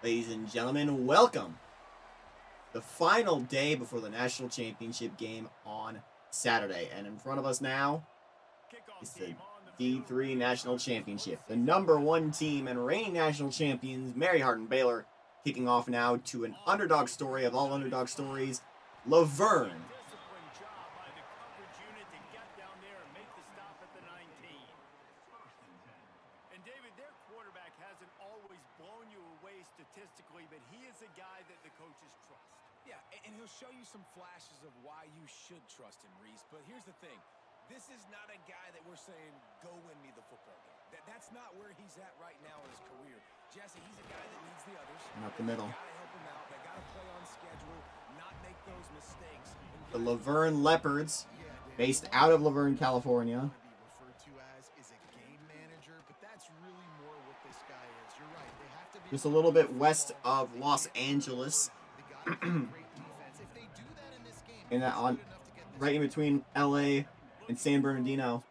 Ladies and gentlemen, welcome. The final day before the national championship game on Saturday. And in front of us now is the D3 National Championship. The #1 team and reigning national champions, Mary Hardin Baylor, kicking off now to an underdog story of all underdog stories, Laverne. But he is a guy that the coaches trust. Yeah, and he'll show you some flashes of why you should trust him, Reese. But here's the thing. This is not a guy that we're saying, go win me the football game. That's not where he's at right now in his career. Jesse, he's a guy that needs the others. Not the middle. They gotta help him out. They gotta play on schedule, not make those mistakes. The Laverne Leopards, based out of Laverne, California. Just a little bit west of Los Angeles. And right in between LA and San Bernardino.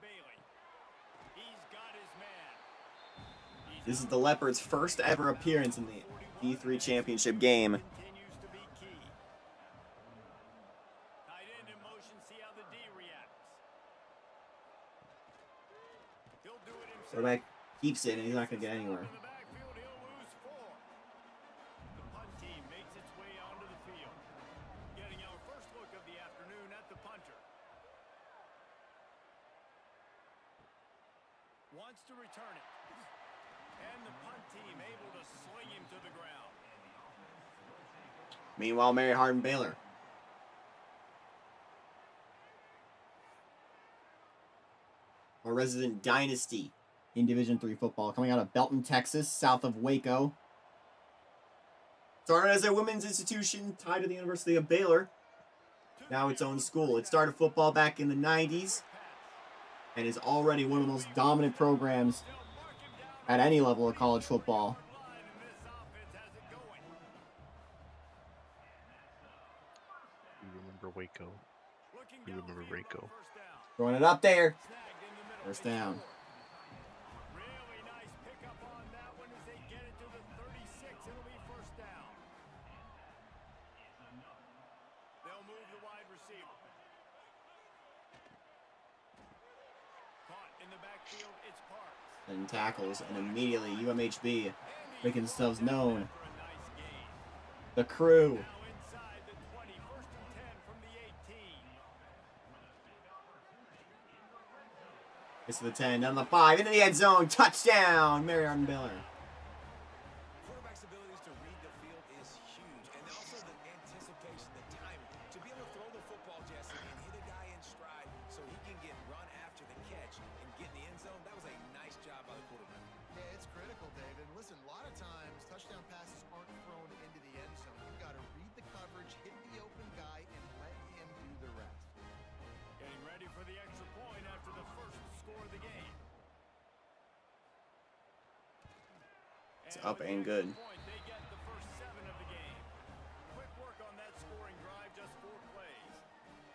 This is the Leopards' first ever appearance in the D3 championship game. Quarterback keeps it and he's not going to get anywhere. Wants to return it. And the punt team able to sling him to the ground. Meanwhile, Mary Hardin Baylor. Our resident dynasty in Division III football, coming out of Belton, Texas, south of Waco. Started as a women's institution tied to the University of Baylor. Now its own school. It started football back in the 90s. And is already one of the most dominant programs at any level of college football. We remember Waco. We remember Waco. Throwing it up there. First down. Really nice pickup on that one as they get it to the 36. It'll be first down. They'll move the wide receiver. In the backfield, it's Parks. And tackles, and immediately UMHB making themselves known. The crew. It's the 10, down the 5, into the end zone, touchdown, Mary Hardin Baylor. Quarterback's abilities to read the field is huge, and also the anticipation, the timing. To be able to throw the football, Jesse, and hit a guy in stride so he can get run after the catch and get in the end zone, that was a nice job by the quarterback. Yeah, it's critical, David. Listen, a lot of times touchdown passes aren't thrown into the end zone. You've got to read the coverage, hit the open guy, and let him do the rest. Getting ready for the extra point after the first score of the game. It's up and good. They get the first 7 of the game. Quick work on that scoring drive, just 4 plays.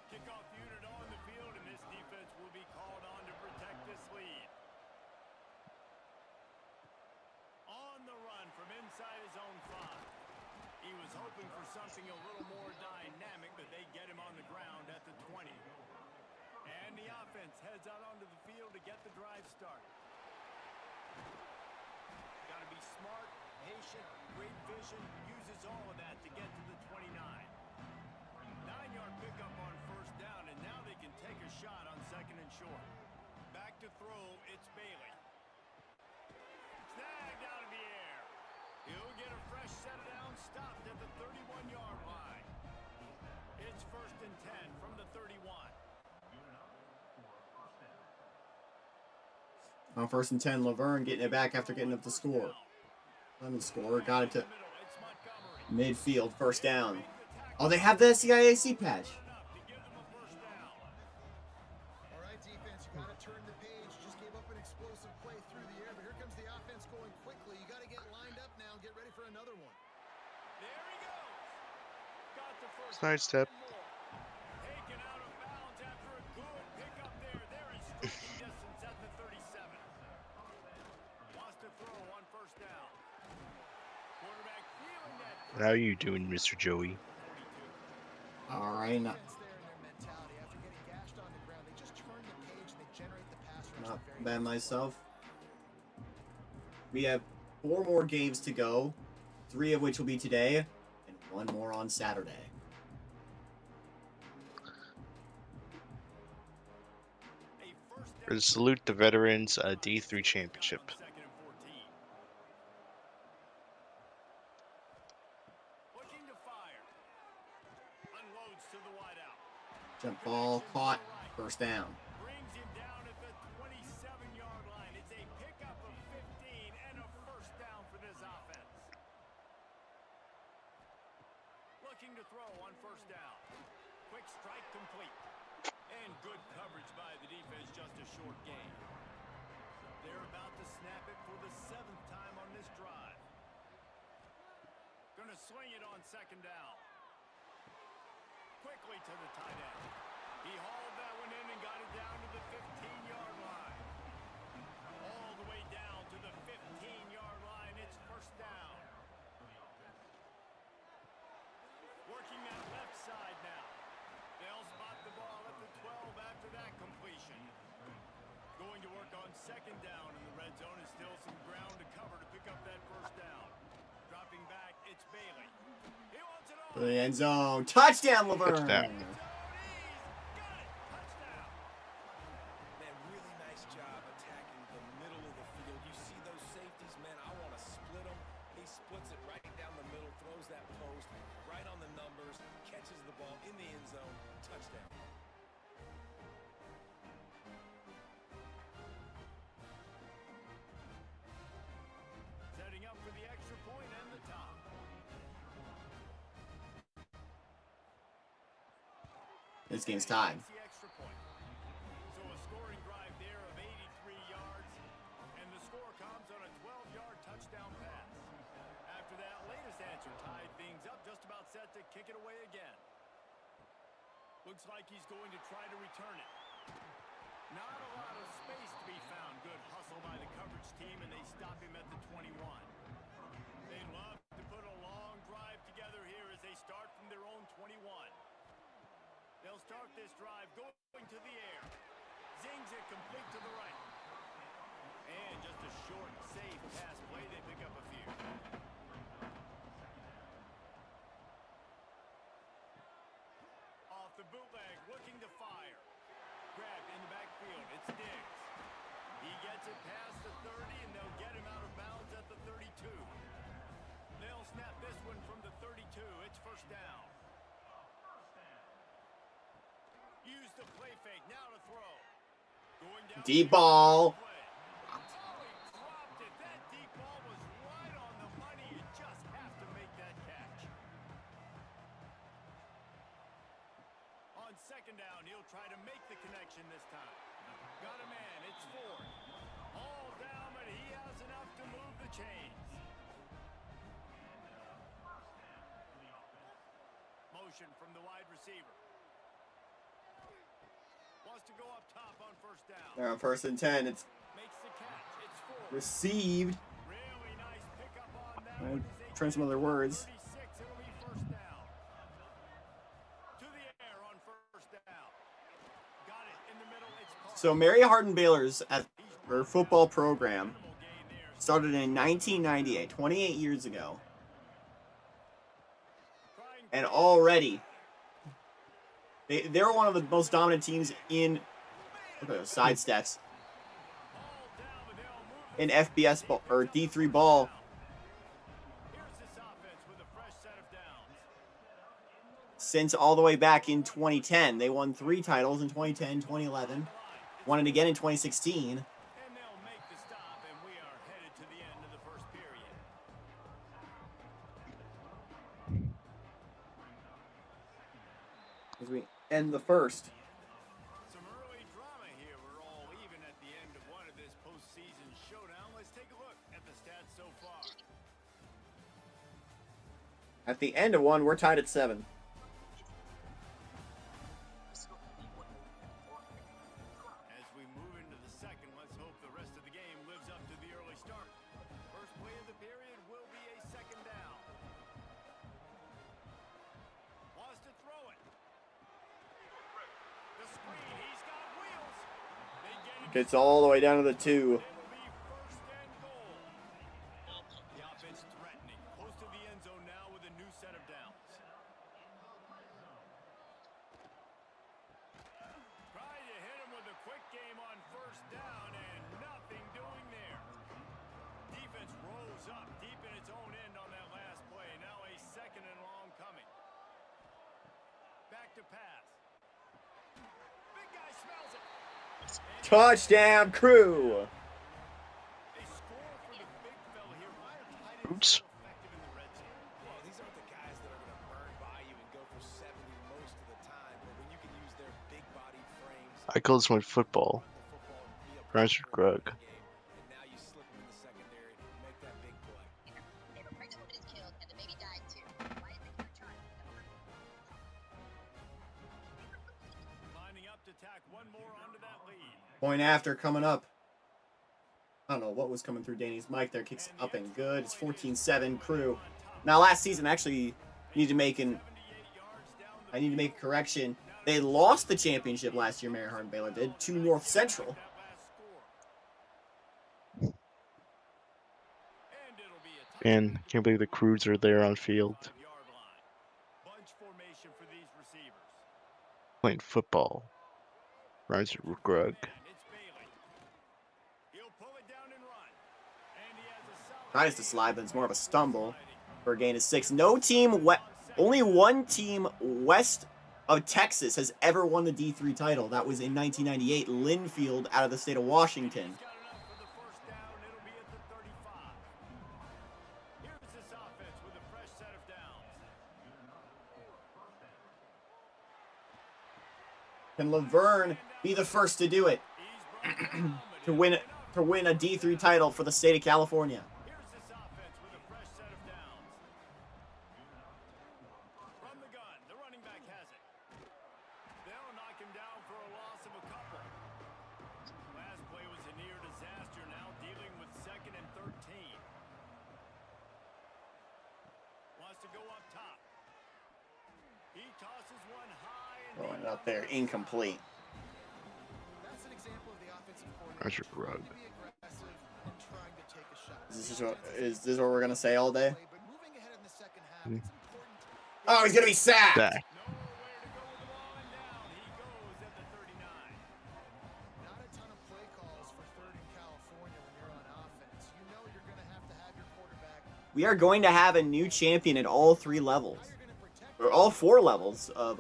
Kickoff unit on the field, and this defense will be called on to protect this lead. On the run from inside his own 5. He was hoping for something a little more dynamic, but they get him on the ground at the 20. And the offense heads out onto the field to get the drive started. Got to be smart, patient, great vision, uses all of that to get to the 29. 9-yard pickup on first down, and now they can take a shot on 2nd and short. Back to throw, it's Bailey. Snagged out of the air. He'll get a fresh set of downs, stopped at the 31-yard line. It's 1st and 10 from the 31. On 1st and 10, Laverne getting it back after getting up the score. Lemon score, got it to midfield, first down. Oh, they have the CIAC patch. All right, defense, you got to turn the page. Just gave up an explosive play through the air, but here comes the offense going quickly. You got to get lined up now and get ready for another one. There he goes. Got the first Sidestep. taken out of bounds after a good pickup there. There is striking distance at the 37. Wants to throw on first down. Quarterback How are you doing, Mr. Joey? All right, not, Defense there in their mentality. After getting gashed on the ground, they just turn the page and they generate the pass rush not the very bad next myself. We have 4 more games to go, 3 of which will be today, and 1 more on Saturday. Salute the veterans D3 championship. Looking to fire. Unloads to the wideout. Jump ball caught, first down. Brings him down at the 27-yard line. It's a pickup of 15 and a first down for this offense. Looking to throw on first down. Quick strike complete. And good coverage by the defense, just a short gain. They're about to snap it for the 7th time on this drive. Gonna swing it on second down. Quickly to the tight end. He hauled that one in and got it down to the 15-yard line. All the way down to the 15-yard line. It's first down. Working that left side now. They'll spot the ball at the 12 after that completion. Going to work on second down in the red zone, and still some ground to cover to pick up that first down. Dropping back, it's Bailey. He wants it all. To the end zone. Touchdown, Laverne. Touchdown. Man, really nice job attacking the middle of the field. You see those safeties, man, I want to split them. He splits it right down the middle, throws that post right on the numbers, catches the ball in the end zone, touchdown. Setting up for the extra point and the top. This game's tied. The extra point. So a scoring drive there of 83 yards, and the score comes on a 12-yard touchdown pass. After that latest answer tied things up, just about set to kick it away again. Looks like he's going to try to return it. Not a lot of space to be found. Good hustle by the coverage team, and they stop him at the 21. They'd love to put a long drive together here as they start from their own 21. They'll start this drive going to the air. Zings it complete to the right. And just a short, safe pass play. They pick up a few. Off the bootleg, looking to fire. Grabbed in the backfield. It's Diggs. He gets it past the 30, and they'll get him out of bounds at the 32. They'll snap this one from the 32. It's first down. Use the play fake now to throw. Going down Deep ball. Oh, he dropped it. That deep ball was right on the money. You just have to make that catch. On second down, he'll try to make the connection this time. Got a man. It's Ford. All down, but he has enough to move the chains. Motion from the wide receiver. Wants to go up top on first down. They're on 1st and 10. It's Makes the catch. It's Ford. received. Really nice pickup on that I'll one. try some other words. 36, it'll be first down. To the air on first down. Got it in the middle. It's Carter. So Mary Hardin Baylor's at her football program started in 1998, 28 years ago. And already, they're one of the most dominant teams in side steps in FBS ball, or D3 ball. Here's this offense with a fresh set of downs. Since all the way back in 2010. They won 3 titles in 2010, 2011. Won it again in 2016. And they'll make the stop, and we are headed to the end of the first period. As we end the first. Some early drama here. We're all even at the end of one of this postseason showdown. Let's take a look at the stats so far. At the end of one, we're tied at 7. As we move into the second, let's hope the rest of the game lives up to the early start. First play of the period will be a second down. Gets all the way down to the 2. The offense threatening, close to the end zone now with a new set of downs. Trying to hit him with a quick game on first down and nothing doing there. Defense rose up deep in its own end on that last play. Now a second and long coming. Back to pass. Big guy smells it. Touchdown, Crew. They score for the big fella here. Why are tight ends Oops. so effective in the red zone? Well, these aren't the guys that are going to burn by you and go for 70 most of the time, but when you can use their big body frames, I call this one football. the football and be a Rhymes with Grug. game, and now you slip them in the secondary, make that big play. They were pregnant with his killed and the baby died too. Why is the killer charged? Lining up to tack one more onto that lead. Point after coming up. I don't know what was coming through Danny's mic there. Kicks up and good. It's 14-7 Crew. Now last season actually need to make a correction. They lost the championship last year, Mary Hardin Baylor did, to North Central. And can't believe the Crews are there on field Bunch formation for these receivers. playing football. Rhymes with Grug. It's Bailey. He'll pull it down and run. And he has a solid Tries to slide, but it's more of a stumble for a gain of 6. Only one team west of Texas has ever won the D3 title. That was in 1998, Linfield out of the state of Washington. got enough for the first down. It'll be at the 35. Here's this offense with a fresh set of downs. Can Laverne be the first to do it? to win a D3 title for the state of California? Here's this offense with a fresh set of downs. From the gun, the running back has it. They'll knock him down for a loss of a couple. Last play was a near disaster, now dealing with 2nd and 13. Wants to go up top. He tosses one high and Throwing it up there, incomplete. That's an example of the offensive Rhymes with coordinator Grug. trying to be aggressive and trying to take a shot. Is this what we're gonna say all day? But moving ahead in the second half, it's important. Oh, he's gonna be sacked. Back. nowhere to go with the ball and down. He goes at the 39. Not a ton of play calls for third in California when you're on offense. You know you're going to have your quarterback. We are going to have a new champion at all 3 levels, How you're going to protect or all 4 levels of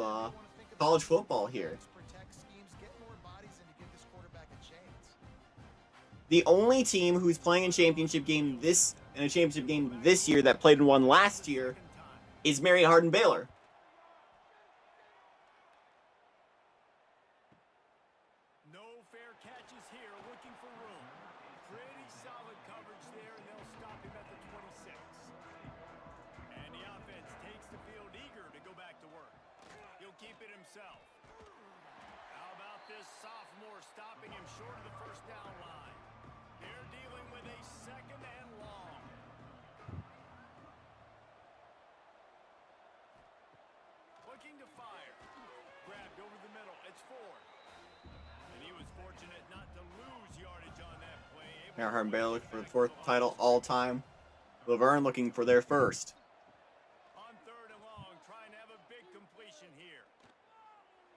college football here. protect schemes, get more bodies, and to give this quarterback a chance. The only team who's playing in a championship game this year that played in one last year is Mary Hardin Baylor. No fair catches here, looking for room. Pretty solid coverage there, and they'll stop him at the 26. And the offense takes the field eager to go back to work. He'll keep it himself. How about this sophomore stopping him short of the first down line? They're dealing with a 2nd and long. Looking to fire. Grabbed over the middle. It's Ford. And he was fortunate not to lose yardage on that play. Mary Hardin Baylor looking for the 4th title all time. Laverne looking for their first. On 3rd and long, trying to have a big completion here.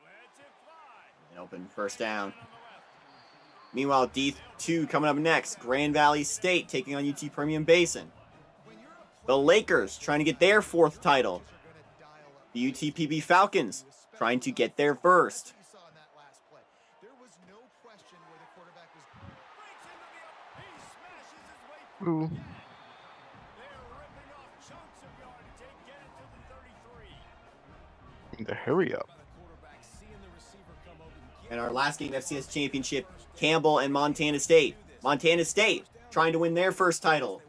Lets it fly. An open first down. On the left. Meanwhile, D2 coming up next. Grand Valley State taking on UT Permian Basin. The Lakers trying to get their 4th title. The UTPB Falcons trying to get their first. You saw in that last play. There was no question where the quarterback was. Breaks into the up. He smashes his way through. Ooh. They're ripping off chunks of yardage. They get it to the 33. Need to hurry up. The quarterback seeing the receiver come over and get And our last game FCS championship, Campbell and Montana State. Montana State trying to win their first title.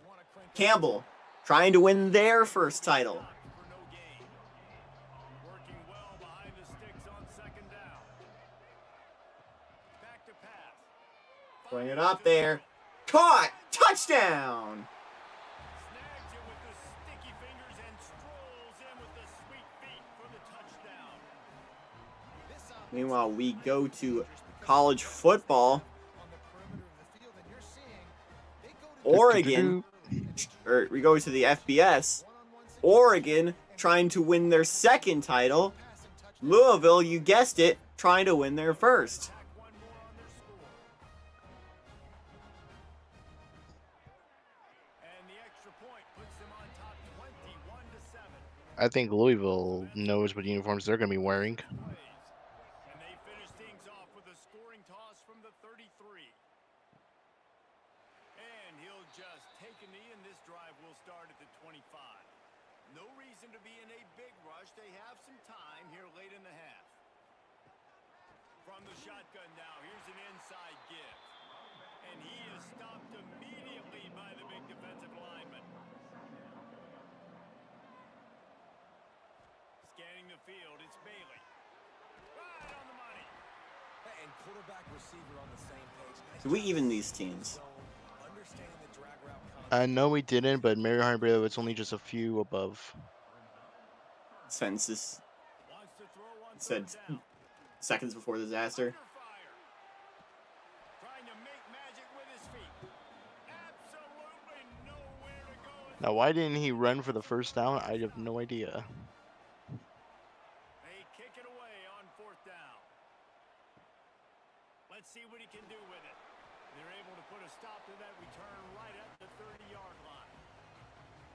Campbell trying to win their first title. for no gain. Working well behind the sticks on 2nd down. Back to pass. Throwing it up there. Caught! Touchdown! Snags it with the sticky fingers and strolls in with the sweet feet for the touchdown. Meanwhile, we go to college football. Oregon, or we go to the FBS, Oregon trying to win their second title. Louisville, you guessed it, trying to win their first. I think Louisville knows what uniforms they're going to be wearing. And they finish things off with a scoring toss from the 33. And he'll just take a knee, and this drive will start at the 25. No reason to be in a big rush. They have some time here late in the half. From the shotgun now, here's an inside give. And he is stopped immediately by the big defensive lineman. Scanning the field, it's Bailey. Right on the money. And quarterback receiver on the same page. Do we even these teams? Understanding the drag route No, we didn't, but Mary Harbaugh was only just a few above. Census wants to throw on said third down. seconds before disaster. Under fire. Trying to make magic with his feet. Absolutely nowhere to go. Now, why didn't he run for the first down? I have no idea. They kick it away on fourth down. Let's see what he can do with it. They're able to put a stop to that return right at the 30-yard line.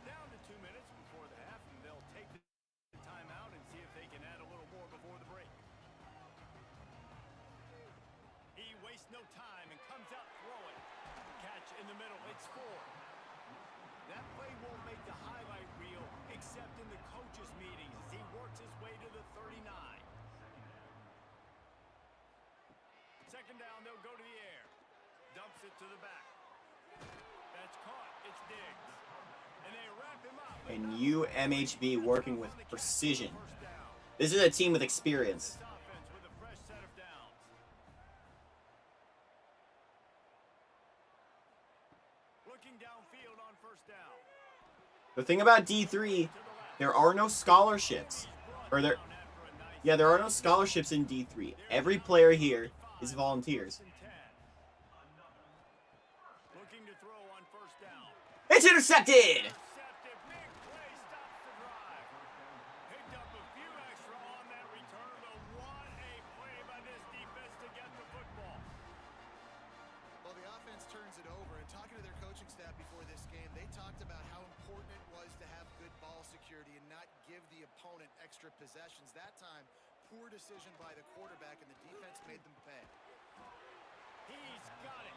Down to 2 minutes before the half, and they'll take the timeout and see if they can add a little more before the break. He wastes no time and comes out throwing. Catch in the middle. It's 4. That play won't make the highlight reel except in the coaches' meetings as he works his way to the 39. Second down, they'll go to the air. Dumps it to the back. That's caught. It's Diggs. And they wrap him up. And UMHB working with precision. This is a team with experience. This offense with a fresh set of downs. Looking downfield on first down. The thing about D3, there are no scholarships. Or there are no scholarships in D3. Every player here is volunteers. Looking to throw on first down. It's intercepted! Intercepted. Big play stops the drive. Picked up a few extra on that return, but what a play by this defense to get the football. Well, the offense turns it over, and talking to their coaching staff before this game, they talked about how important it was to have good ball security and not give the opponent extra possessions. That time, poor decision by the quarterback, and the defense made them pay. He's got it.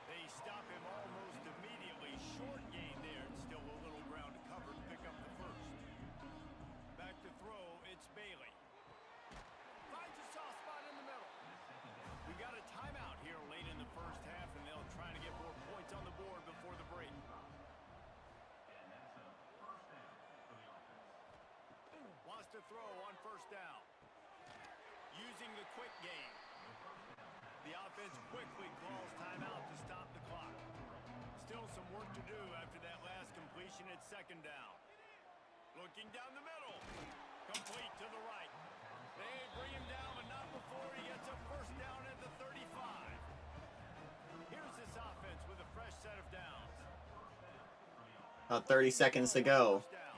They stop him almost immediately. Short gain there, and still a little ground to cover to pick up the first. Back to throw, it's Bailey. Finds a soft spot in the middle. We got a timeout here late in the first half, and they'll try to get more points on the board before the break. Wants to throw on first down. Using the quick game. The offense quickly calls timeout to stop the clock. Still some work to do after that last completion at second down. Looking down the middle. Complete to the right. They bring him down, but not before he gets a first down at the 35. Here's this offense with a fresh set of downs. About 30 seconds to go. First down.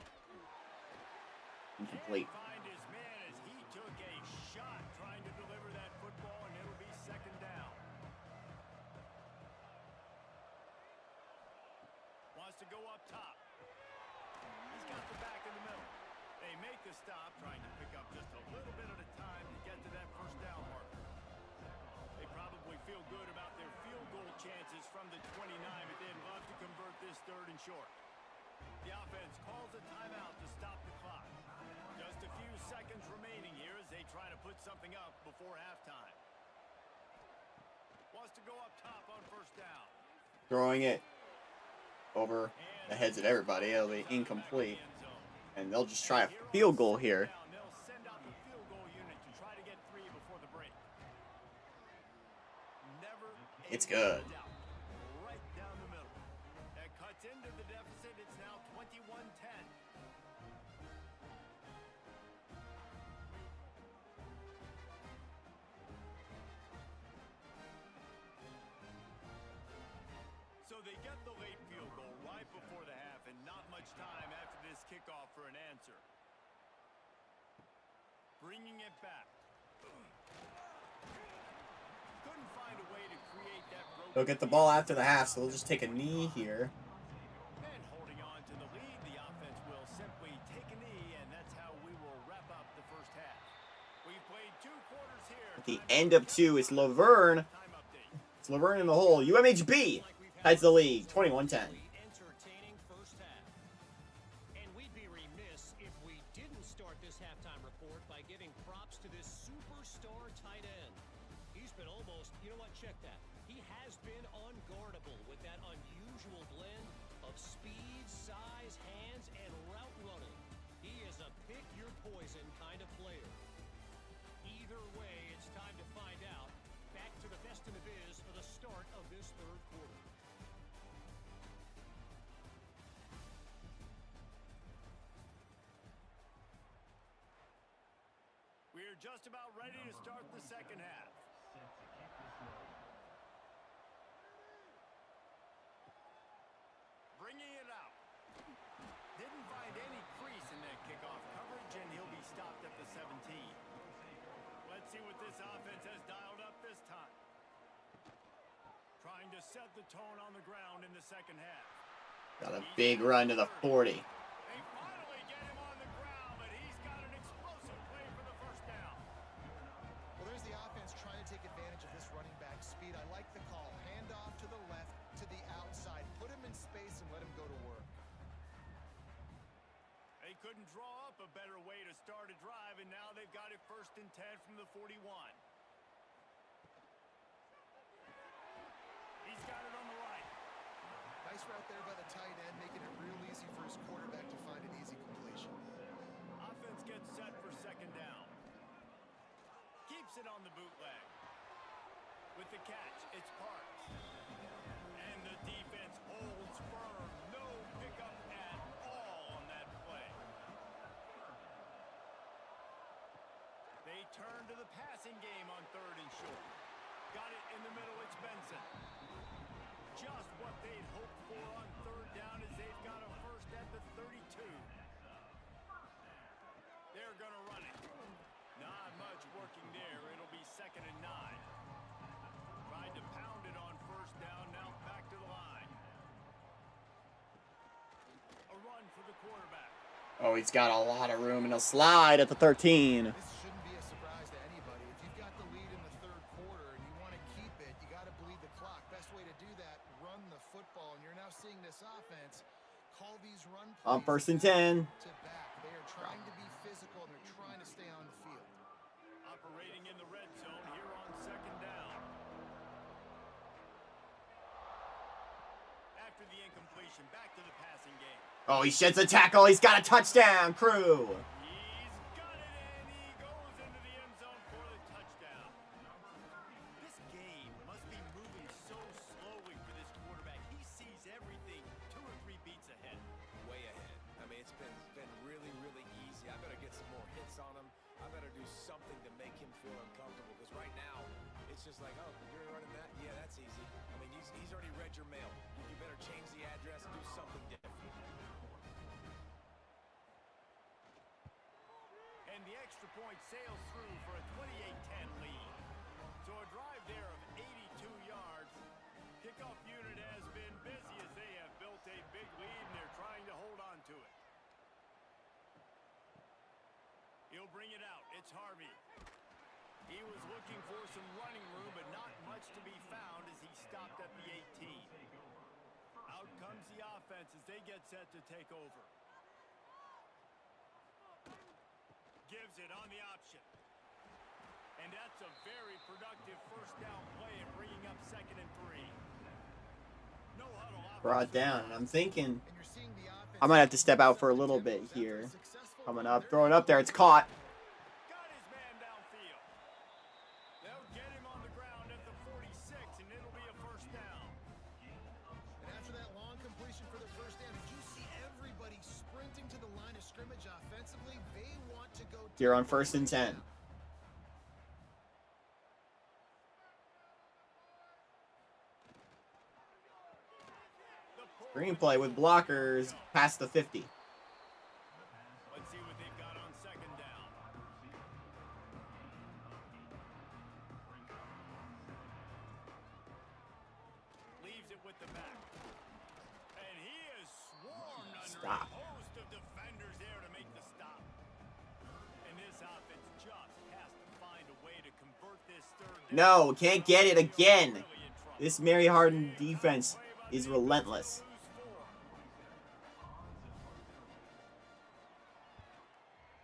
Incomplete. Find his man as he took a shot trying to deliver that football, and it'll be second down. Wants to go up top. He's got the back in the middle. They make the stop, trying to pick up just a little bit at a time to get to that first down marker. They probably feel good about their field goal chances from the 29, but they'd love to convert this third and short. The offense calls a timeout to stop the clock. Just a few seconds remaining here as they try to put something up before halftime. Wants to go up top on first down. Throwing it over the heads of everybody. It'll be incomplete. And they'll just try a field goal here. They'll send out the field goal unit to try to get 3 before the break. Never It's good. right down the middle. That cuts into the deficit. It's now 21-10. So they get the late Bringing it back. Couldn't find a way to create that broken They'll get the ball after the half, so they'll just take a knee here. And holding on to the lead, the offense will simply take a knee, and that's how we will wrap up the first half. We've played 2 quarters here. At the end of 2, it's Laverne. Time update. It's Laverne in the hole. UMHB heads the lead, 21-10. Entertaining first half. And we'd be remiss if we didn't start this halftime report by giving props to this superstar tight end. He's been almost, you know what, check that. He has been unguardable with that unusual blend of speed, size, hands, and route running. He is a pick-your-poison kind of player. Either way, it's time to find out. Back to the best in the biz for the start of this third quarter. We're just about ready to start the second half. Bringing it out. Didn't find any crease in that kickoff coverage, and he'll be stopped at the 17. Let's see what this offense has dialed up this time. Trying to set the tone on the ground in the second half. Got a big run to the 40. They finally get him on the ground, but he's got an explosive play for the first down. Well, there's the offense trying to take advantage of this running back speed. I like the call. Hand off to the left, to the outside. Put him in space and let him go to work. They couldn't draw up a better way to start a drive, and now they've got it 1st and 10 from the 41. He's got it on the right. Nice route there by the tight end, making it real easy for his quarterback to find an easy completion. Offense gets set for 2nd down. Keeps it on the bootleg. With the catch, it's Parks. And the defense holds firm. No pickup at all on that play. They turn to the passing game on 3rd and short. Got it in the middle, it's Benson. Just what they'd hoped for on 3rd down as they've got a first at the 32. They're going to run it. Not much working there. It'll be 2nd and 9. Tried to pound it on 1st down, now back to the line. A run for the quarterback. Oh, he's got a lot of room and a slide at the 13. This shouldn't be a surprise to anybody. If you've got the lead in the 3rd quarter and you want to keep it, you got to bleed the clock. Best way to do that, run the football. And you're now seeing this offense call these run On plays 1st and 10. to back. They are trying to be physical and they're trying to stay on the field. Operating in the red zone here on 2nd down. After the incompletion, back to the passing game. Oh, he sheds a tackle. He's got a touchdown, crew. He's got it, and he goes into the end zone for the touchdown. This game must be moving so slowly for this quarterback. He sees everything 2 or 3 beats ahead. Way ahead. I mean, it's been really, really easy. I better get some more hits on him. I better do something to make him feel uncomfortable. Because right now, it's just like, oh, you're running that? Yeah, that's easy. I mean, he's already read your mail. You better change the address, do something different. And the extra point sails through for a 28-10 lead. So a drive there of 82 yards. Kickoff unit has been busy as they have built a big lead, and they're trying to hold on to it. He'll bring it out. It's Harvey. He was looking for some running room, but not much to be found as he stopped at the 18. Out comes the offense as they get set to take over. Gives it on the option. And that's a very productive 1st down play and bringing up 2nd and 3. No huddle offense. Brought down. And I'm thinking And you're seeing the offense I might have to step out for a little bit here. Coming up, throwing up there. It's caught. Got his man downfield. They'll get him on the ground at the 46, and it'll be a 1st down. And after that long completion for the 1st down, did you see everybody sprinting to the line of scrimmage offensively? They want to go Here on 1st and 10. Screenplay with blockers past the 50. Let's see what they've got on 2nd down. offense just has to find a way to convert this third down. No, can't get it again. This Mary Harden defense is relentless.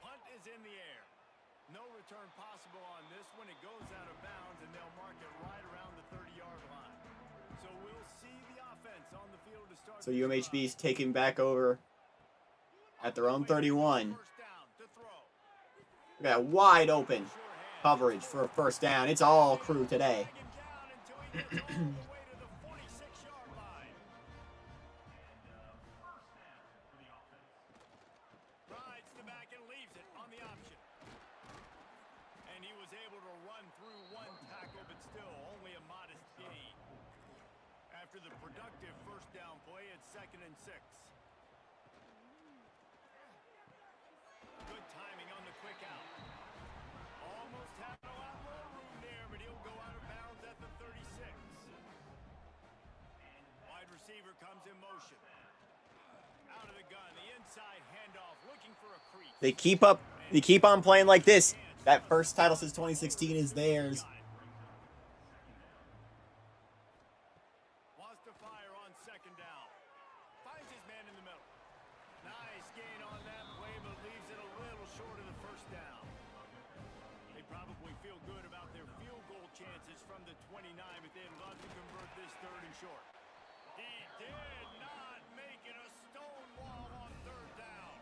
Punt is in the air. No return possible on this one. It goes out of bounds, and they'll mark it right around the 30-yard line. So we'll see the offense on the field to start. So UMHB's taking back over at their own 31. We got wide open coverage for a first down. It's all crew today. Rides the back and leaves it on the option. And he was able to run through one tackle, but still only a modest gain. After the productive first down play, it's 2nd and 6. Good timing on the quick out. Almost had a lot more room there, but he'll go out of bounds at the 36. Wide receiver comes in motion. Out of the gun, the inside handoff, looking for a crease. They keep on playing like this. That first title since 2016 is theirs. Wants to fire on 2nd down. Finds his man in the middle. Nice gain on that play, but leaves it a little short of the first down. They probably feel good about their field goal chances from the 29, but they'd love to convert this 3rd and short. He did not make it a stone wall on 3rd down.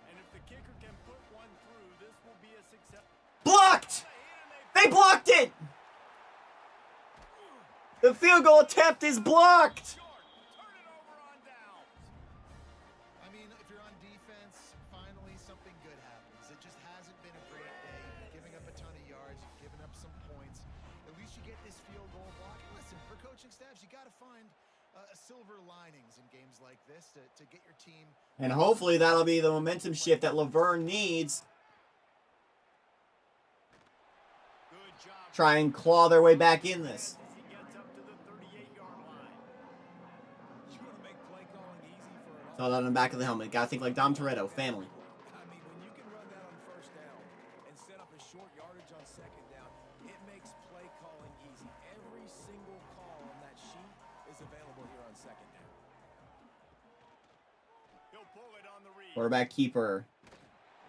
And if the kicker can put one through, this will be a success. Blocked! They blocked it! The field goal attempt is blocked! Turn it over on downs. I mean, if you're on defense, finally something good happens. It just hasn't been a great day. Giving up a ton of yards, giving up some points. At least you get this field goal block. And listen, for coaching staffs, you got to find silver linings in games like this to get your team. And hopefully that'll be the momentum shift that Laverne needs. Good job. Try and claw their way back in this. He gets up to the 38-yard line. You want to make play calling easy for an It's all out on the back of the helmet. Gotta think like Dom Toretto, family. I mean, when you can run that on 1st down and set up a short yardage on 2nd down, it makes play calling easy. Every single call on that sheet is available here on 2nd down. He'll pull it on the read. Quarterback keeper.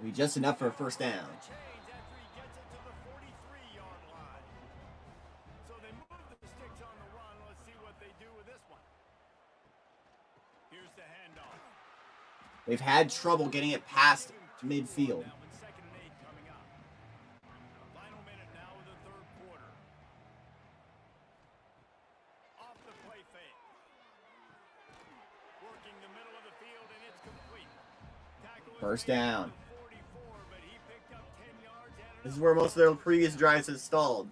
Will be just enough for a first down. Change after he gets it to the 43-yard line. So they move the sticks on the run. Let's see what they do with this one. Here's the handoff. They've had trouble getting it past midfield. Now with 2nd and 8 coming up. Final minute now of the 3rd quarter. Off the play fake. Working the middle of the field, and it's complete. Tackle is First made down. at the 44, but he picked up 10 yards and This is where most of their previous drives have stalled.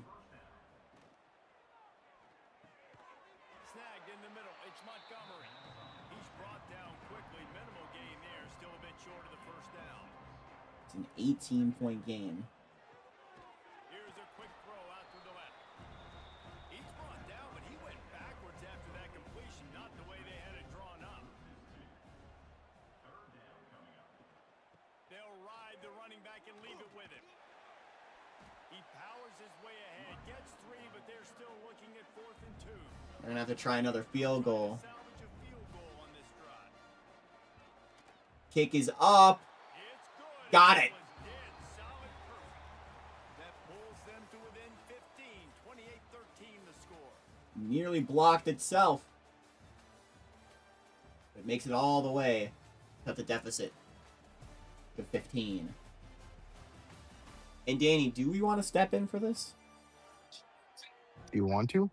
snagged in the middle. It's Montgomery. He's brought down quickly. Minimal gain there. Still a bit short of the first down. It's an 18-point game. Here's a quick throw out to the left. He's brought down, but he went backwards after that completion. Not the way they had it drawn up. They'll ride the running back and leave it with him. He powers his way ahead. Gets 3, but they're still looking at 4th and 2. They're gonna have to try another field goal. Salvage a field goal on this drive. Kick is up. It's good. Got it. Was dead solid perfect. That pulls them to within 15. 28-13 the score. Nearly blocked itself. It makes it all the way. Cut the deficit to 15. And Danny, do we want to step in for this? Do you want to?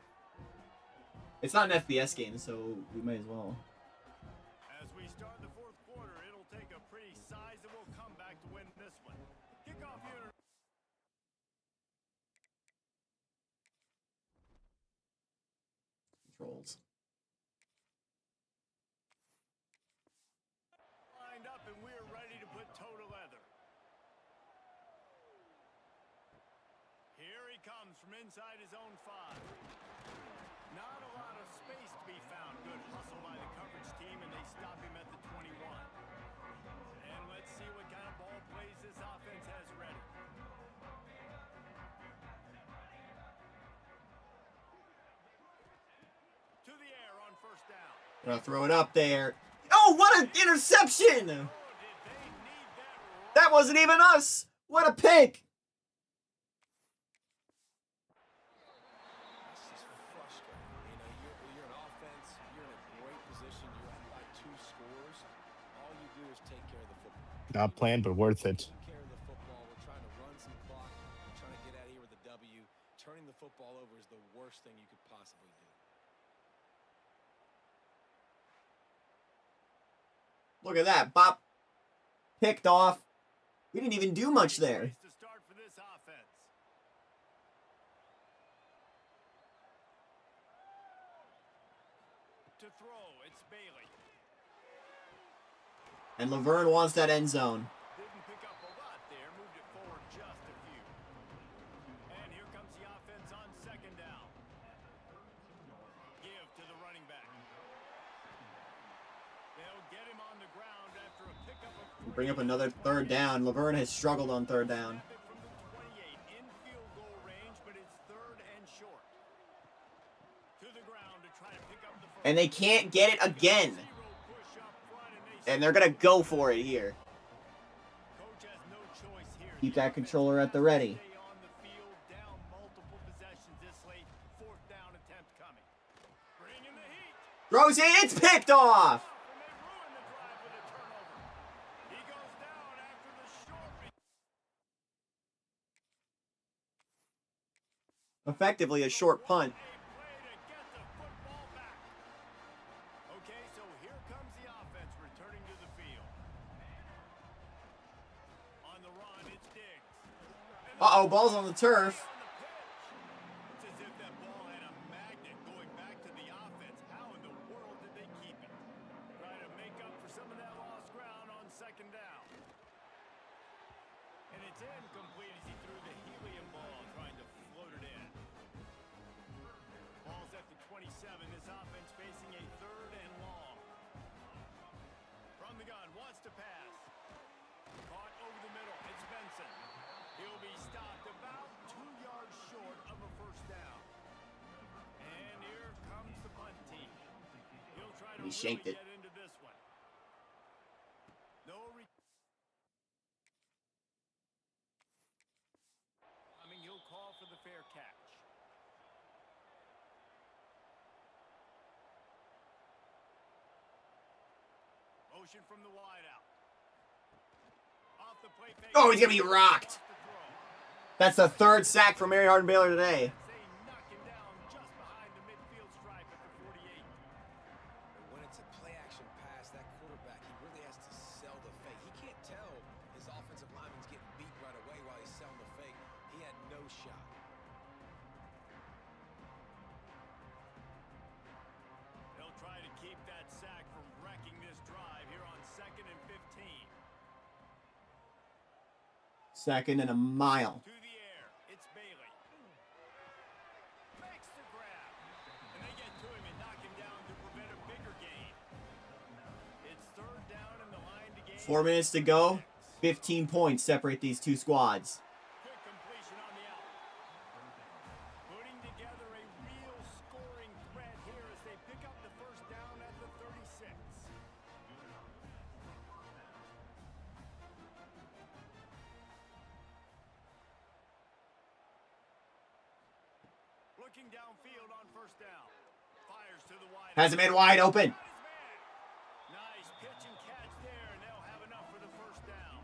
It's not an FBS game, so we might as well. As we start the 4th quarter, it'll take a pretty sizable comeback to win this one. Kickoff unit. Controls. Lined up, and we're ready to put toe to leather. Here he comes from inside his own 5. Not a lot of space to be found. Good hustle by the coverage team, and they stop him at the 21. And let's see what kind of ball plays this offense has ready. Gonna throw it up there. Oh, what an interception! That wasn't even us! What a pick! It's just frustrating. You know, you're an offense, you're in a great position, you're up by 2 scores. All you do is take care of the football. Not planned, but worth it. Taking care of the football, we're trying to run some clock, we're trying to get out of here with a W. Turning the football over is the worst thing you could possibly do. Look at that. Bop. Picked off. We didn't even do much there. To start for this offense. To throw, it's Bailey. And Laverne wants that end zone. Didn't pick up a lot there, moved it forward just a few. And here comes the offense on second down. Give to the running back. They'll get him on the ground after a pickup of Bring up another third down. Laverne has struggled on third down. Snap it from the 28 in field goal range, but it's third and short. To the ground to try to pick up the first. And they can't get it again. Zero push up front, and they And they're going to go for it here. Coach has no choice here. Keep that controller at the ready. Stay on the field, down multiple possessions this late. Fourth down attempt coming. Bring in the heat. Throws it. It's picked off. And they ruin the drive with a turnover. He goes down after the short. Effectively a short punt. A play to get the football back. Okay, so here comes the offense returning to the field. On the run, it's Diggs. Uh-oh, ball's on the turf. It's as if that ball had a magnet going back to the offense. How in the world did they keep it? Try to make up for some of that lost ground on second down. And it's incomplete as he threw the helium ball, trying to float it in. Ball's at the 27. This offense facing a third and long. From the gun, wants to pass. Caught over the middle. It's Benson. He'll be stopped about 2 yards short of a first down. And here comes the punt team. He'll try to He shanked really it. get into this one. No he'll call for the fair catch. Motion from the wide out. Off the play fake. Oh, he's going to be rocked. Off the throw. That's the third sack for Mary Hardin Baylor today. They knock him down just behind the midfield stripe at the 48. But when it's a play-action pass, that quarterback, he really has to sell the fake. He can't tell his offensive lineman's getting beat right away while he's selling the fake. He had no shot. They'll try to keep that sack from wrecking this drive here on 2nd and 15. Second and a mile. To the air, it's Bailey. Makes the grab. And they get to him and knock him down to prevent a bigger gain. It's third down and the line to gain. 4 minutes to go. 15 points separate these two squads. Quick completion on the out. Putting together a real scoring threat here as they pick up the first down at the 36. Looking downfield on first down. Fires to the wide. Has him in wide open. Got his man. Nice pitch and catch there, and they'll have enough for the first down.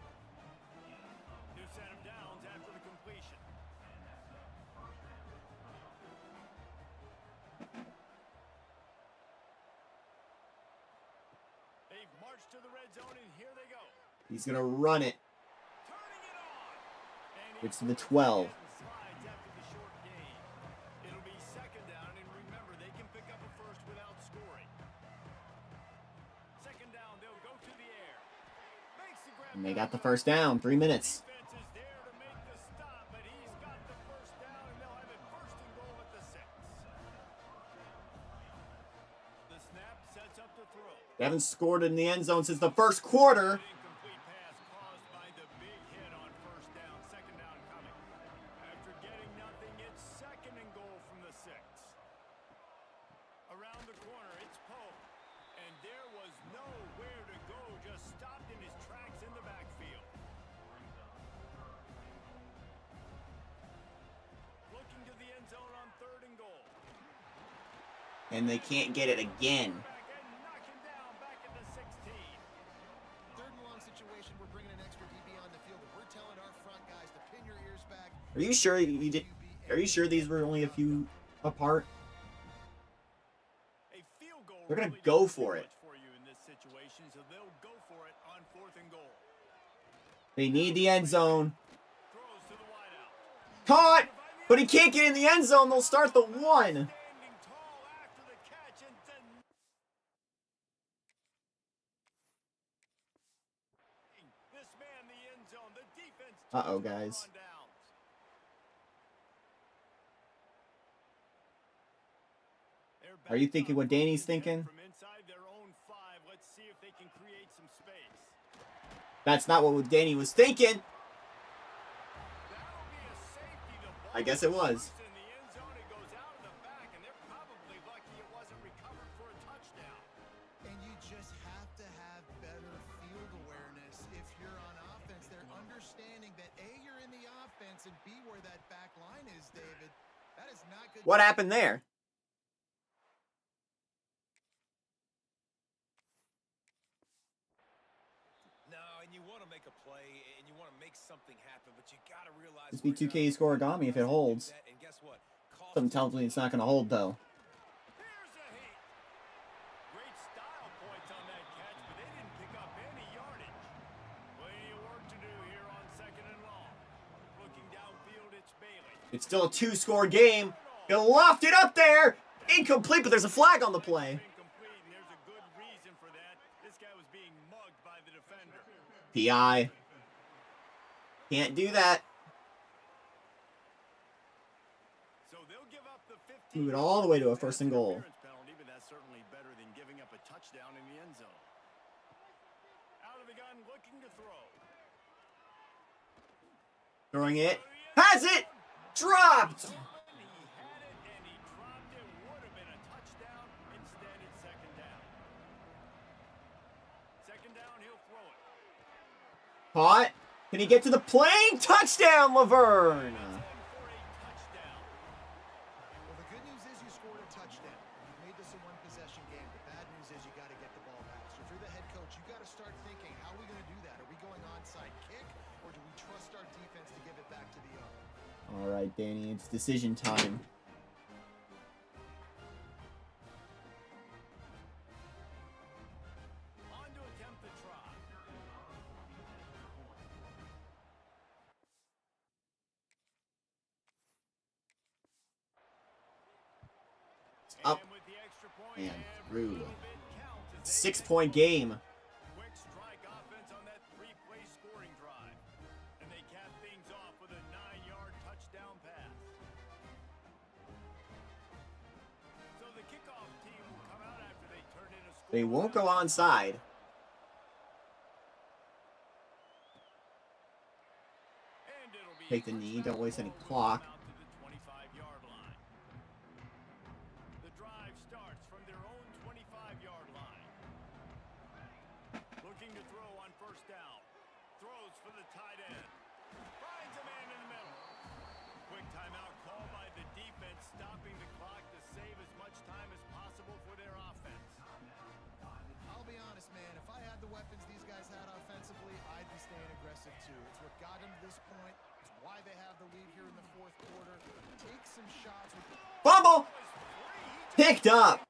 New set of downs after the completion. They've marched to the red zone, and here they go. He's going to run it. Turning it on. And It's to the 12. slides after the short gain. It'll be second down, and remember, they can pick up a first without scoring. Second down, they'll go to the air. Makes the grab. And they got the first down. 3 minutes. Defense is there to make the stop, but he's got the first down, and they'll have it first and goal at the 6. The snap sets up the throw. They haven't scored in the end zone since the first quarter. Incomplete pass caused by the big hit on first down. Second down coming. After getting nothing, it's second and goal from the 6. Around the corner, it's Poe. And they can't get it again. Third and long situation, we're bringing an extra DB on the field, but we're telling our front guys to pin your ears back. Are you sure you did? Are you sure these were only a few apart? They're gonna go for it. They need the end zone. Caught! But he can't get in the end zone. They'll start the 1. Uh-oh, guys. Are you thinking what Danny's thinking? That's not what Danny was thinking. I guess it was. And you just have to have better field awareness if you're on offense. They're understanding that A, you're in the offense, and B, where that back line is, David. That is not good. What happened there? And you want to make a play and you want to make something happen, but you got to realize Just be 2K score Origami if it holds. And guess what? Something tells me it's not going to hold, though. Here's a heat. Great style points on that catch, but they didn't pick up any yardage. Plenty of work to do here on 2nd and long. Looking downfield, it's Bailey. It's still a 2-score game. He lofted it up there. Incomplete, but there's a flag on the play. Incomplete, and there's a good reason for that. This guy was being mugged by the defender. PI. Can't do that. So they'll give up the 15. Move it all the way to a 1st and goal. Penalty, but that's certainly better than giving up a touchdown in the end zone. Out of the gun, looking to throw. Throwing it. Has it! Dropped! He had it and he dropped it. Would have been a touchdown. Instead, it's 2nd down. 2nd down, he'll throw it. Caught. Can he get to the plane? Touchdown, Laverne! Well, the good news is you scored a touchdown. You've made this a one-possession game. The bad news is you got to get the ball back. So if you're the head coach, you got to start thinking, how are we going to do that? Are we going onside kick, or do we trust our defense to give it back to the other? All right, Danny, it's decision time. On to attempt the try. Up And with the extra point, and every through. little bit counts as 6-point game. quick strike offense on that 3-play scoring drive. And they cap things off with a 9-yard touchdown pass. So the kickoff team will come out after they turn in a score. They won't go onside. And it'll be Take the knee, don't waste any clock. out to the 25-yard line. The drive starts from their own 25-yard line. Looking to throw on 1st down. Throws for the tight end. Finds a man in the middle. Quick timeout call by the defense, stopping the clock to save as much time as possible for their offense. I'll be honest, man. If I had the weapons these guys had offensively, I'd be staying aggressive too. It's what got them to this point. It's why they have the lead here in the 4th quarter. Take some shots with Fumble! Picked up.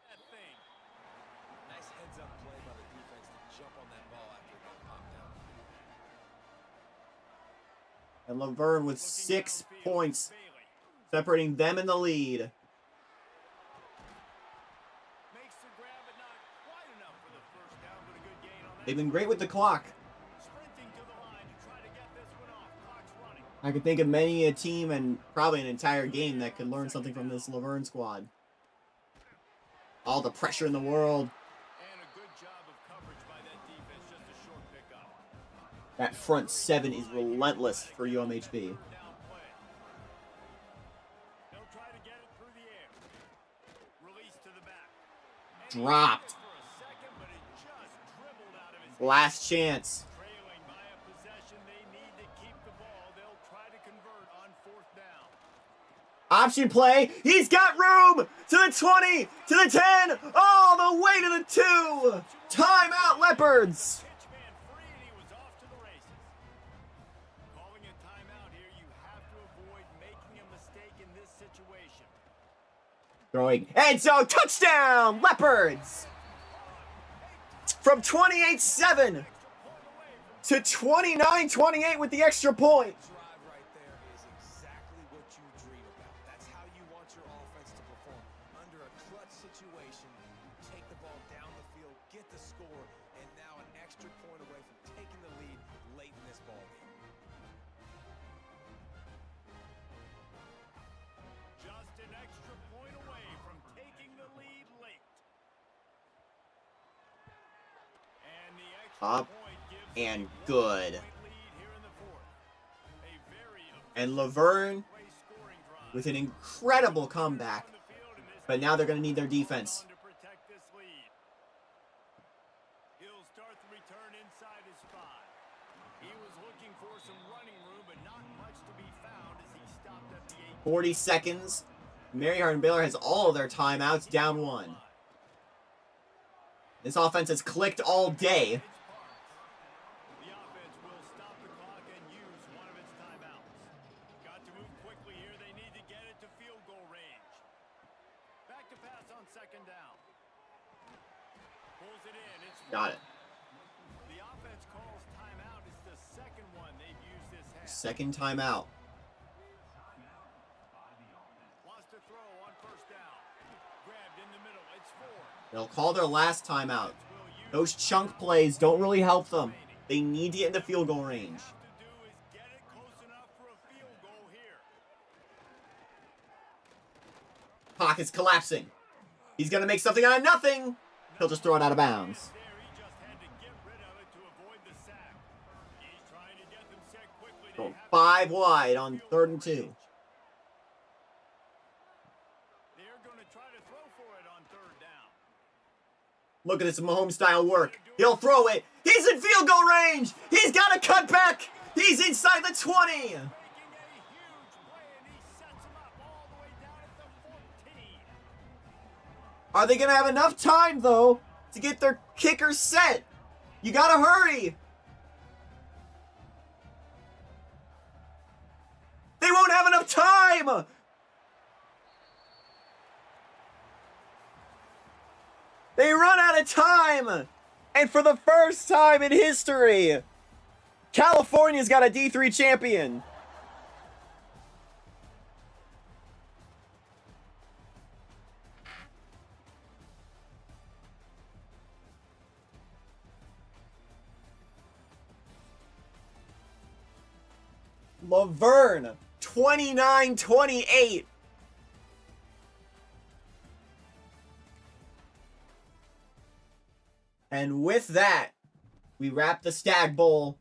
That thing. Nice heads-up play by the defense to jump on that ball after it got popped out. And Laverne with 6 points, separating them in the lead. Makes the grab, but not quite enough for the 1st down, but a good gain on that. They've been great with the clock. Sprinting to the line to try to get this one off. Clock's running. I could think of many a team and probably an entire game that could learn something from this Laverne squad. All the pressure in the world. And a good job of coverage by that defense, just a short pickup. That front 7 is relentless for UMHB. Down play. They'll try to get it through the air. Release to the back. And he Dropped. had it for a second, but it just dribbled out of his Last chance. Trailing by a possession, they need to keep the ball. They'll try to convert on option play. He's got room to the 20, to the 10, all the way to the 2. Timeout, Leopards. Pitchman free, and he was off to the races. Calling a timeout here, you have to avoid making a mistake in this situation. Throwing. And so, touchdown, Leopards. From 28-7 to 29-28 with the extra point. Drive right there is exactly what you dream about. That's how you want your offense to perform. Under a clutch situation, you take the ball down the field, get the score, and now an extra point away from taking the lead late in this ball game. Just an extra point away from taking the lead late. And the extra Up point gives and a good. 1-point lead here in the fourth. A very And Laverne effective scoring drive. with an incredible comeback. On the field, and this But now they're going to need their defense. to protect this lead. He'll start the return inside his 5. He was looking for some running room, but not much to be found as he stopped at the 8. 40 seconds. Mary Hardin Baylor has all of their timeouts, down 1. This offense has clicked all day. The offense will stop the clock and use one of its timeouts. Got to move quickly here. They need to get it to field goal range. Back to pass on second down. Pulls it in. It's Got it. The offense calls timeout. It's the second one they've used this half. Second timeout. Wants to throw on first down. Grabbed in the middle. It's 4. They'll call their last timeout. Those chunk plays don't really help them. They need to get into field goal range. Have to do is get it close enough for a field goal here. Pocket's collapsing. He's going to make something out of nothing. He'll just throw it out of bounds. There, he just had to get rid of it to avoid the sack. He's trying to get them set quickly. They Going have 5 wide on 3rd and 2. They're going to try to throw for it on 3rd down. Look at this Mahomes style work. He'll throw it. He's in field goal range. He's got a cutback. He's inside the 20. Making a huge play, and he sets him up all the way down at the 14. Are they going to have enough time, though, to get their kicker set? You got to hurry. They won't have enough time. They run out of time. And for the first time in history, California's got a D3 champion. Laverne, 29-28. And with that, we wrap the Stag Bowl.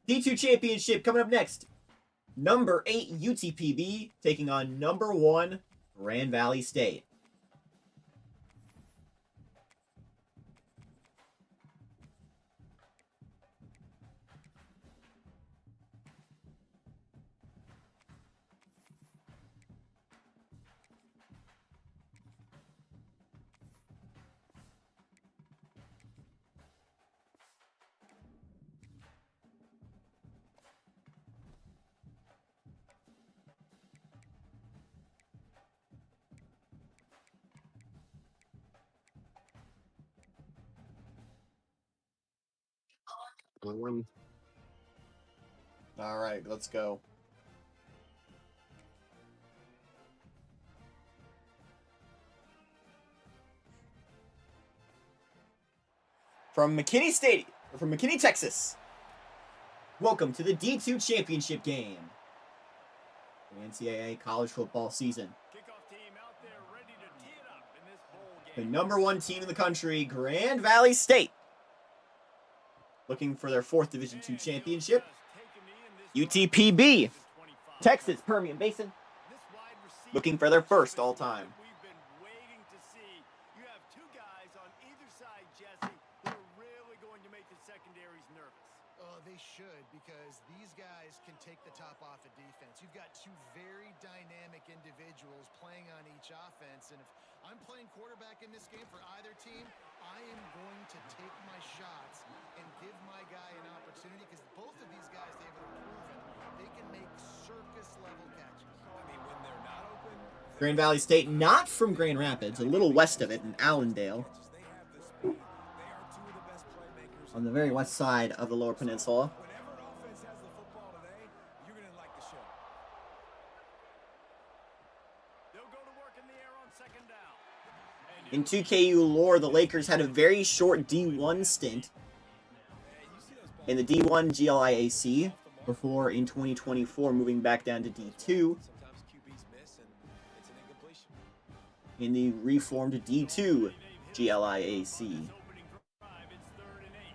D2 Championship coming up next. Number 8 UTPB taking on number 1 Grand Valley State. All right, let's go. From McKinney, Texas. Welcome to the D2 Championship game. The NCAA college football season. Kickoff team out there ready to tee it up in this bowl The game. number 1 team in the country, Grand Valley State. Looking for their 4th Division II championship. UTPB, Texas Permian Basin. Looking for their first all time. We've been waiting to see. You have 2 guys on either side, Jesse, who are really going to make the secondaries nervous. Oh, they should, because these guys can take the top off of defense. You've got two very dynamic individuals playing on each offense, and if I'm playing quarterback in this game for either team, I am going to take my shots and give my guy an opportunity, because both of these guys, David, have proven they can make circus-level catches. I mean, when they're not open, Grand Valley State, not from Grand Rapids, a little west of it in Allendale, they have the speed. They are two of the best playmakers. on the very west side of the Lower Peninsula. Whenever an offense has the football today, you're going to like the show. They'll go to work in the air on second down. In 2KU lore, the Lakers had a very short D1 stint in the D1 GLIAC before in 2024 moving back down to D2 Sometimes QBs miss and it's an incompletion. in the reformed D2 GLIAC. Opening drive, it's 3rd and 8.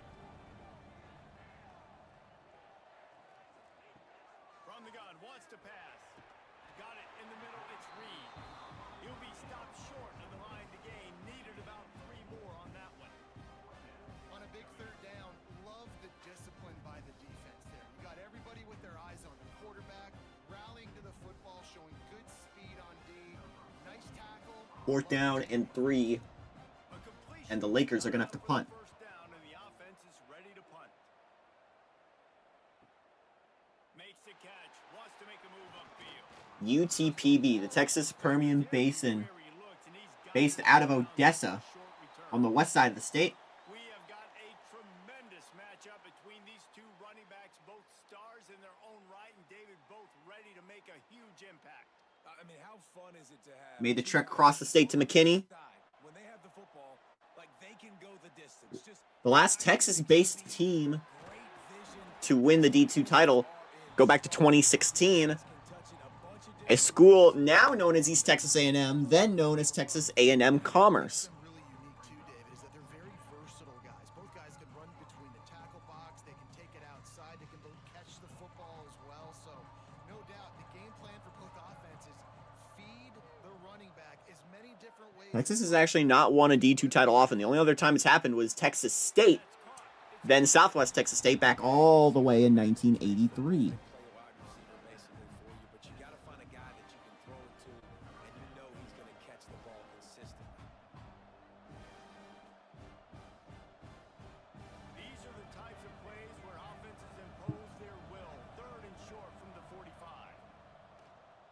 From the gun, wants to pass. Got it in the middle, it's Reed. He'll be stopped short of the line to gain. Needed about 3 more on that one. On a big third down, love the discipline by the defense there. You got everybody with their eyes on the quarterback, rallying to the football, showing good speed on D. Nice tackle. 4th down and 3, A completion and the Lakers are going to have to punt. first down, and the offense is ready to punt. Makes the catch, wants to make a move upfield. UTPB, the Texas Permian Basin, Where he looked, and he's got based it out of down for a Odessa short return. on the west side of the state. We have got a tremendous matchup between these two running backs, both stars in their own right, and David both ready to make a huge impact. I mean, how fun is it to have Made the trek across the state to McKinney. when they have the football, like they can go the distance. Just The last Texas-based team great vision, to win the D2 title, go back to 2016, can touch it a bunch of a school now known as East Texas A&M, then known as Texas A&M Commerce. What's really unique too, David, is that they're very versatile guys. Both guys can run between the tackle box. They can take it outside. They can both catch the football as well. So, no doubt, the game plan for both offenses, feed the running back as many different ways. Texas has actually not won a D2 title often. The only other time it's happened was Texas State, then Southwest Texas State back all the way in 1983. play a wide receiver basically for you, but you got to find a guy that you can throw it to, and you know he's going to catch the ball consistently. These are the types of plays where offenses impose their will. 3rd and short from the 45.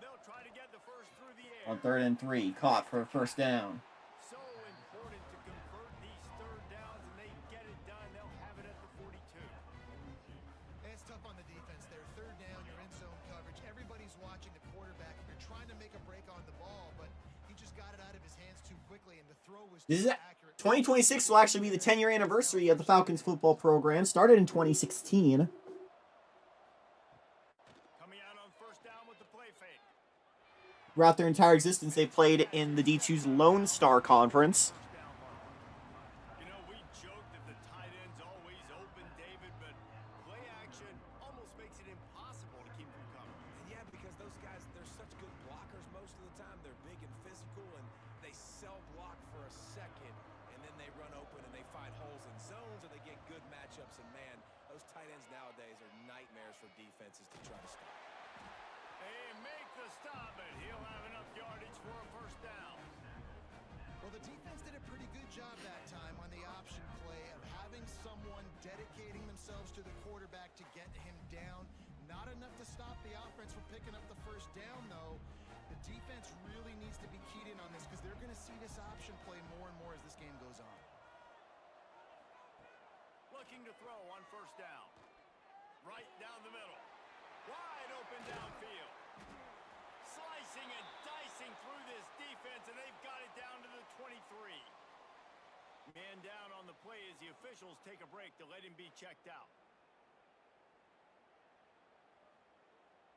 They'll try to get the first through the air. On 3rd and 3, caught for a first down. So important to convert these 3rd downs, and they get it done. They'll have it at the 42. It's tough on the defense there. 3rd down, you're in zone coverage. Everybody's watching the quarterback. You're trying to make a break on the ball, but he just got it out of his hands too quickly, and the throw was This too is accurate. 2026 will actually be the 10-year anniversary of the Falcons football program. Started in 2016. Coming out on 1st down with the play fake. Throughout their entire existence, they played in the D2's Lone Star Conference. Down marker. You know, we joke that the tight end's always open, David, but play action almost makes it impossible to keep them coming. And yeah, because those guys, they're such good blockers most of the time. They're big and physical, and they sell block for a second, and then they run open and they find holes in zones, or they get good matchups. And man, those tight ends nowadays are nightmares for defenses to try to stop. They make the stop, but he'll have enough yardage for a first down. Well, the defense did a pretty good job that time on the option play of having someone dedicating themselves to the quarterback to get him down. Not enough to stop the offense from picking up the first down, though. The defense really needs to be keyed in on this, because they're going to see this option play more and more as this game goes on. Looking to throw on 1st down. Right down the middle. Wide open downfield. Slicing and dicing through this defense, and they've got it down to the 23. Man down on the play as the officials take a break to let him be checked out.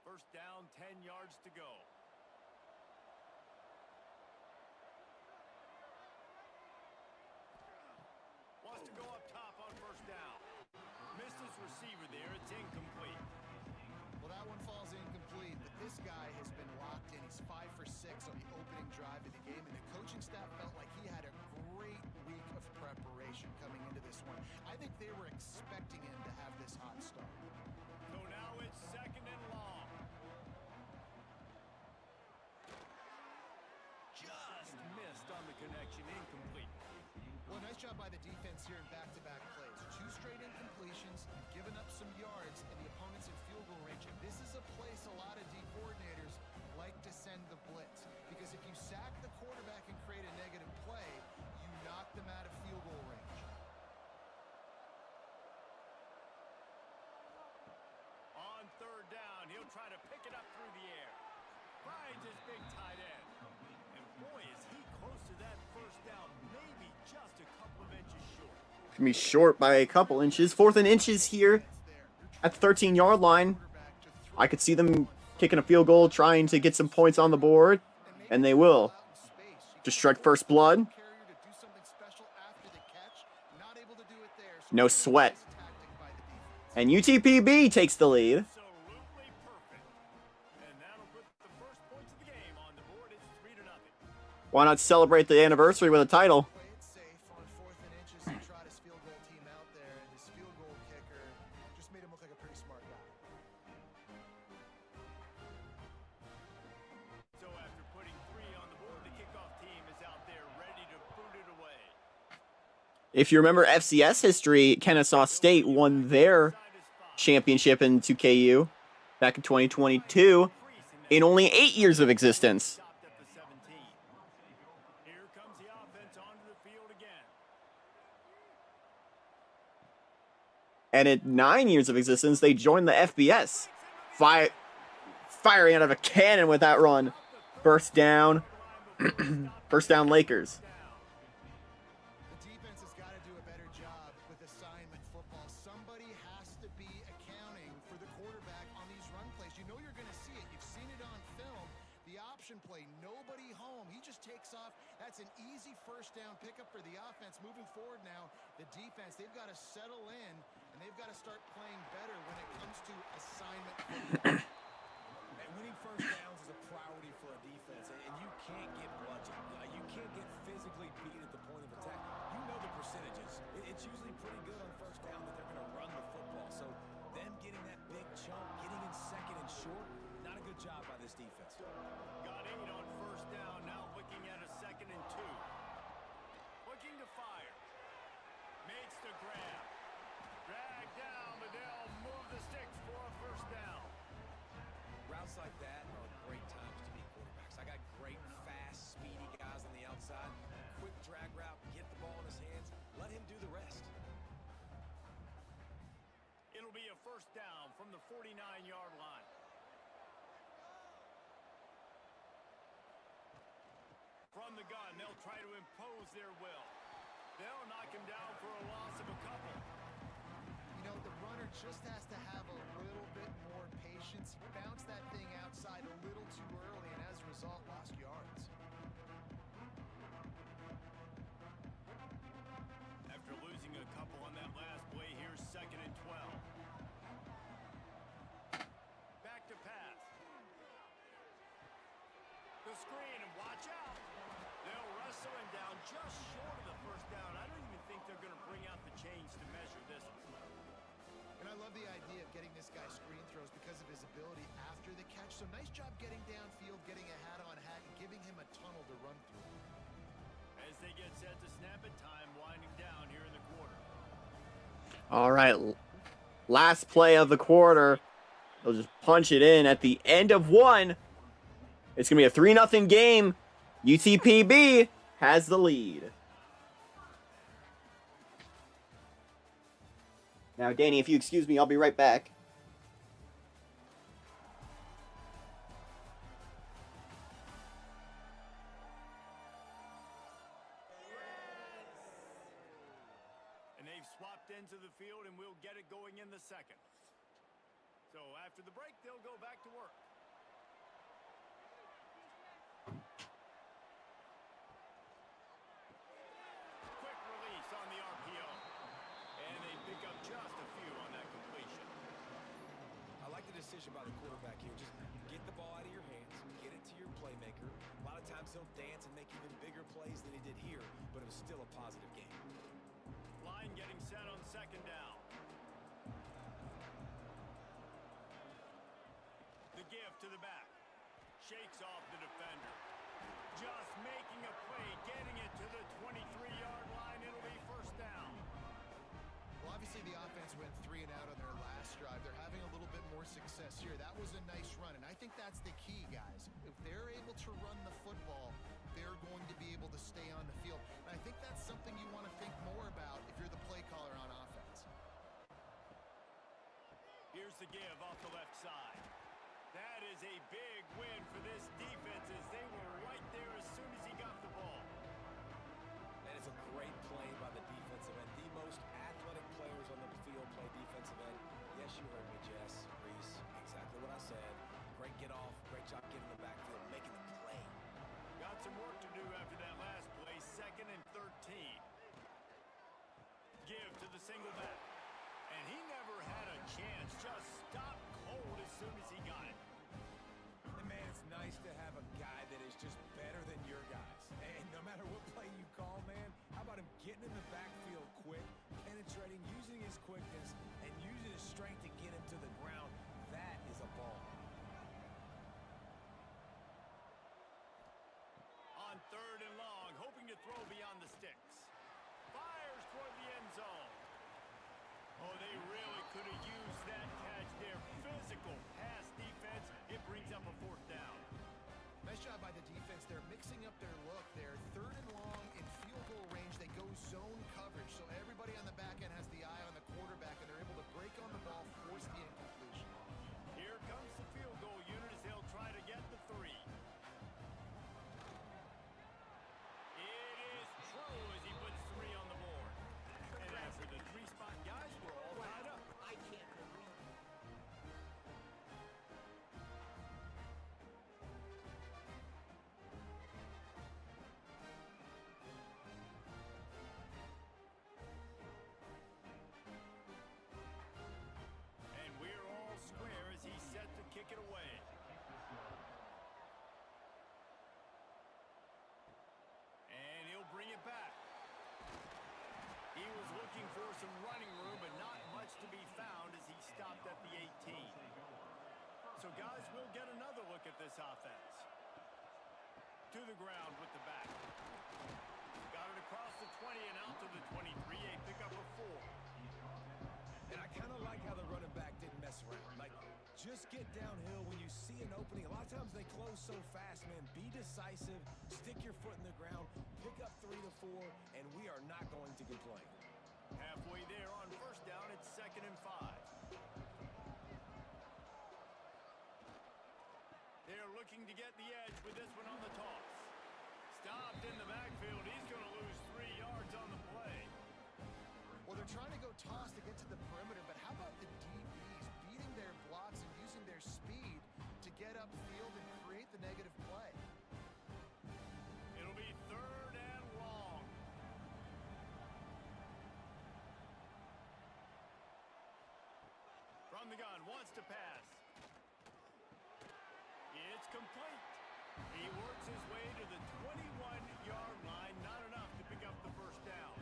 1st down, 10 yards to go. Wants to go up top on 1st down. Missed his receiver there. It's incomplete. Well, that one falls incomplete, but this guy has been locked in. He's 5 for 6 on the opening drive of the game, and the coaching staff felt like he had a great week of preparation coming into this one. I think they were expecting him to have this hot start. connection incomplete. Well, nice job by the defense here in back-to-back plays. 2 straight incompletions, giving up some yards, and the opponent's in field goal range. And this is a place a lot of D coordinators like to send the blitz. Because if you sack the quarterback and create a negative play, you knock them out of field goal range. On third down, he'll try to pick it up through the air. Finds his big tight end. And boy, is he close to that first down, maybe just a couple of inches short. Gonna be short by a couple inches. 4th and inches here at the 13-yard line. I could see them kicking a field goal, trying to get some points on the board, and they will. Just struck first blood. No sweat. And UTPB takes the lead. Absolutely perfect. And that'll put the first points of the game on the board. It's 3-0. Why not celebrate the anniversary with a title? Play it safe on 4th and inches. He trot his field goal team out there, and his field goal kicker just made him look like a pretty smart guy. So after putting 3 on the board, the kickoff team is out there ready to boot it away. If you remember FCS history, Kennesaw State won their championship in 2KU back in 2022 in only 8 years of existence. Stopped at the 17. Here comes the offense onto the field again. And in 9 years of existence, they joined the FBS. Firing out of a cannon with that run. First down. First down, Lakers. The defense has got to do a better job with assignment football. Somebody has to be accounting for the quarterback on these run plays. You know you're going to see it. You've seen it on film. The option play, nobody home. He just takes off. That's an easy first down pickup for the offense. Moving forward now, the defense, they've got to settle in, and they've got to start playing better when it comes to assignment football. And winning first downs is a priority for a defense, and you can't get bludgeoned. You can't get physically beat at the point of attack. You know the percentages. It's usually pretty good on first down that they're going to run the football. So them getting that big chunk, getting in second and short, not a good job by this defense. Got 8 on first down, now looking at a 2nd and 2. Looking to fire. Makes the grab. Drag down, but they'll move the sticks for a first down. Routes like that are great times to be quarterbacks. I got great, fast, speedy guys on the outside. Quick drag route, get the ball in his hands, let him do the rest. It'll be a first down from the 49-yard line. From the gun, they'll try to impose their will. They'll knock him down for a loss of a couple. You know, the runner just has to have a little bit more patience. He bounced that thing outside a little too early, and as a result, lost yards. After losing a couple on that last play, here's 2nd and 12. Back to pass. The screen, and watch out. They'll wrestle him down just short of the first down. I don't even think they're going to bring out the chains to measure this one. And I love the idea of getting this guy screen throws because of his ability after the catch. So nice job getting downfield, getting a hat-on-hat, and giving him a tunnel to run through. As they get set to snap it, time winding down here in the quarter. All right. Last play of the quarter. They'll just punch it in at the end of one. It's going to be a 3-0 game. UTPB has the lead. Now, Danny, if you excuse me, I'll be right back. And they've swapped into the field, and we'll get it going in the 2nd. So after the break, they'll go back to work. Quick release on the RPO. And they pick up just a few on that completion. I like the decision by the quarterback here. Just get the ball out of your hands, get it to your playmaker. A lot of times he'll dance and make even bigger plays than he did here, but it was still a positive game. Line getting set on 2nd down. The give to the back. Shakes off the defender. Just making a play, getting it here. That was a nice run, and I think that's the key, guys. If they're able to run the football, they're going to be able to stay on the field. And I think that's something you want to think more about if you're the play caller on offense. Here's the give off the left side. That is a big win for this defense as they were right there as soon as he got the ball. And it's a great play by the defensive end. The most athletic players on the field play defensive end. Yes, you heard me, Jess, Reese. Exactly what I said. Great get off. Great job getting the backfield, making the play. Got some work to do after that last play. 2nd and 13. Give to the single back. And he never had a chance. Just stopped cold as soon as he got it. And man, it's nice to have a guy that is just better than your guys. And no matter what play you call, man, how about him getting in the backfield quick, penetrating, using his quickness, and using his strength to get him to the ground. That is a ball. On 3rd and long, hoping to throw beyond the sticks. Fires toward the end zone. Oh, they really could have used that catch there. Physical pass defense. It brings up a 4th down. Nice job by the defense. They're mixing up their look. They're 3rd and long in field goal range. They go zone coverage, so everybody on the back end has the eye on the quarterback, and they're able to break on the ball, force the incompletion. Here comes the field goal unit as they'll try to get the 3. It is true as he puts 3 on the board. And after the 3-spot guys, we're all tied up. I can't believe it. And we're all square as he's set to kick it away. And he'll bring it back. He was looking for some running room, but not much to be found as he stopped at the 18. So guys, we'll get another look at this offense. To the ground with the back. Got it across the 20 and out to the 23. A pickup of 4. And I kind of like how the running back didn't mess around. Like, just get downhill when you see an opening. A lot of times they close so fast, man. Be decisive, stick your foot in the ground, pick up 3 to 4, and we are not going to complain. Halfway there on 1st down, it's 2nd and 5. They're looking to get the edge with this one on the toss. Stopped in the backfield. He's going to lose 3 yards on the play. Well, they're trying to go toss to get to the perimeter, but how about the DBs beating their blocks and using their speed to get upfield and create the negative play? It'll be 3rd and long. From the gun, wants to pass. It's complete. He works his way to the 21-yard line. Not enough to pick up the 1st down.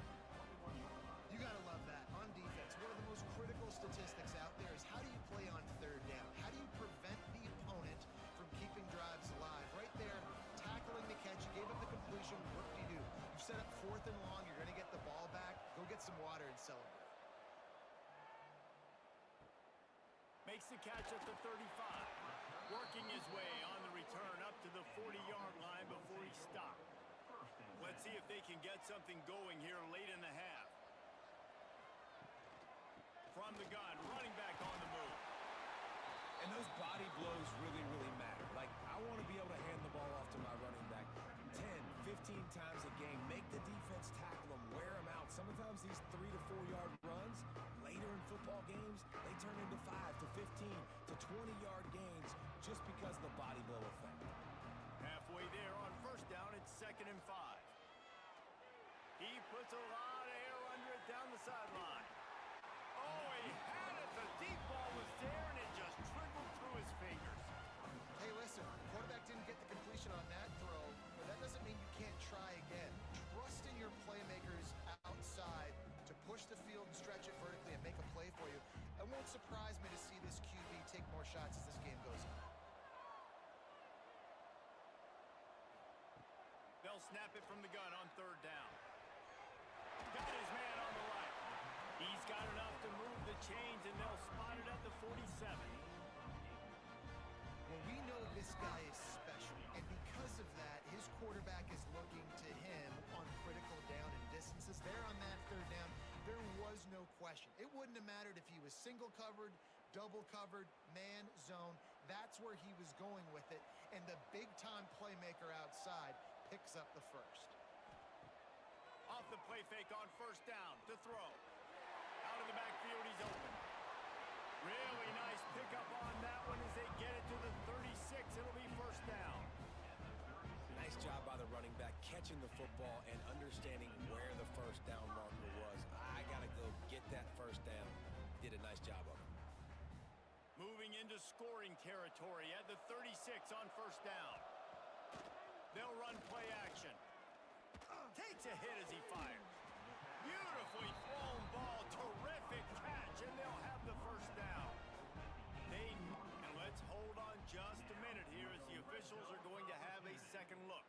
You got to love that. On defense, one of the most critical statistics out there is how do you play on 3rd down? How do you prevent the opponent from keeping drives alive? Right there, tackling the catch, you gave up the completion, what do you do? You set up 4th and long, you're going to get the ball back, go get some water and celebrate. Makes the catch at the 35. Working his way on the return up to the 40-yard line before he stopped. Let's see if they can get something going here late in the half. From the gun, running back on the move. And those body blows really, really matter. Like, I want to be able to hand the ball off to my running back 10, 15 times a game. Make the defense tackle them, wear them out. Sometimes these 3 to 4-yard runs, later in football games, they turn into 5 to 15 to 20-yard gains just because of the body blow effect. Halfway there on 1st down, it's 2nd and 5. He puts a lot of air under it down the sideline. Oh, he had it. The deep ball was there, and it just trickled through his fingers. Hey, listen, quarterback didn't get the completion on that throw, but that doesn't mean you can't try again. Trust in your playmakers outside to push the field and stretch it vertically and make a play for you. It won't surprise me to see this QB take more shots as this game goes on. They'll snap it from the gun on 3rd down. Got his man on the right. He's got enough to move the chains, and they'll spot it at the 47. This guy is special, and because of that, his quarterback is looking to him on critical down and distances. There on that third down, there was no question. It wouldn't have mattered if he was single covered, double covered, man, zone. That's where he was going with it, and the big-time playmaker outside picks up the first. Off the play fake on first down to throw. Out of the backfield, he's open. Really nice pickup on that one as they get it to the 36. It'll be first down. Nice job by the running back catching the football and understanding where the first down marker was. I got to go get that first down. Did a nice job of it. Moving into scoring territory at the 36 on first down. They'll run play action. Takes a hit as he fires. Beautifully thrown ball. Terrific catch, and they'll have the first down. And let's hold on just a minute here as the officials are going to have a second look.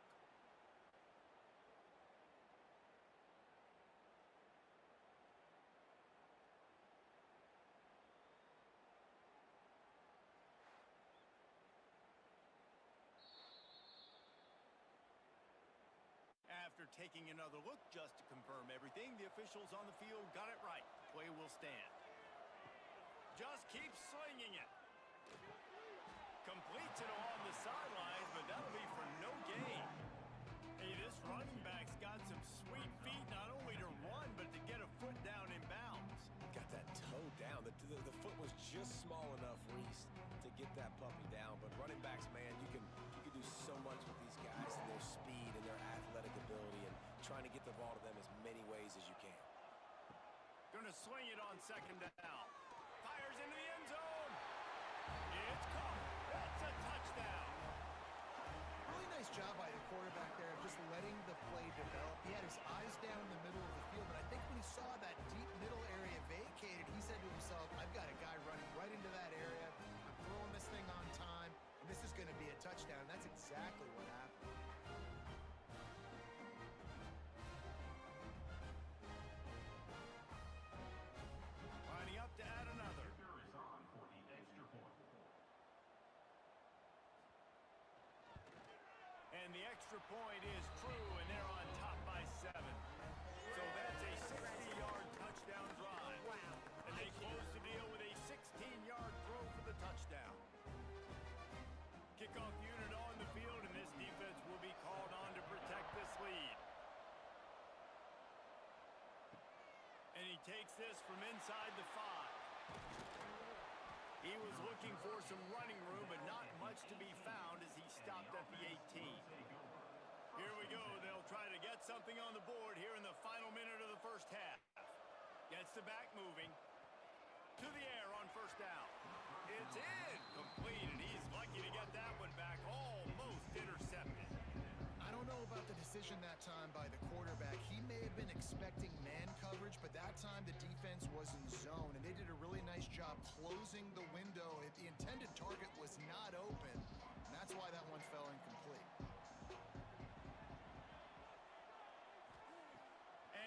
After taking another look just to confirm everything, the officials on the field got it right. Play will stand. Just keep slinging it. Completes it along the sidelines, but that'll be for no gain. Hey, this running back's got some sweet feet, not only to run, but to get a foot down in bounds. Got that toe down. The foot was just small enough, Reese, to get that puppy down. But running backs, man, you can do so much with these guys and their speed and their athletic ability and trying to get the ball to them as many ways as you can. Gonna swing it on second down. Fires into the end zone. It's caught. That's a touchdown. Really nice job by the quarterback there of just letting the play develop. He had his eyes down in the middle of the field, but I think when he saw that deep middle area vacated, he said to himself, I've got a guy running right into that area. I'm throwing this thing on time, and this is going to be a touchdown. That's exactly what happened. Lining up to add another. And the extra point is true, and they're on top by 7. So that's a 60-yard touchdown drive. And they close the deal with a 16-yard throw for the touchdown. Kickoff unit on the field, and this defense will be called on to protect this lead. And he takes this from inside the 5. He was looking for some running room, but not much to be found as he stopped at the 18. Here we go. They'll try to get something on the board here in the final minute of the first half. Gets the back moving. To the air on first down. It's incomplete, and he's lucky to get that one back. Almost intercepted. I don't know about the decision that time by the quarterback. He may have been expecting man coverage, but that time the defense was in zone, and they did a really nice job closing the window. The intended target was not open, and that's why that one fell incomplete.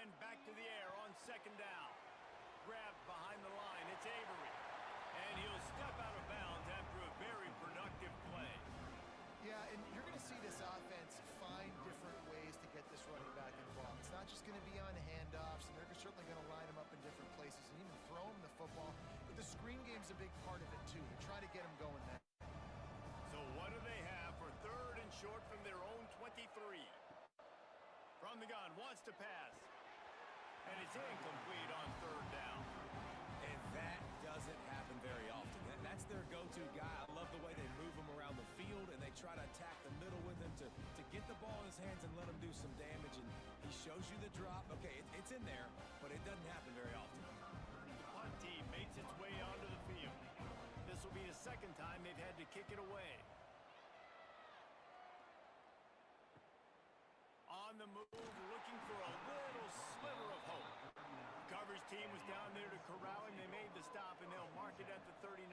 And back to the air on second down. Grabbed behind the line. It's Avery. And he'll step out of bounds after a very productive play. Yeah, and you're going to see this offense find different ways to get this running back involved. It's not just going to be on handoffs, and they're certainly going to line him up in different places and even throw him the football. But the screen game's a big part of it, too, to try to get him going there. So what do they have for third and short from their own 23? From the gun, wants to pass. And it's incomplete on third down. And that doesn't happen very often. That's their go-to guy. I love the way they move him around the field, and they try to attack the middle with him to get the ball in his hands and let him do some damage. And he shows you the drop. Okay, it's in there, but it doesn't happen very often. The punt team makes its way onto the field. This will be the second time they've had to kick it away. On the move, looking for a little sliver of hope. The coverage team was down there to corral him. They made the stop, and they'll mark it at the 39.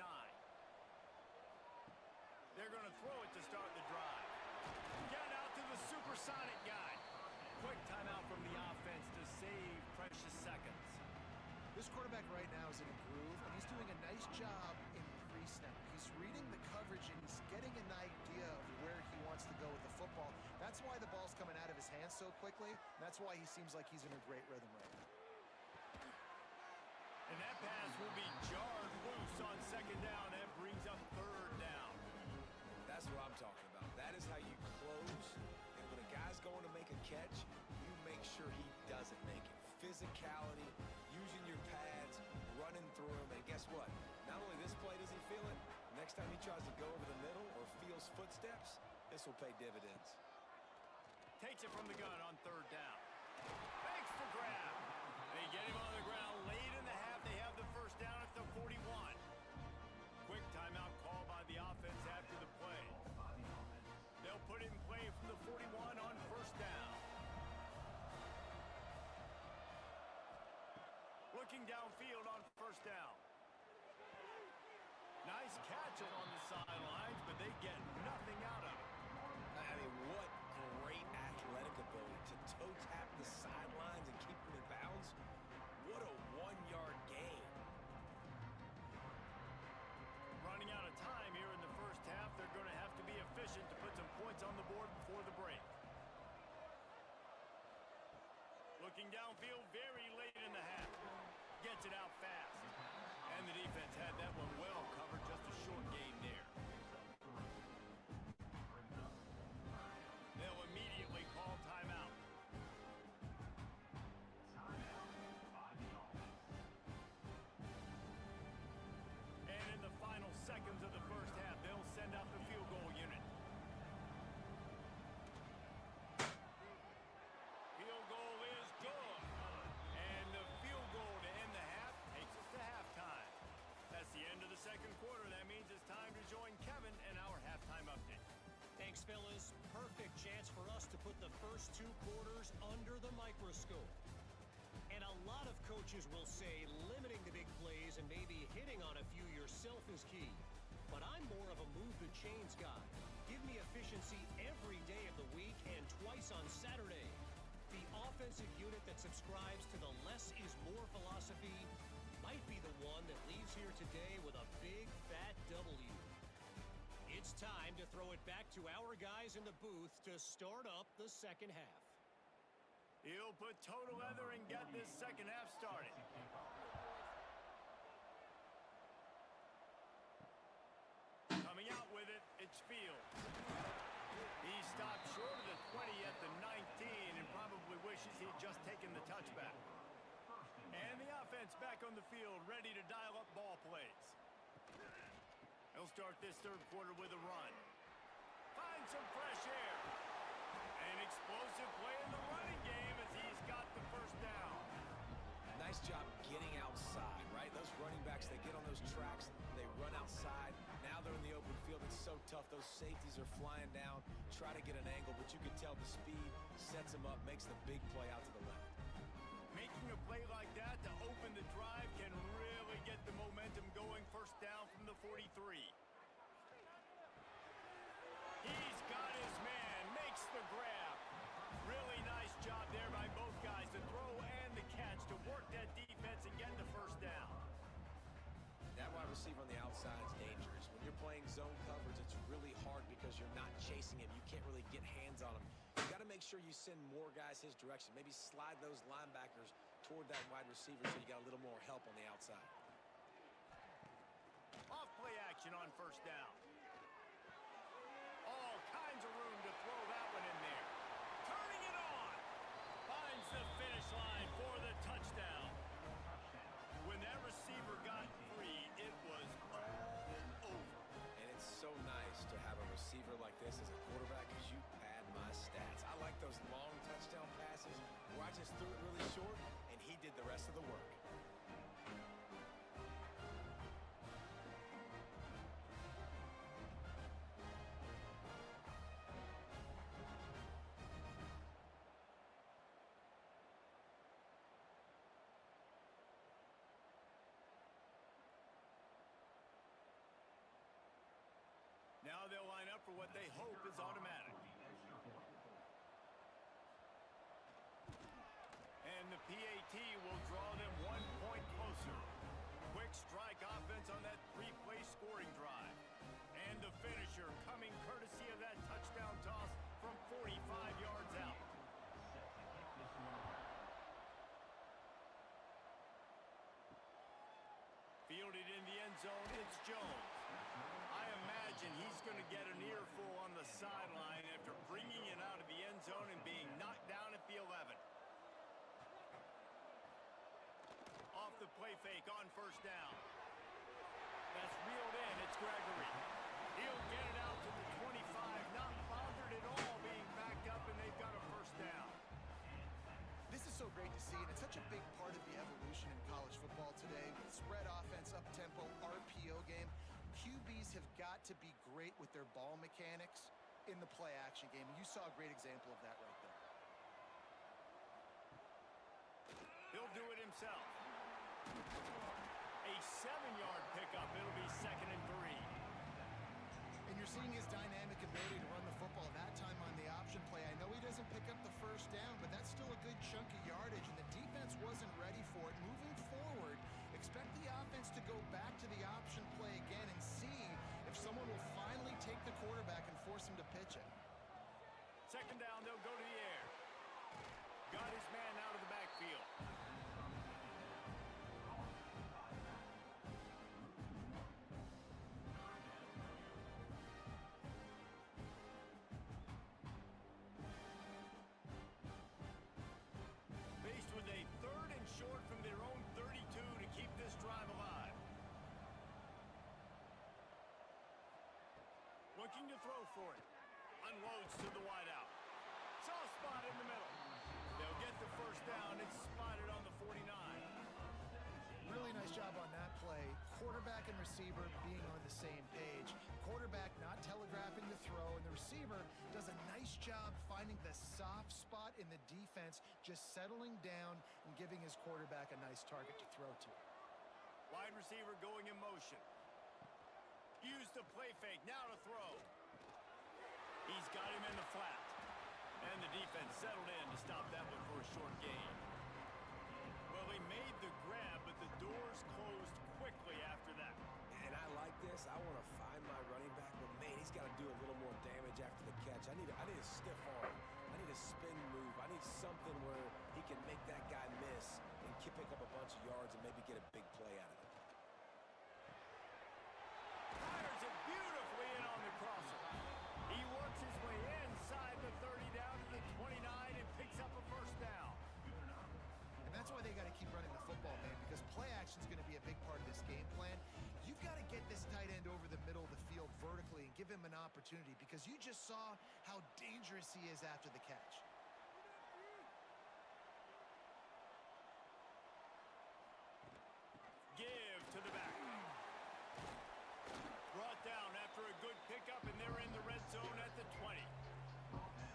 They're going to throw it to start the drive. Get it out to the supersonic guy. Quick timeout from the offense to save precious seconds. This quarterback right now is in a groove, and he's doing a nice job in pre-snap. He's reading the coverage, and he's getting an idea football. That's why the ball's coming out of his hands so quickly. That's why he seems like he's in a great rhythm right now. And that pass will be jarred loose on second down. That brings up third down. That's what I'm talking about. That is how you close. And when a guy's going to make a catch, you make sure he doesn't make it. Physicality, using your pads, running through him. And guess what? Not only this play does he feel it, next time he tries to go over the middle or feels footsteps, this will pay dividends. Takes it from the gun on third down. Makes the grab. They get him on the ground late in the half. They have the first down at the 41. Quick timeout call by the offense after the play. They'll put it in play from the 41 on first down. Looking downfield on first down. Nice catch along the sidelines, but they get nothing out of it. I mean, what great athletic ability to toe tap the sidelines and keep them in bounds. What a one-yard gain. Running out of time here in the first half. They're going to have to be efficient to put some points on the board before the break. Looking downfield very late in the half. Gets it out fast. And the defense had that one well covered. Just a short gain there. They'll immediately call timeout. And in the final seconds of the first half, they'll send out the field goal unit. Field goal is good. And the field goal to end the half takes us to halftime. That's the end of the second quarter. That means it's time to join Kevin and our halftime update. Thanks, fellas. Perfect chance for us to put the first 2 quarters under the microscope. And a lot of coaches will say limiting the big plays and maybe hitting on a few yourself is key. But I'm more of a move the chains guy. Give me efficiency every day of the week and twice on Saturday. The offensive unit that subscribes to the less is more philosophy might be the one that leaves here today with a big fat W. It's time to throw it back to our guys in the booth to start up the second half. He'll put total leather and get this second half started. Coming out with it, it's Fields. He stopped short of the 20 at the 19 and probably wishes he'd just taken the touchback. And the offense back on the field, ready to dial up ball plays. He'll start this third quarter with a run. Find some fresh air. An explosive play in the running game as he's got the first down. Nice job getting outside, right? Those running backs, they get on those tracks, they run outside. Now they're in the open field. It's so tough. Those safeties are flying down, try to get an angle, but you can tell the speed sets them up, makes the big play out to the left. Making a play like that to open the drive can really get the momentum going. First down from the 43. He's got his man, makes the grab. Really nice job there by both guys, the throw and the catch, to work that defense and get the first down. That wide receiver on the outside is dangerous. When you're playing zone coverage, it's really hard because you're not chasing him. You can't really get hands on him. You got to make sure you send more guys his direction. Maybe slide those linebackers toward that wide receiver so you got a little more help on the outside. Off play action on first down. All kinds of room to throw that one in there. Turning it on. Finds the finish line for the touchdown. When that receiver got free, it was all over. And it's so nice to have a receiver like this as a quarterback because you pad my stats. I like those long touchdown passes where I just threw it really short and he did the rest of the work. Now they'll line up for what they hope is automatic. And the PAT will draw them 1 point closer. Quick strike offense on that 3-play scoring drive. And the finisher coming courtesy of that touchdown toss from fielded in the end zone. It's Jones. I imagine he's going to get an earful on the sideline after bringing it out of the end zone and being knocked down at the 11. Off the play fake on first down. That's reeled in. It's Gregory. He'll get it out to the 25. Not bothered at all being backed up, and they've got a first down. This is so great to see, and it's such a big part of the evolution in college football today with spread offense, up-tempo, RPO game. QBs have got to be great with their ball mechanics in the play-action game, and you saw a great example of that right there. He'll do it himself. A 7-yard pickup. It'll be 2nd and 3. And you're seeing his dynamic ability to run the football that time on the option play. I know he doesn't pick up the first down, but that's still a good chunk of yardage, and the defense wasn't ready for it. Moving forward, expect the offense to go back to the option play again and see if someone will finally take the quarterback and force him to pitch it. 2nd down, they'll go to the air. Got his man out of the backfield. Faced with a 3rd and short from their own 32 to keep this drive alive. Looking to throw for it. Unloads to the wideout. Soft spot in the middle. They'll get the first down. It's spotted on the 49. Really nice job on that play. Quarterback and receiver being on the same page. Quarterback not telegraphing the throw, and the receiver does a nice job finding the soft spot in the defense, just settling down and giving his quarterback a nice target to throw to. Wide receiver going in motion. Use the play fake. Now to throw. He's got him in the flat. And the defense settled in to stop that one for a short gain. Well, they made the grab, but the doors closed quickly after that. And I like this. I want to find my running back, but man, he's got to do a little more damage after the catch. I need a stiff arm. I need a spin move. I need something where he can make that guy miss and pick up a bunch of yards and maybe get a big play out of it. Fires it beautifully in on the crosser. He works his way inside the 30 down to the 29 and picks up a first down. And that's why they got to keep running the football, man, because play action is going to be a big part of this game plan. You've got to get this tight end over the middle of the field vertically and give him an opportunity, because you just saw how dangerous he is after the catch. Give to the back. Brought down after a good pickup, and they're in the red zone at the 20.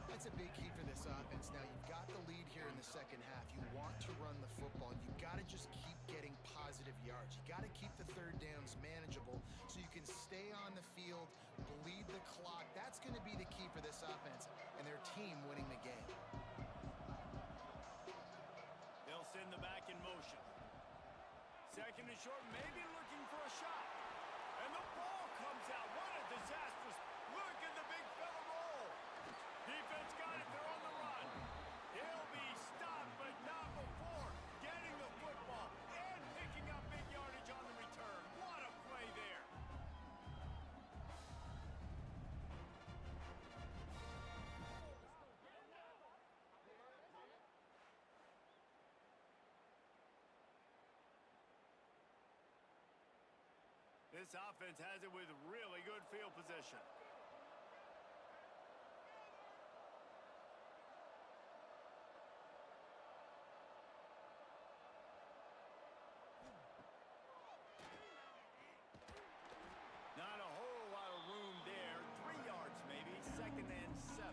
That's a big key for this offense. Now, you've got the lead here in the second half. You want to run the football. You've got to just keep getting positive yards. You got to keep the 3rd downs manageable so you can stay on the field, bleed the clock. That's going to be the key for this offense and their team winning the game. They'll send the back in motion. 2nd and short, maybe looking for a shot. And the ball comes out. What a disastrous. Look at the big fella roll. Defense got it. They're on the run. He'll be stopped, but not before getting the football and picking up big yardage on the return. What a play there. This offense has it with really good field position. Not a whole lot of room there. 3 yards maybe. 2nd and 7.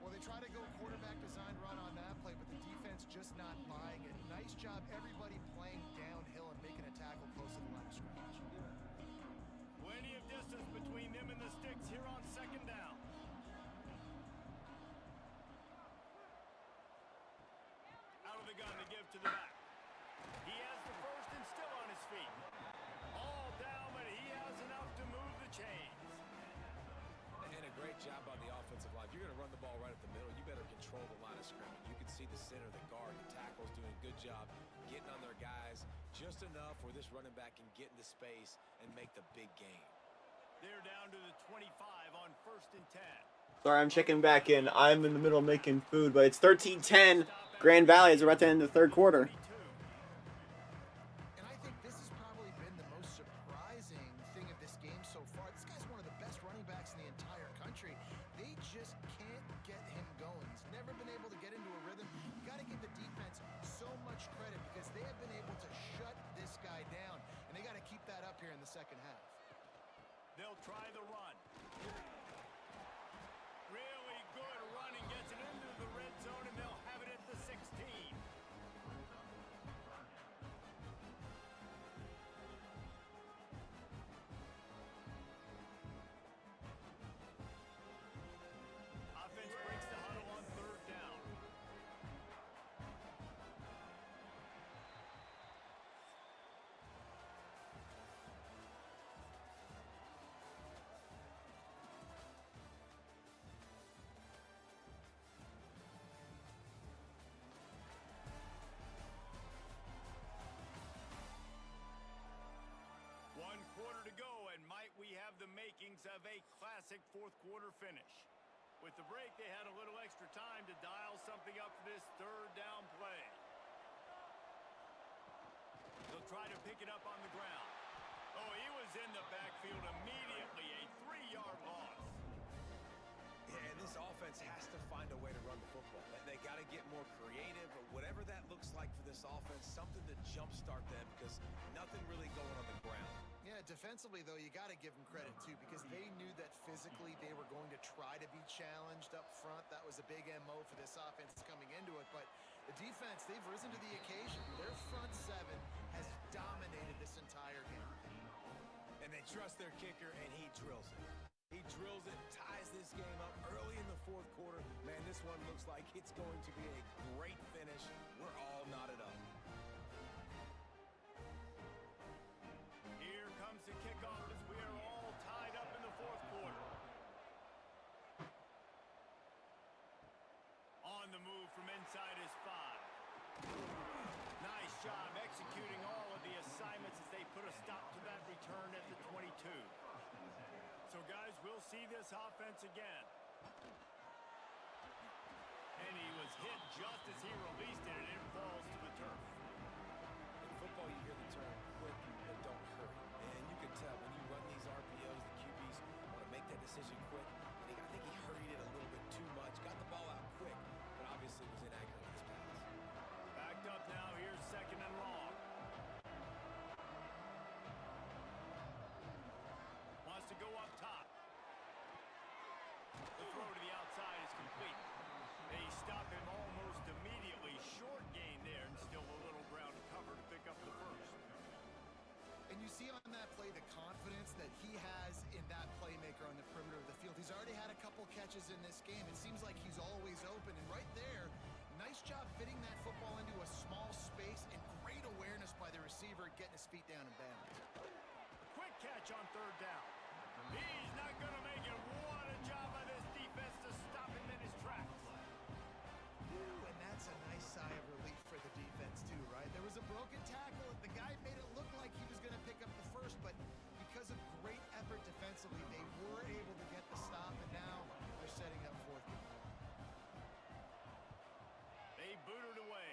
Well, they try to go quarterback design run on that play, but the defense just not buying it. Nice job, everybody playing downhill and making a tackle close to the line of scrimmage. Plenty of distance between them and the sticks here on 2nd down. Out of the gun to give to the back. He has the first and still on his feet. All down, but he has enough to move the chains. And a great job on the offensive line. If you're going to run the ball right at the middle, you better control the line of scrimmage. You can see the center, the guard, the tackles doing a good job getting on their guys, just enough where this running back can get into space and make the big gain. They're down to the 25 on 1st and 10. Sorry, I'm checking back in. I'm in the middle of making food, but it's 13-10. Grand Valley as we're about to end the third quarter. And I think this has probably been the most surprising thing of this game so far. This guy's one of the best running backs in the entire country. They just can't get him going. He's never been able to get into a rhythm. You got to give the defense so much credit because they have been able to shut this guy down, and they got to keep that up here in the second half. They'll try the run. Really good running, gets it into the red zone, and they'll have it at the 16. Offense breaks the huddle on 3rd down. One quarter to go, and might we have the makings of a classic fourth quarter finish. With the break, they had a little extra time to dial something up for this 3rd down play. They'll try to pick it up on the ground. Oh, he was in the backfield immediately, a 3-yard loss. Yeah, and this offense has to find a way to run the football. They got to get more creative, or whatever that looks like for this offense, something to jumpstart them because nothing really going on the ground. Yeah, defensively, though, you got to give them credit, too, because they knew that physically they were going to try to be challenged up front. That was a big MO for this offense coming into it. But the defense, they've risen to the occasion. Their front seven has dominated this entire game. And they trust their kicker, and he drills it. He drills it, ties this game up early in the fourth quarter. Man, this one looks like it's going to be a great finish. We're all knotted up. Here comes the kickoff as we are all tied up in the fourth quarter. On the move from inside his 5. Nice job executing all of the assignments as they put a stop to that return at the 22. So, guys, we'll see this offense again. And he was hit just as he released it, and it falls to the turf. In football, you hear the term quick but don't hurry. And you can tell when you run these RPOs, the QBs want to make that decision quick. And I think he hurried it a little bit too much. Got the ball out quick, but obviously was inaccurate with his pass. Backed up now. Here's 2nd and long. Wants to go up top. The throw to the outside is complete. They stop him almost immediately. Short gain there, and still a little ground to cover to pick up the first. And you see on that play the confidence that he has in that playmaker on the perimeter of the field. He's already had a couple catches in this game. It seems like he's always open. And right there, nice job fitting that football into a small space and great awareness by the receiver getting his feet down and bounds. Quick catch on 3rd down. He's not going to make it. What a job by this defense to stop him in his tracks. And that's a nice sigh of relief for the defense too, right? There was a broken tackle. The guy made it look like he was going to pick up the first, but because of great effort defensively, they were able to get the stop, and now they're setting up 4th down. They booted away.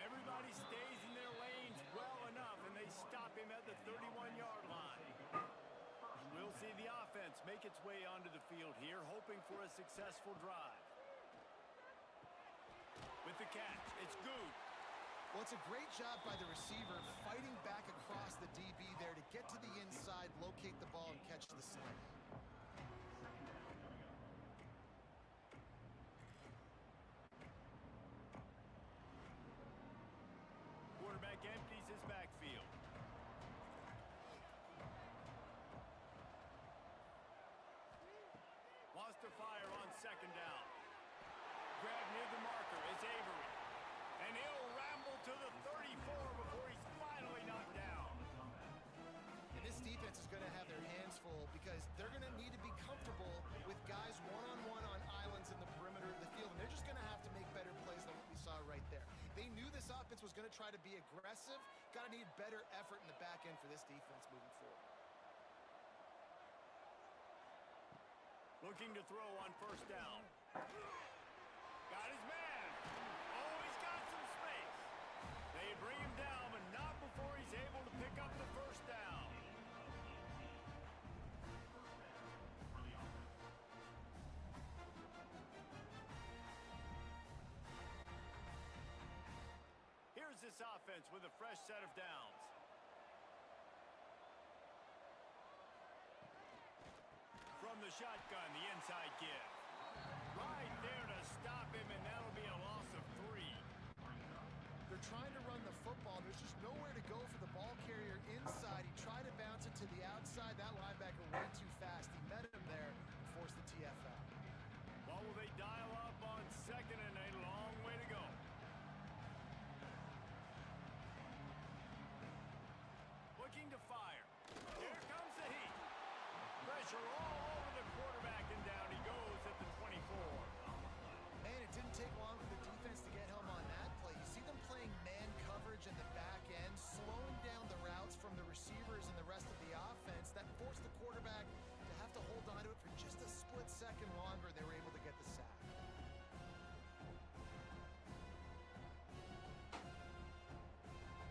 Everybody stays in their lanes well enough, and they stop him at the 31-yard line. We'll see the offense make its way onto the field here, hoping for a successful drive. With the catch, it's good. Well, it's a great job by the receiver fighting back across the DB there to get to the inside, locate the ball, and catch the snap. Quarterback empties his backfield. Wants to fire on 2nd down. Grab near the marker is Avery. And he'll ramble to the 34 before he's finally knocked down. And this defense is going to have their hands full because they're going to need to be comfortable with guys one-on-one on islands in the perimeter of the field. to try to be aggressive. Got to need better effort in the back end for this defense moving forward. Looking to throw on first down. Got his man. Oh, he's got some space. They bring him down, but not before he's able to pick up the first down. Here's this offense with a fresh set of downs. From the shotgun, the inside give. Right there to stop him, and that'll be a loss of 3. They're trying to run the football. There's just nowhere to go for the ball carrier inside. He tried to bounce it to the outside. That linebacker way too fast. He met him there and forced the TFL. Well, will they dial up on second and a long way to go? Looking to fire. Here comes the heat. Pressure all over the quarterback, and down he goes at the 24. Man, it didn't take long for the defense to get home on that play. You see them playing man coverage in the back end, slowing down the routes from the receivers and the rest of the offense. That forced the quarterback to have to hold on to it for just a split second longer. They were able to get the sack.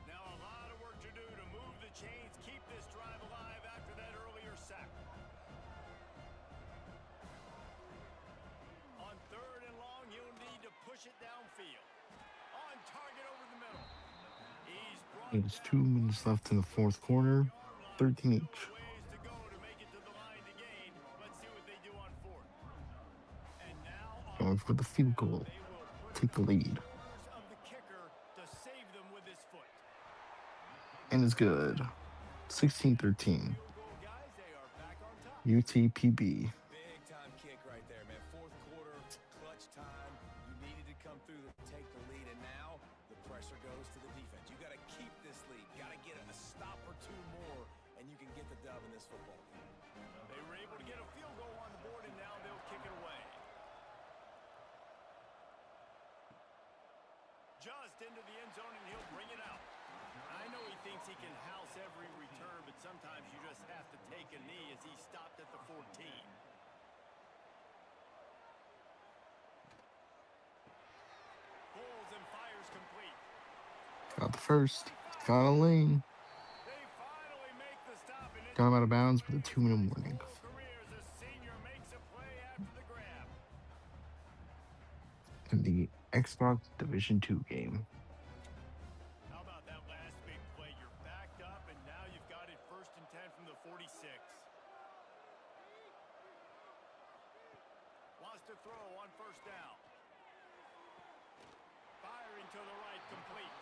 Now a lot of work to do to move the chains, keep this drive alive after that earlier sack. On third and long, you'll need to push it downfield. On target over the middle. He's brought There's 2 down minutes left in the fourth quarter. 13 each. ways to go to make it to the line to gain. Let's see what they do on fourth. And now on Going for the field goal. they will put Take the lead. shoulders of the kicker to save them with his foot. And it's good. 16-13. Field goal guys, they are back on top. UTPB. Big time kick right there, man. Fourth quarter, clutch time. You needed to come through to take the lead, and now the pressure goes to the defense. You got to keep this lead. Got to get a stop or 2 more, and you can get the dub in this football game. They were able to get a field goal on the board, and now they'll kick it away. Just into the end zone, and he'll bring it out. I know he thinks he can house every return, but sometimes you just have to take a knee as he stopped at the 14. Pulls and fires complete. Got the first. Got a lane. They finally make the stop, and Got him out of bounds with a 2-minute warning. career as a senior makes a play after the grab. In the Xbox Division 2 game. How about that last big play? You're backed up, and now you've got it 1st and 10 from the 46. Wants to throw on first down. Firing to the right, complete.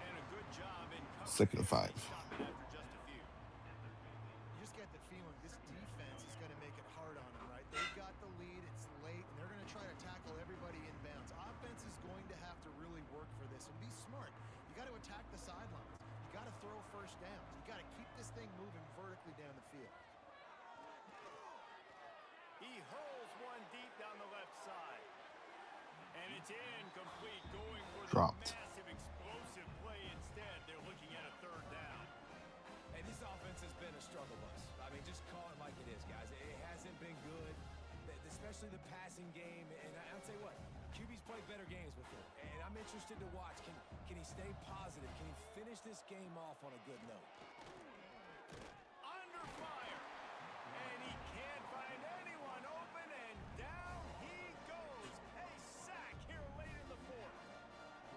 And a good job in coverage. 2nd and 5. Stop it after just a few. You just get the feeling this defense is going to make it hard on them, right? They've got the lead, it's late, and they're going to try to tackle everybody inbounds. Offense is going to have to really work for this and be smart. You got to attack the sidelines. You got to throw first downs. You got to keep this thing moving vertically down the field. He hurls one deep down the left side. And it's incomplete, going for the Dropped. massive explosive play instead. They're looking at a 3rd down. Hey, this offense has been a struggle bus. I mean, just call it like it is, guys. It hasn't been good, especially the passing game. And I'll tell you what, QB's played better games before. And I'm interested to watch. Can he stay positive? Can he finish this game off on a good note? Under fire. And he can't find anyone open, and down he goes. A sack here late in the 4th.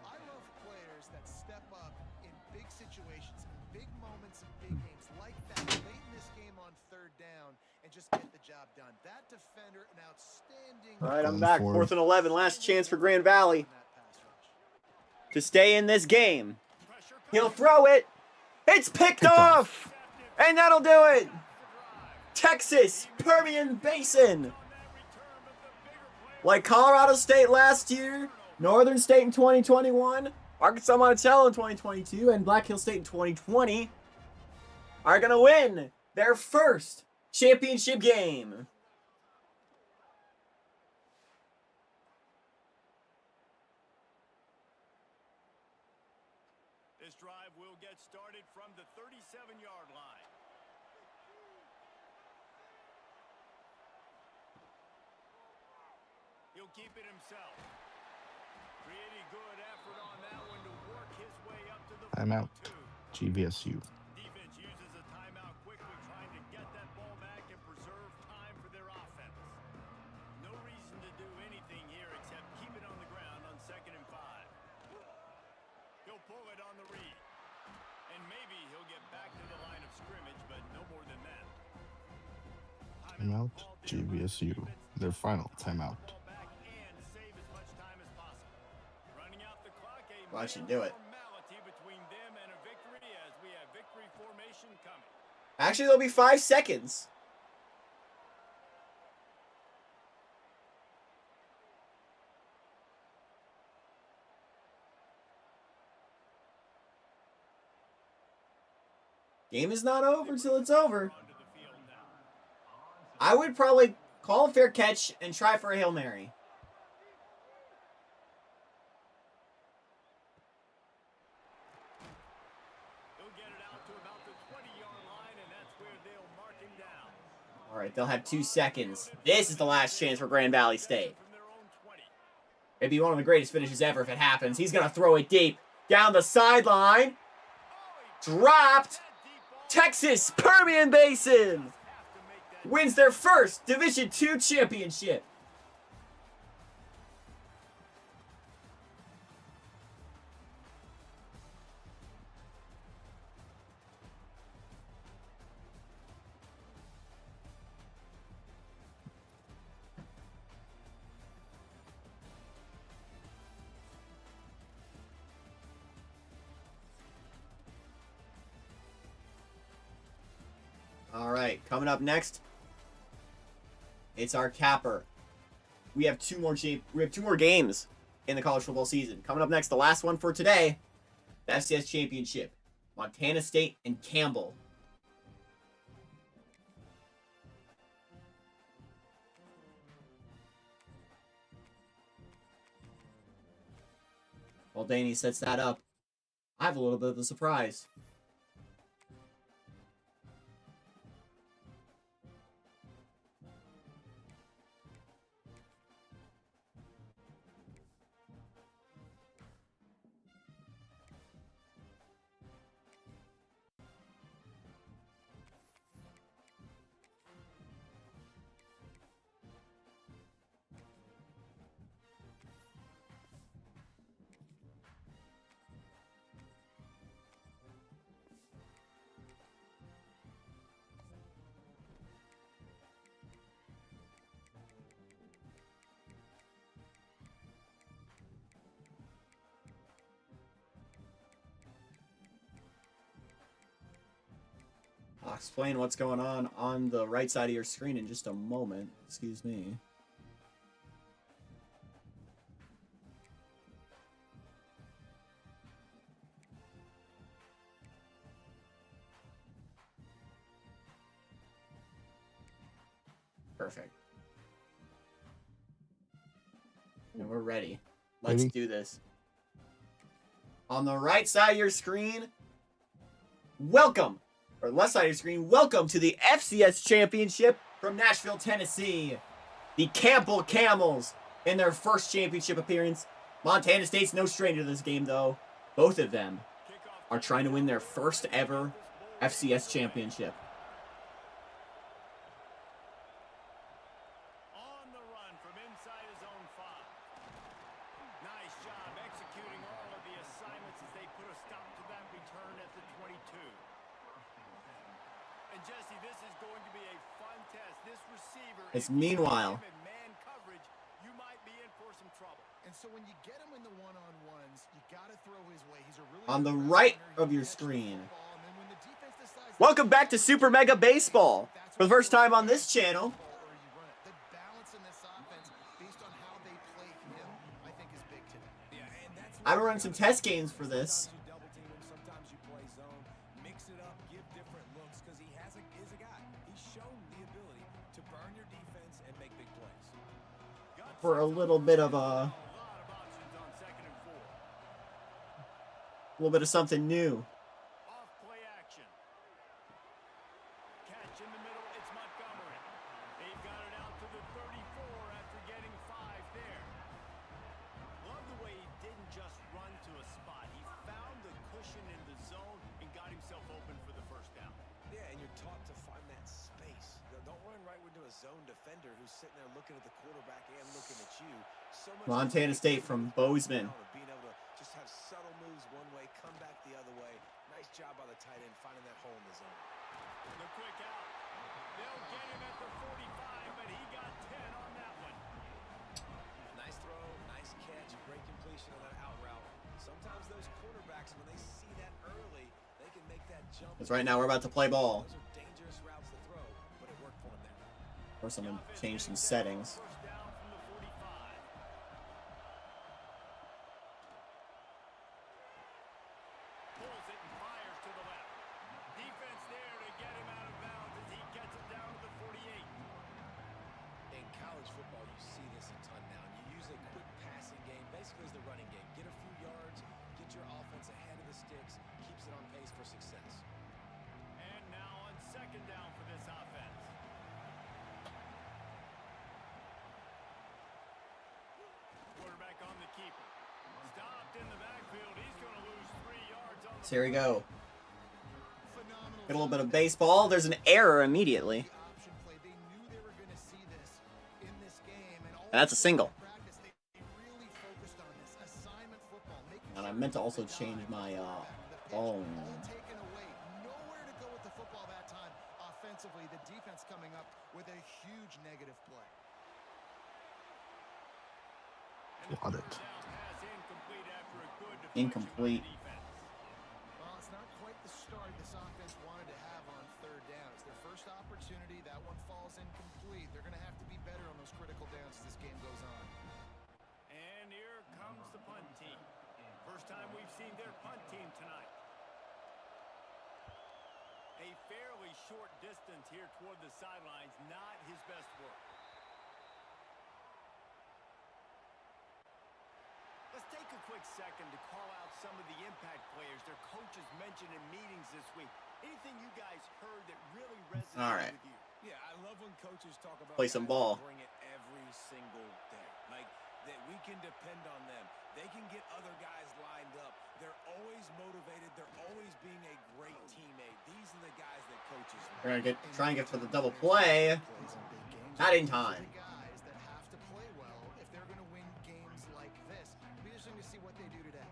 I love players that step up in big situations, in big moments, in big games like that, late in this game on 3rd down, and just get the job done. That defender, an outstanding. All right, I'm Going back. for 4th and 11. Last chance for Grand Valley to stay in this game. Pressure He'll throw it. It's picked off. And that'll do it. Texas, Permian Basin. Like Colorado State last year, Northern State in 2021, Arkansas Monticello in 2022, and Black Hill State in 2020 are going to win their first championship game. This drive will get started from the 37-yard line. He'll keep it himself. Pretty good effort on that one to work his way up to the Timeout. 42. GVSU. Defense uses a timeout quickly, trying to get that ball back and preserve time for their offense. No reason to do anything here except keep it on the ground on 2nd and 5. He'll pull it on the read. And maybe he'll get back to the line of scrimmage, but no more than that. Timeout. GVSU. Their final timeout. Why should do it? Actually, there'll be 5 seconds. Game is not over till it's over. I would probably call a fair catch and try for a Hail Mary. All right, they'll have 2 seconds. This is the last chance for Grand Valley State. It'd be one of the greatest finishes ever if it happens. He's going to throw it deep down the sideline. Dropped. Texas Permian Basin wins their first Division II championship. All right, coming up next, it's our capper. We have two more games in the college football season. Coming up next, the last one for today, the FCS championship, Montana State and Campbell. While Danny sets that up, I have a little bit of a surprise. I'll explain what's going on the right side of your screen in just a moment. Excuse me. Perfect. And we're ready. Let's do this. On the right side of your screen, welcome. Or left side of your screen, welcome to the FCS Championship from Nashville, Tennessee. The Campbell Camels in their first championship appearance. Montana State's no stranger to this game, though. Both of them are trying to win their first ever FCS championship. On the run from inside his own 5. Nice job executing all of the assignments as they put a stop to that return at the 22. And Jesse, this is going to be a fun test. This receiver, It's meanwhile. man coverage, you might be in for some trouble. And so when you get him in the one-on-ones, you got to throw his way. He's a really On the good right runner. of He your catches the screen. football, and then when the defense decides to Welcome back to Super Mega Baseball. For the first time on this channel. or you run it. The balance in this offense, based on how they play him, I think is big today. Yeah, and that's I've run some test games for this. Sometimes you double team him, sometimes you play zone, mix it up, give different looks, because he is a guy. He's shown the ability to burn your defense and make big plays. For a little bit of a... A lot of options on 2nd and 4. little bit of something new. Off play action. Catch in the middle. It's Montgomery. They've got it out to the 34 after getting 5 there. Love the way he didn't just run to a spot. He found the cushion in the zone and got himself open for the first down. Yeah, and you're taught to find that space. Don't run right into a zone defender who's sitting there looking at the quarterback and looking at you. So much Montana State from Bozeman. being able to just have subtle moves one way, come back the other way. Nice job by the tight end finding that hole in the zone. The quick out. They'll get him at the 45, but he got 10 on that one. Nice throw, nice catch, great completion on that out route. Sometimes those quarterbacks, when they see that early, they can make that jump. Because right now we're about to play ball. Those are dangerous routes to throw, but it worked for him there. Of course, I'm going to change some settings. First down from the 45. Pulls it and fires to the left. Defense there to get him out of bounds as he gets it down to the 48. In college football, you see this a ton now. You use a quick passing game, basically as the running game. Get a few yards, get your offense ahead of the sticks, keeps it on pace for success. And now on second down for this offense. Quarterback on the keeper. Stopped in the backfield. He's going to lose 3 yards on the So here we go. Phenomenal. Get a little bit of baseball. There's an error immediately. Option play. They knew they were going to see this in this game, and all And that's a single. practice, they really focused on this assignment football, making And I sure meant to that also the change my the pitch, phone. all taken away. Nowhere to go with the football that time. Offensively, the defense coming up with a huge negative play. Got it. pass incomplete after a good deflection by the Incomplete. defense. Well, it's not quite the start this offense wanted to have on third down. It's their first opportunity. That one falls incomplete. They're going to have to be better on those critical downs as this game goes on. And here comes the punt team. First time we've seen their punt team tonight. A fairly short distance here toward the sidelines, not his best work. Let's take a quick second to call out some of the impact players their coaches mentioned in meetings this week. Anything you guys heard that really resonated All right. with you? Yeah, I love when coaches talk about Play some guys ball. that bring it every single day. Like that we can depend on them. They can get other guys lined up. They're always motivated. They're always being a great teammate. These are the guys that coaches like. We're going to try and get for the double play. Plays in big games. Not in These are time. the guys that have to play well if they're going to win games like this. It'll be interesting to see what they do today.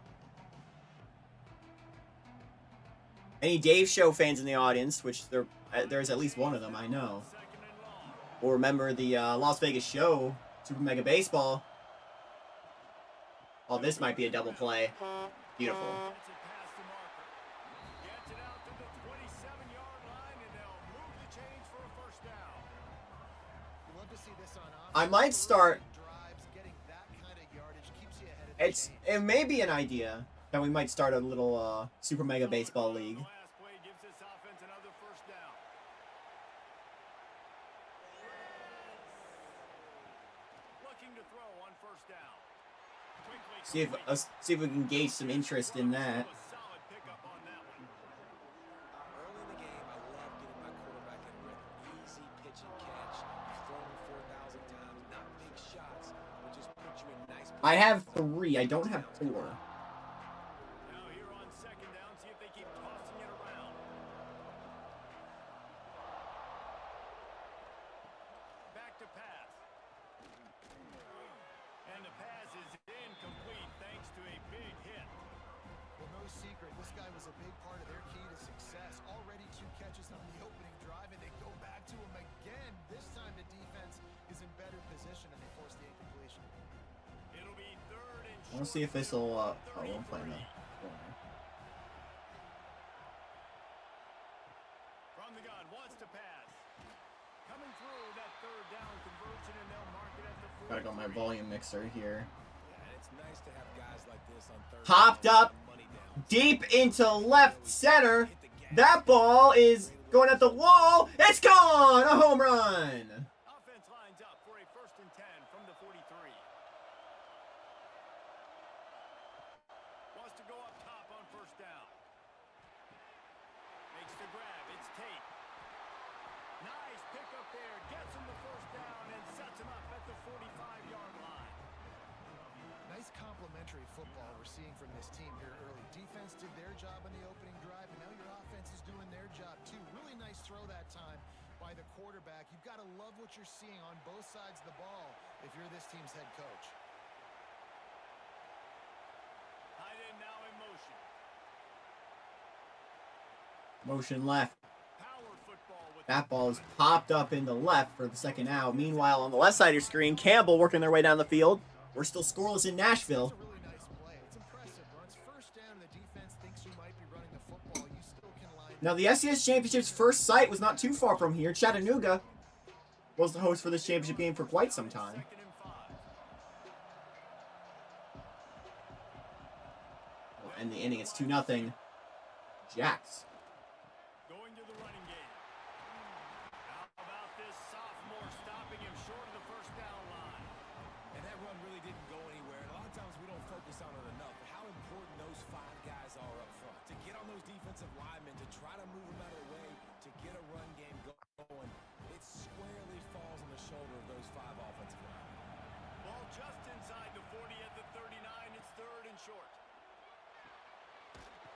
Any Dave Show fans in the audience, which there's at least one of them, I know, Second and long. will remember the Las Vegas show, Super Mega Baseball. Oh, this might be a double play. Beautiful. Gets it past the marker. Gets it out to the 27-yard line, and they'll move the chains for a first down. You love to see this on offense. I might start. Drives, getting that kind of yardage keeps you ahead of the It chains. may be an idea that we might start a little Super Mega Baseball league. The last play gives this offense another first down. Looking to throw on first down. Quickly See if we can gauge some interest in that. A solid pickup on that one. Early in the game, I love getting my quarterback in rhythm. Easy pitch and catch. You've thrown him 4,000 times. Not big shots, but just put you in nice I have 3. I don't have 4. Now here on second down, see if they keep tossing it around. Back to pass. And the pass is incomplete thanks to a big hit. Well, no secret, this guy was a big part of their key to success. Already 2 catches on the opening drive, and they go back to him again. This time the defense is in better position, and they force the incompletion. It'll be third and I want to see if this will. Oh, we'll play in the corner. From the gun, wants to pass. Coming through that third down conversion, and they'll mark it at the 43. Gotta go my volume mixer here. Yeah, it's nice to have guys like this on third Popped down, up money down. deep into left center. That ball is going at the wall. It's gone! A home run! Offense lines up for a first and 10 from the 43. Wants to go up top on first tape. Nice pickup there. Gets him the first down and sets him up at the 45-yard line. Nice complimentary football we're seeing from this team here early. Defense did their job on the opening drive, and now your offense is doing their job too. Really nice throw that time by the quarterback. You've got to love what you're seeing on both sides of the ball if you're this team's head coach. Tight end now in motion. Motion left. Power football with That ball is popped up in the left for the second out. Meanwhile, on the left side of your screen, Campbell working their way down the field. We're still scoreless in Nashville. It's a really nice play. It's impressive. Runs first down, the defense thinks you might be running the football. You still can line Now, the SCS Championship's first site was not too far from here. Chattanooga was the host for this championship game for quite some time. 2nd and 5. We'll end the inning. It's 2-0. Jacks. Going to the running game. How about this sophomore stopping him short of the first down line? And that run really didn't go anywhere. And a lot of times we don't focus on it enough. But how important those 5 guys are up front. To get on those defensive linemen, to try to move them out of the way, to get a run game going. It squarely falls on the shoulder of those 5 offensive linemen. Ball just inside the 40 at the 39. It's 3rd and short.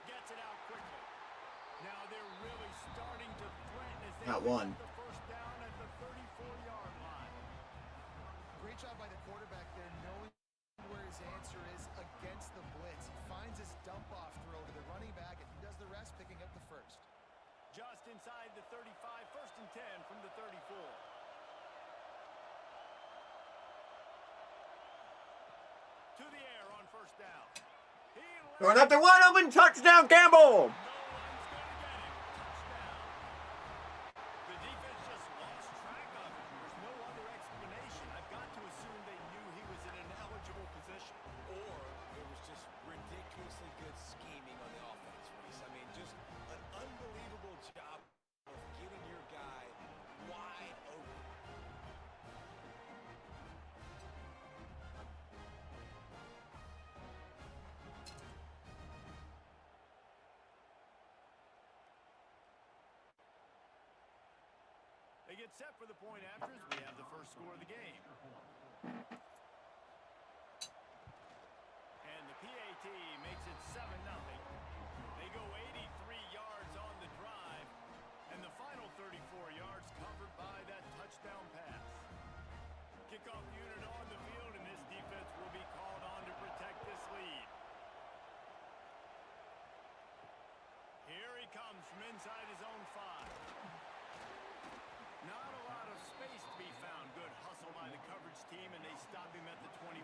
Gets it out quickly. Now they're really starting to threaten as they Not pick one. up the first down at the 34-yard line. Great job by the quarterback there, knowing where his answer is against the blitz. He finds his dump-off throw to the running back, and he does the rest, picking up the first. Just inside the 35, 1st and 10 from the 34. To the air on first down. Throwing up the wide open touchdown, Campbell! No one's going to get him. Touchdown. The defense just lost track of it. There's no other explanation. I've got to assume they knew he was in an eligible position. Or it was just ridiculously good scheming on the offense, Reese. I mean, just an unbelievable job of getting your guy wide open. They get set for the point after as we have the first score of the game. And the PAT makes it 7-0. They go 83 yards on the drive, and the final 34 yards covered by that touchdown pass. Kickoff unit on the field, and this defense will be called on to protect this lead. Here he comes from inside his own 5. Not a lot of space to be found. Good hustle by the coverage team, and they stop him at the 21.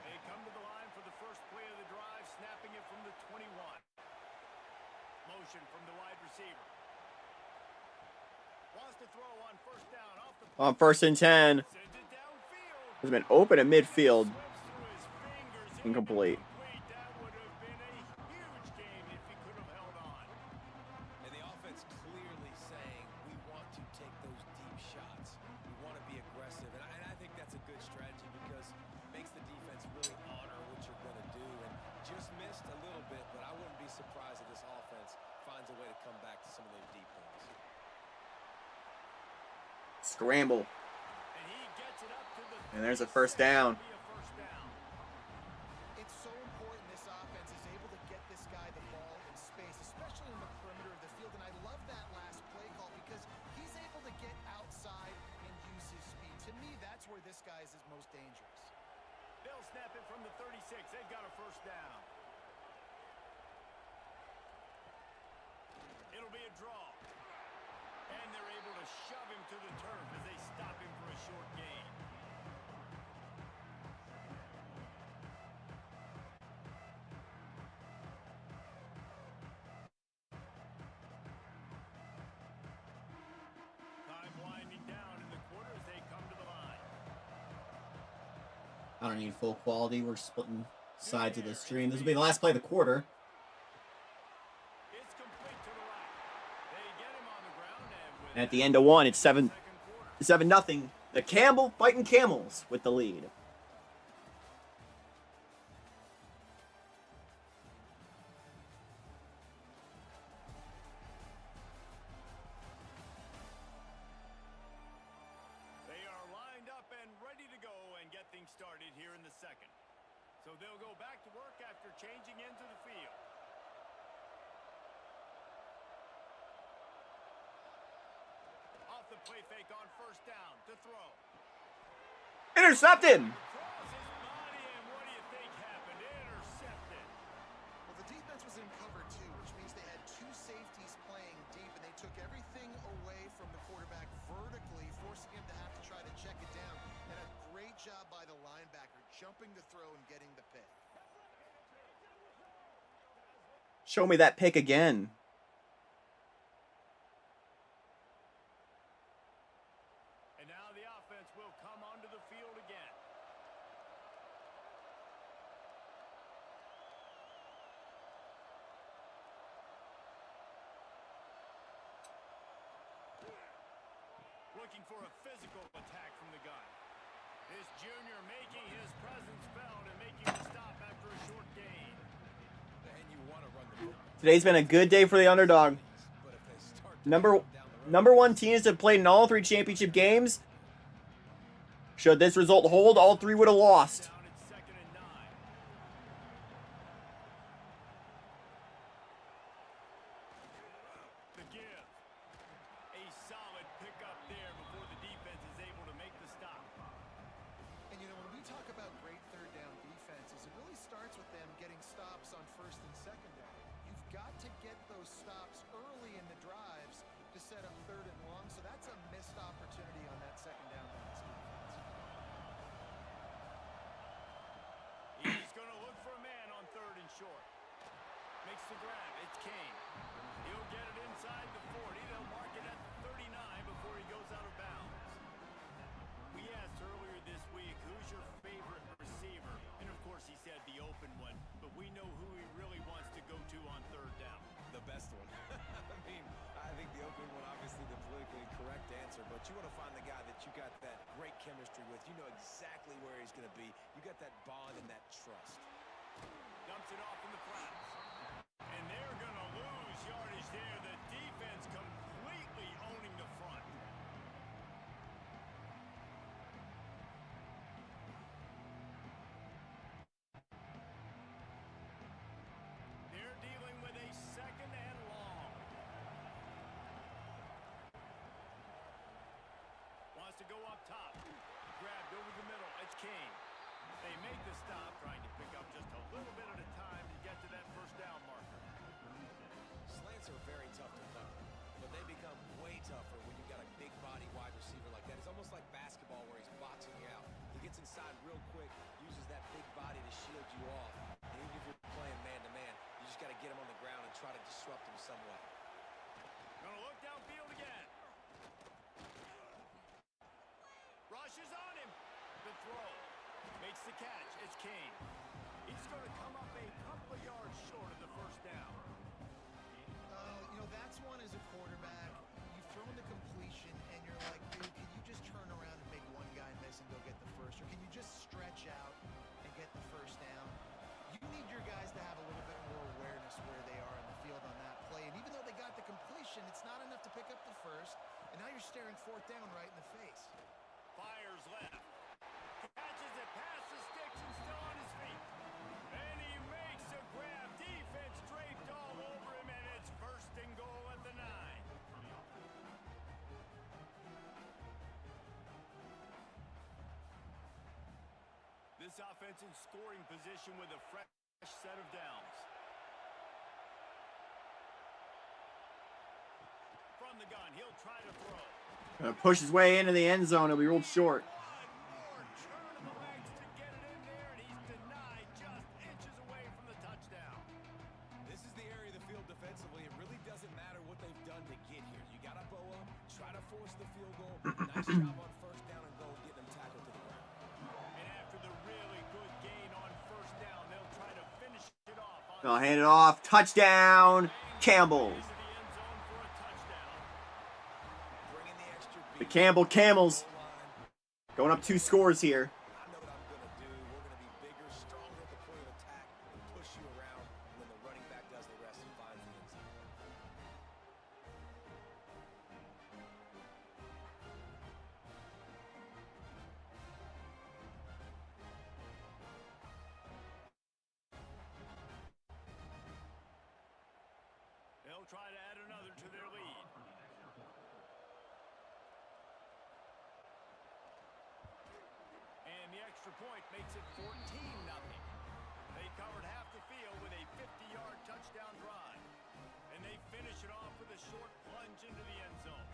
They come to the line for the first play of the drive, snapping it from the 21. Motion from the wide receiver. Wants to throw on first down off the On 1st and 10. sends it downfield. Has been open at midfield. Slips through his fingers. Incomplete. That would have been a huge game if he could have held on. And the offense clearly saying, we want to take those deep shots. We want to be aggressive. And I think that's a good strategy because it makes the defense really honor what you're going to do. And just missed a little bit, but I wouldn't be surprised if this offense finds a way to come back to some of those deep points. Scramble. And he gets it up to the And there's a first down. Be a first down. It's so important this offense is able to get this guy the ball in space, especially in the perimeter of the field. And I love that last play call because he's able to get outside and use his speed. To me, that's where this guy is his most dangerous. They'll snap it from the 36. They've got a first down. It'll be a draw. And they're able to shove him to the turf as they stop him for a short gain. Time winding down in the quarter as they come to the line. I don't need full quality. We're splitting sides of the stream. This will be the last play of the quarter. It's complete to the right. They get him on the ground, and with And at the end of one, it's second quarter. 7-0. The Campbell fighting Camels with the lead. started here in the second. So they'll go back to work after changing into the field. Off the play fake on first down to throw. Intercepted! Across his body, and what do you think happened? Intercepted. Well, the defense was in cover two, which means they had two safeties playing deep, and they took everything away from the quarterback vertically, forcing him to have to try to check it down. And a great job by the linebacker, jumping the throw and getting the pick. Show me that pick again. And now the offense will come onto the field again. Looking for a physical attack from the gun. This junior making his presence felt and making the stop after a short gain. And you want to run the football. Today's been a good day for the underdog. But if they start to Number come down the road, 1 teams have played in all 3 championship games. Should this result hold, all 3 would have lost. Down at 2nd and 9. The give. A solid pickup there before the defense is able to make the stop. And you know, when we talk about great third down defenses, it really starts with them getting stops on first and second down. You've got to get those stops early in the drives to set up third and long, so that's a missed opportunity on that second down by this defense. He's going to look for a man on 3rd and short. Makes the grab. It's Kane. He'll get it inside the 40. They'll mark it at the 39 before he goes out of bounds. We asked earlier this week, who's your favorite receiver? And of course he said the open one, but we know who he really wants to go to on 3rd down. the best one. I mean, I think the opening one, obviously the politically correct answer, but you want to find the guy that you got that great chemistry with. You know exactly where he's going to be. You got that bond and that trust. Dumps it off in the flats. And they're going to lose yardage there. The defense completely owning the front. They're dealing with a 2nd and long. Wants to go up top. Grabbed over the middle. It's Kane. They make the stop, trying to pick up just a little bit at a time to get to that 1st down marker. Slants are very tough to cover, but they become way tougher when you've got a big body wide receiver like that. It's almost like basketball where he's boxing you out. He gets inside real quick, uses that big body to shield you off. And even if you're playing man-to-man, you just got to get him on the ground and try to disrupt him some way. Gonna look downfield again. Rushes on him. The throw. Makes the catch. It's Kane. He's going to come up a couple of yards short of the 1st down. You know, that's one as a quarterback. You've thrown the completion, and you're like, dude, can you just turn around and make one guy miss and go get the first? Or can you just stretch out and get the 1st down? You need your guys to have a little bit more awareness where they are in the field on that play. And even though they got the completion, it's not enough to pick up the 1st. And now you're staring 4th down right in the face. Fires left. Catches it past the sticks and still on his feet. And he makes a grab. Defense draped all over him, and it's 1st and goal at the 9. This offense in scoring position with a fresh set of downs. From the gun, he'll try to throw. Gonna push his way into the end zone. He'll be ruled short. One more turn of the legs to get it in there, and he's denied just inches away from the touchdown. This is the area of the field defensively. It really doesn't matter what they've done to get here. You got to bow up, try to force the field goal. Nice job on 1st down and goal, getting them tackled to the ground. And after the really good gain on 1st down, they'll try to finish it off. They'll hand it off. Touchdown, Campbell. Into the end zone for a touchdown. Bringing the extra The beat. Campbell Camels Goal line. going up 2 scores here. I know what I'm going to do. We're going to be bigger, stronger at the point of attack and push you around. And then the running back does the rest and finds the end zone. try to add another to their lead. And the extra point makes it 14-0. They covered half the field with a 50-yard touchdown drive. And they finish it off with a short plunge into the end zone.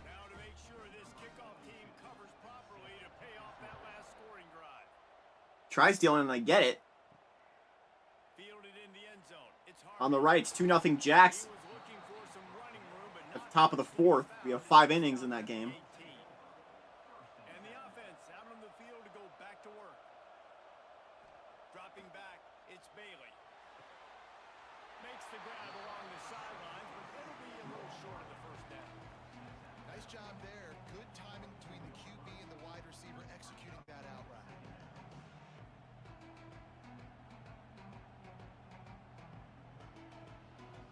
Now to make sure this kickoff team covers properly to pay off that last scoring drive. Try stealing and I get it. Fielded in the end zone. It's hard. On the right, it's 2-0 Jacks. He was looking for some running room, but At not the top of the fourth, we have 5 innings in that game. And the offense out on the field to go back to work. Dropping back, it's Bailey. Makes the grab along the sidelines, but it'll be a little short of the first down. Nice job there. Good timing between the QB and the wide receiver executing that out route.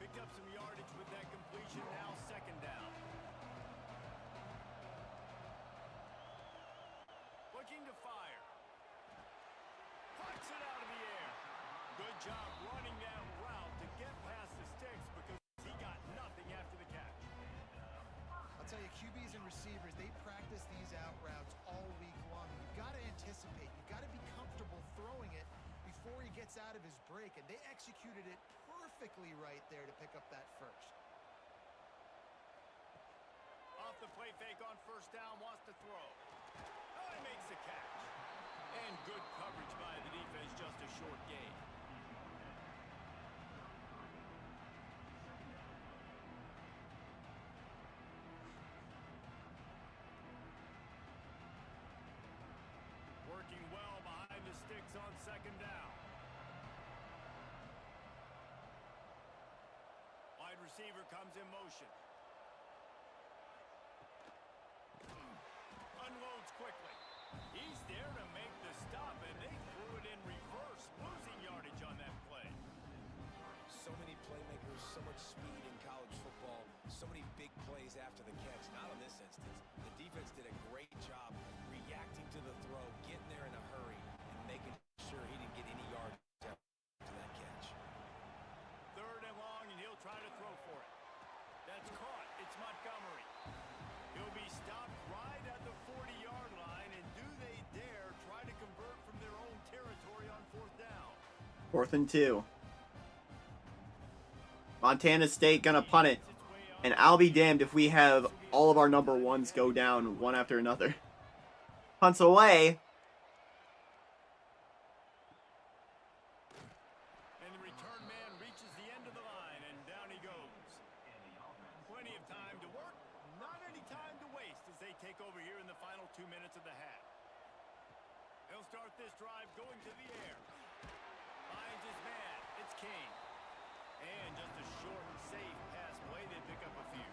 Picked up some yardage with that completion, now second down. Looking to fire. Puts it out of the air. Good job running that route to get past the sticks because he got nothing after the catch. I'll tell you, QBs and receivers, they practice these out routes all week long. You've got to anticipate. You've got to be comfortable throwing it before he gets out of his break, and they executed it perfectly right there to pick up that first. Off the play fake on first down, wants to throw. Oh, he makes the catch. And good coverage by the defense, just a short gain. Working well behind the sticks on second down. Wide receiver comes in motion. Unloads quickly. He's there to make the stop, and they threw it in reverse, losing yardage on that play. So many playmakers, so much speed in college football, so many big plays after the catch. Not in this instance. The defense did a great job reacting to the throw, getting there in a hurry, and making sure he didn't get any yards after that catch. Third and long, and he'll try to throw for it. That's caught. It's Montgomery. He'll be stopped right at the 40-yard line, and do they dare try to convert from their own territory on fourth down? 4th and 2. Montana State gonna punt it. And I'll be damned if we have all of our number ones go down one after another. Punts away. And the return man reaches the end of the line, and down he goes. Plenty of time to work, not any time to waste as they take over here in the final 2 minutes of the half. He'll start this drive going to the air. Finds his man. It's King. And just a short, safe pass play. They pick up a few.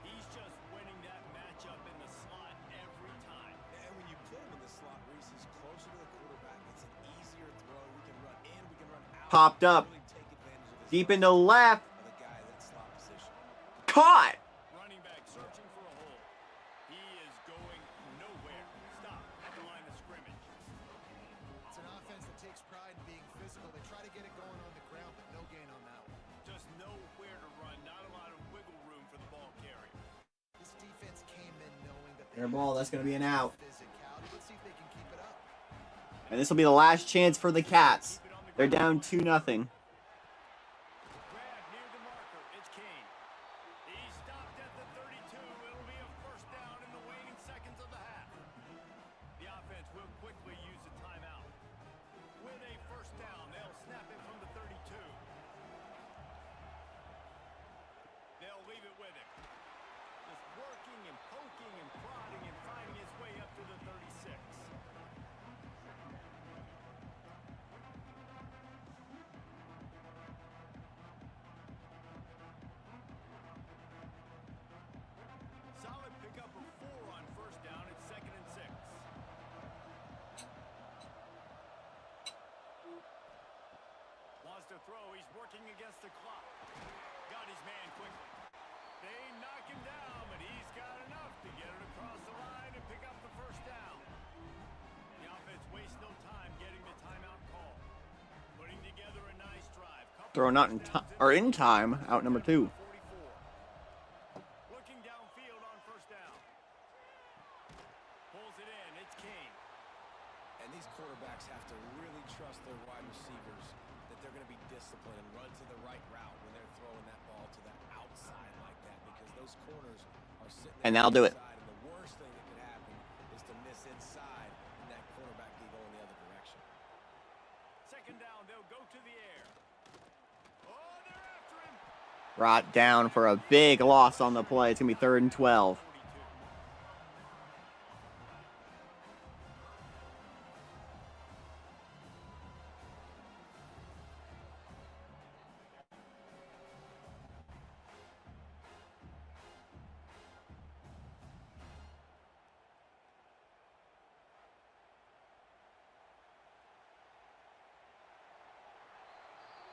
He's just winning that matchup in the slot every time. And when you put him in the slot, Reese, he's closer to the quarterback. It's an easier throw. We can run in, we can run out. Popped up. Really take advantage of his Deep legs into left. of the guy in that slot position. Caught. Running back searching for a hole. He is going nowhere. Stop at the line of scrimmage. It's an offense that takes pride in being physical. They try to get it going on the ground, but no gain on that one. Just nowhere to run. Not a lot of wiggle room for the ball carrier. This defense came in knowing that they Air ball, that's gonna be an out. physicality. Let's see if they can keep it up. And this will be the last chance for the Cats. They're down 2-0. Grab near the marker. It's Kane. He stopped at the 32. It'll be a first down in the waning seconds of the half. The offense will quickly use a timeout. With a first down, they'll snap it from the 32. They'll leave it with him. Just working and poking and prodding and finding his way up to the 36. Solid pickup of 4 on first down. It's 2nd and 6. Wants to throw. He's working against the clock. Got his man quickly. They knock him down, but he's got enough to get it across the line and pick up the first down. The offense wastes no time getting the timeout call. Putting together a nice drive. Throwing out in time, out number 2. Looking downfield on first down. Pulls it in. It's King. And these quarterbacks have to really trust their wide receivers that they're going to be disciplined and run to the right route when they're throwing that ball to the outside like that, because those corners are sitting there. And that'll do it. And the worst thing that could happen is to miss inside and that quarterback can go in the other direction. Second down, they'll go to the air. Oh, they're after him. Brought down for a big loss on the play. It's going to be 3rd and 12.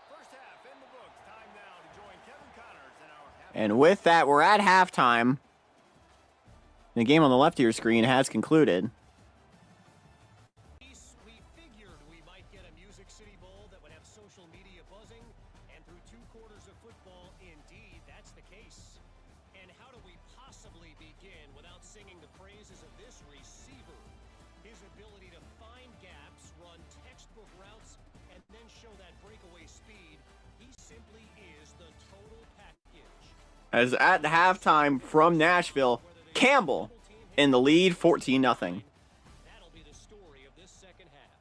First half in the books. Time now to join Kevin Connors in our half. And with that, we're at halftime. The game on the left of your screen has concluded. We figured we might get a Music City Bowl that would have social media buzzing, and through 2 quarters of football, indeed, that's the case. And how do we possibly begin without singing the praises of this receiver? His ability to find gaps, run textbook routes, and then show that breakaway speed. He simply is the total package. As at halftime from Nashville, Campbell in the lead, 14-0. That'll be the story of this second half.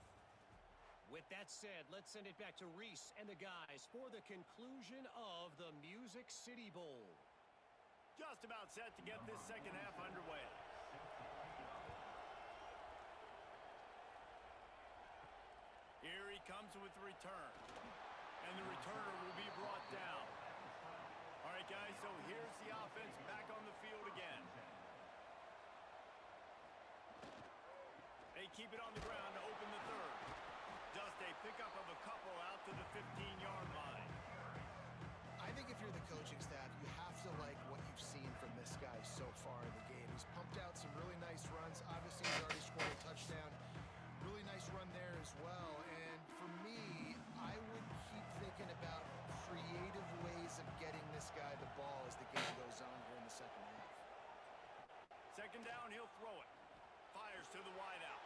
With that said, let's send it back to Reese and the guys for the conclusion of the Music City Bowl. Just about set to get this second half underway. Here he comes with the return. And the returner will be brought down. All right, guys, so here's the offense back on the field again. They keep it on the ground to open the third. Just a pickup of a couple out to the 15-yard line. I think if you're the coaching staff, you have to like what you've seen from this guy so far in the game. He's pumped out some really nice runs. Obviously, he's already scored a touchdown. Really nice run there as well. And for me, I would keep thinking about creative ways of getting this guy the ball as the game goes on here in the second half. Second down, he'll throw it. Fires to the wideout.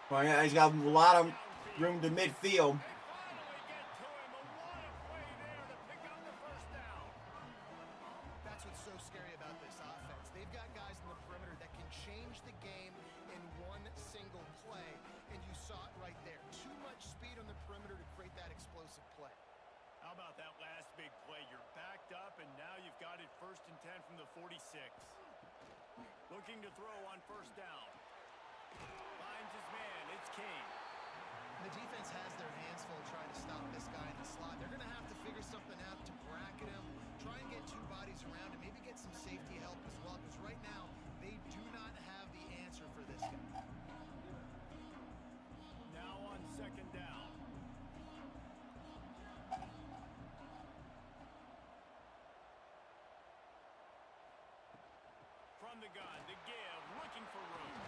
Well, yeah, he's got a lot of room to midfield. They finally get to him. A lot of play there to pick up the first down. That's what's so scary about this offense. They've got guys in the perimeter that can change the game in one single play, and you saw it right there. Too much speed on the perimeter to create that explosive play. How about that last big play? You're backed up, and now you've got it 1st and 10 from the 46. Looking to throw on first down. Finds his man. It's King. The defense has their hands full trying to stop this guy in the slot. They're going to have to figure something out to bracket him, try and get 2 bodies around him, maybe get some safety help as well, because right now they do not have the answer for this guy. Now on second down. From the gun, the give, looking for room.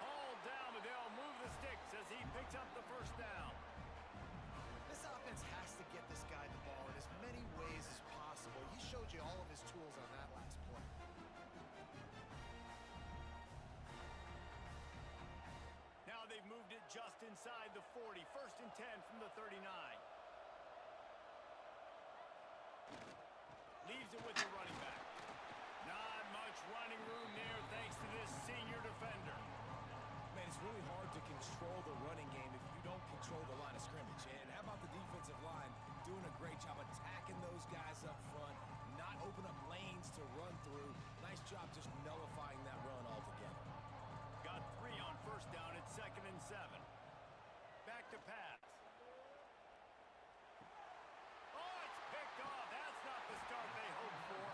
Hauled down, but they'll move the sticks as he picks up the first down. This offense has to get this guy the ball in as many ways as possible. He showed you all of his tools on that last play. Now they've moved it just inside the 40. 1st and 10 from the 39. Leaves it with the running back. Not much running room there thanks to this senior defender. Man, it's really hard to control the running game if you don't control the line of scrimmage. And how about the defensive line doing a great job attacking those guys up front, not open up lanes to run through. Nice job just nullifying that run altogether. Got 3 on first down at 2nd and 7. Back to pass. Oh, it's picked off. That's not the start they hoped for.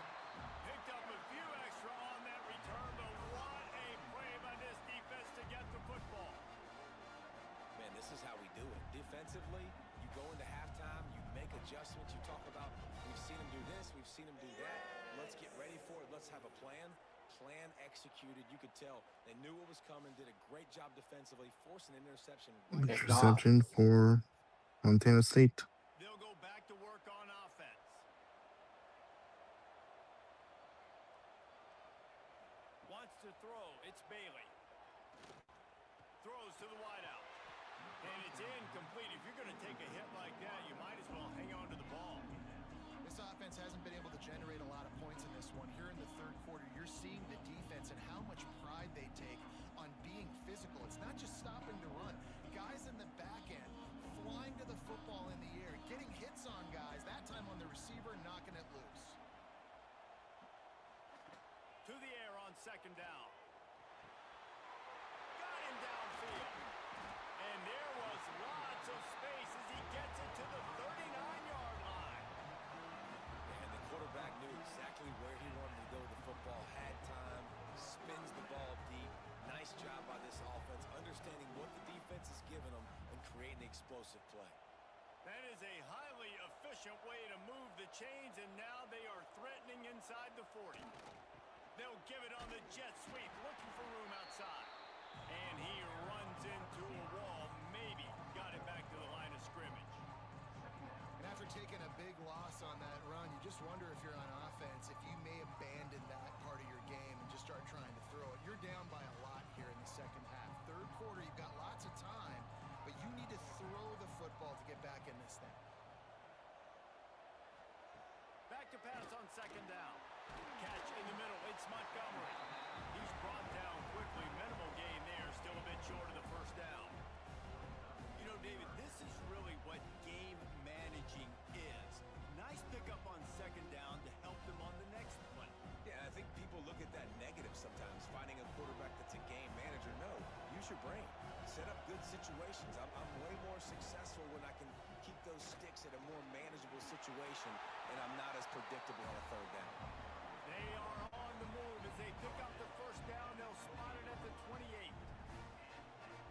Picked up a few extra on that return, but what a play by this defense to get the football. Man, this is how we do it. Defensively, you go into halftime, you make adjustments. You talk about, we've seen him do this, we've seen him do that. Let's get ready for it. Let's have a plan. Plan executed. You could tell they knew what was coming, did a great job defensively, forcing an interception. Interception for Montana State. They'll go back to work to the wideout. And it's incomplete. If you're going to take a hit like that, you might as well hang on to the ball. This offense hasn't been able to generate a lot of points in this one. Here in the third quarter, you're seeing the defense and how much pride they take on being physical. It's not just stopping to run. Guys in the back end flying to the football in the air, getting hits on guys, that time on the receiver, knocking it loose. To the air on second down. Got him downfield. And there was lots of space as he gets it to the 39-yard line. And the quarterback knew exactly where he wanted to go with the football, had time, spins the ball deep. Nice job by this offense, understanding what the defense is giving them and creating the explosive play. That is a highly efficient way to move the chains, and now they are threatening inside the 40. They'll give it on the jet sweep, looking for room outside. And he runs into a wall, maybe got it back to the line of scrimmage. And after taking a big loss on that run, you just wonder if you're on offense, if you may abandon that part of your game and just start trying to throw it. You're down by a lot here in the second half. Third quarter, you've got lots of time, but you need to throw the football to get back in this thing. Back to pass on second down. Catch in the middle, it's Montgomery. He's brought down quickly, minimal gain there, still a bit short of the first down. You know, David, this is really what game managing is. Nice pickup on second down to help them on the next play. Yeah, I think people look at that negative sometimes, finding a quarterback that's a game manager. No, use your brain. Set up good situations. I'm way more successful when I can keep those sticks at a more manageable situation, and I'm not as predictable on a third down. They are on the move as they pick up the first down. They'll spot it at the 28.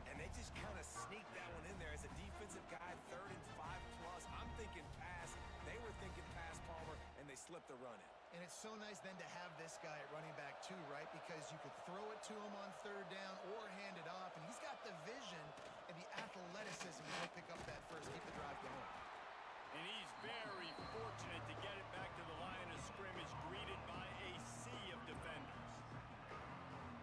And they just kind of sneak that one in there as a defensive guy, 3rd and 5+. I'm thinking pass. They were thinking pass, Palmer, and they slipped the run in. And it's so nice then to have this guy at running back too, right? Because you could throw it to him on third down or hand it off, and he's got the vision and the athleticism to pick up that first, keep the drive going. And he's very fortunate to get it back to the line of scrimmage, greeted by a sea of defenders.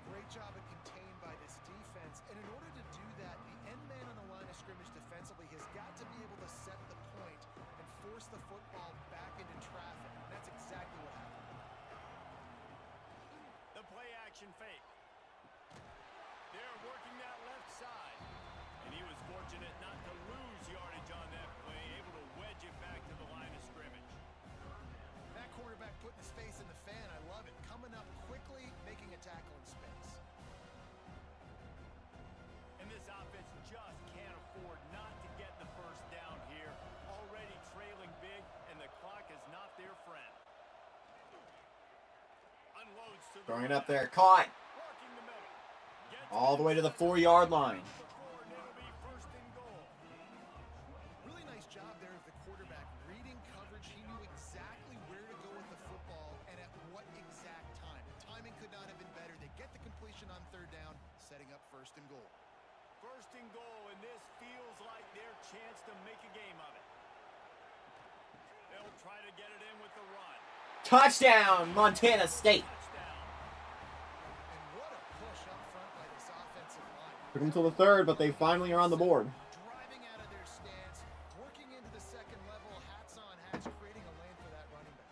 Great job of contained by this defense, and in order to do that, the end man on the line of scrimmage defensively has got to be able to set the point and force the football back into traffic. And that's exactly what happened. The play action fake. They're working that left side. And he was fortunate not to lose yardage on that play, able to wedge it back to the line of scrimmage. That quarterback putting his face in the fan, I love it. Coming up quickly, making a tackle in space. And this offense just can't afford not to get the first down here. Already trailing big, and the clock is not their friend. Unloads to the Throwing it up left. there. Caught. Working the middle. Gets All the way to the 4-yard line. before, and it'll be first and goal. Really nice job there of the quarterback. Reading coverage, he knew exactly where to go with the football and at what exact time. The timing could not have been better. They get the completion on third down, setting up first and goal. First and goal, and this feels like their chance to make a game of it. They'll try to get it in with the run. Touchdown, Montana State. Touchdown. And what a push up front by this offensive line. Took them till the 3rd, but they finally are on the board. Driving out of their stance, working into the second level, hats on hats, creating a lane for that running back.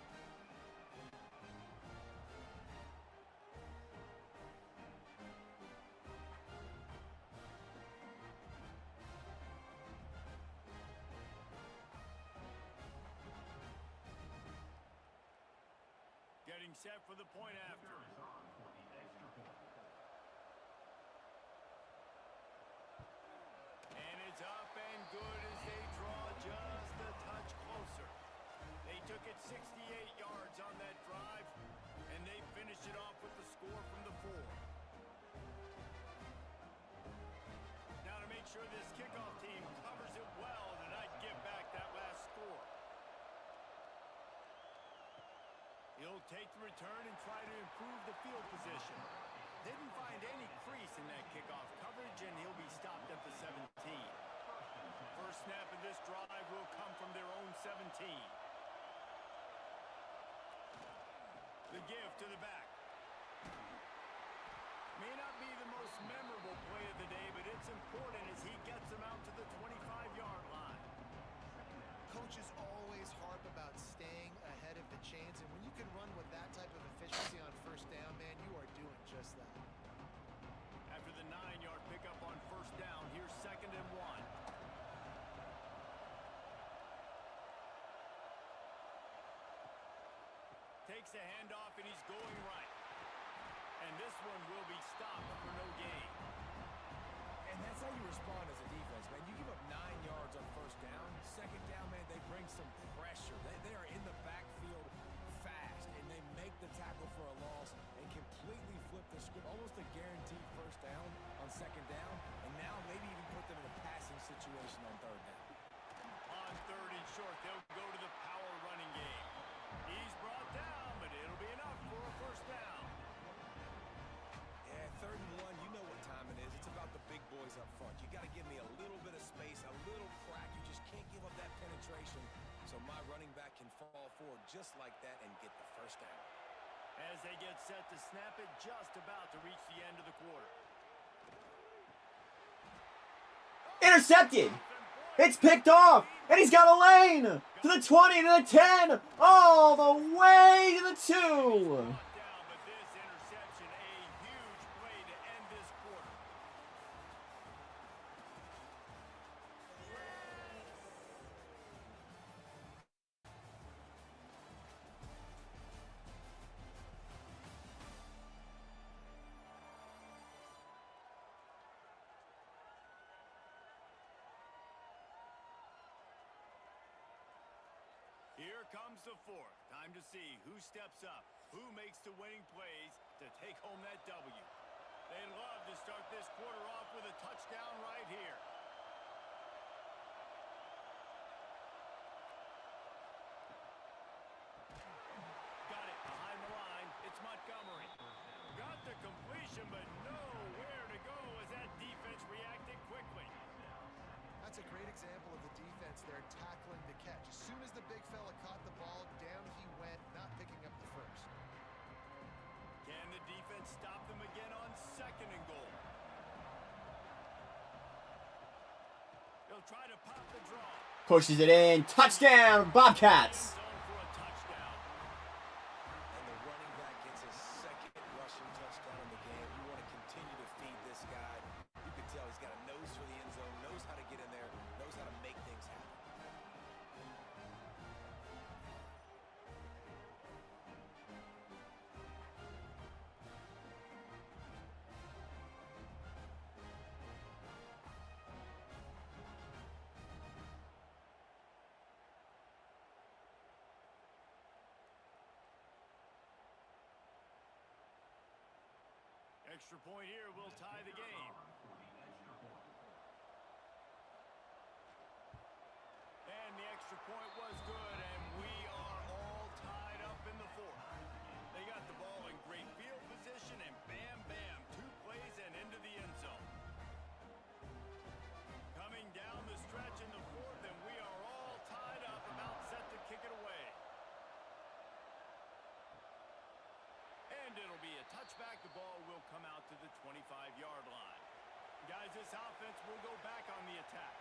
Getting set for the point after. And it's up and good as they draw just a touch closer. They took it 68 yards on that drive, and they finished it off with the score from the 4. Now to make sure this kickoff team covers it well and not give back that last score. He'll take the return and try to improve the field position. Didn't find any crease in that kickoff coverage, and he'll be stopped at the 17. First snap of this drive will come from their own 17. The give to the back. May not be the most memorable play of the day, but it's important Fakes a handoff, and he's going right. And this one will be stopped for no gain. And that's how you respond as a defense, man. You give up 9 yards on first down. Second down, man, they bring some pressure. They are in the backfield fast, and they make the tackle for a loss and completely flip the script. Almost a guaranteed first down on second down, and now maybe even put them in a passing situation on third down. On third and short, they'll go to the power running game. He's brought down, but it'll be enough for a first down. Yeah, 3rd and 1, you know what time it is. It's about the big boys up front. You got to give me a little bit of space, a little crack. You just can't give up that penetration so my running back can fall forward just like that and get the first down. As they get set to snap it, just about to reach the end of the quarter. Intercepted! It's picked off! And he's got a lane! To the 20, to the 10! All the way to the 2! Brought down, but this interception, a huge play to end this quarter. Here comes the fourth. Time to see who steps up, who makes the winning plays to take home that W. They'd love to start this quarter off with a touchdown right here. Got it behind the line. It's Montgomery. Got the completion, but nowhere to go as that defense reacted quickly. That's a great example of the defense there tackling the catch. As soon as the big fella caught the ball, down he went, not picking up the first. Can the defense stop them again on 2nd and goal? They'll try to pop the draw. Pushes it in. Touchdown, Bobcats! Zone for a touchdown. And the running back gets his 2nd rushing touchdown in the game. You want to continue to feed this guy. You can tell he's got a nose for the end zone, knows how to get in there, knows how to make things happen. Extra point here will tie the game. And the extra point was good, and we are all tied up in the fourth. They got the ball in great field position, and bam, bam, 2 plays and into the end zone. Coming down the stretch in the fourth, and we are all tied up, about set to kick it away. And it'll be a touchback. The ball will come out to the 25-yard line. Guys, this offense will go back on the attack.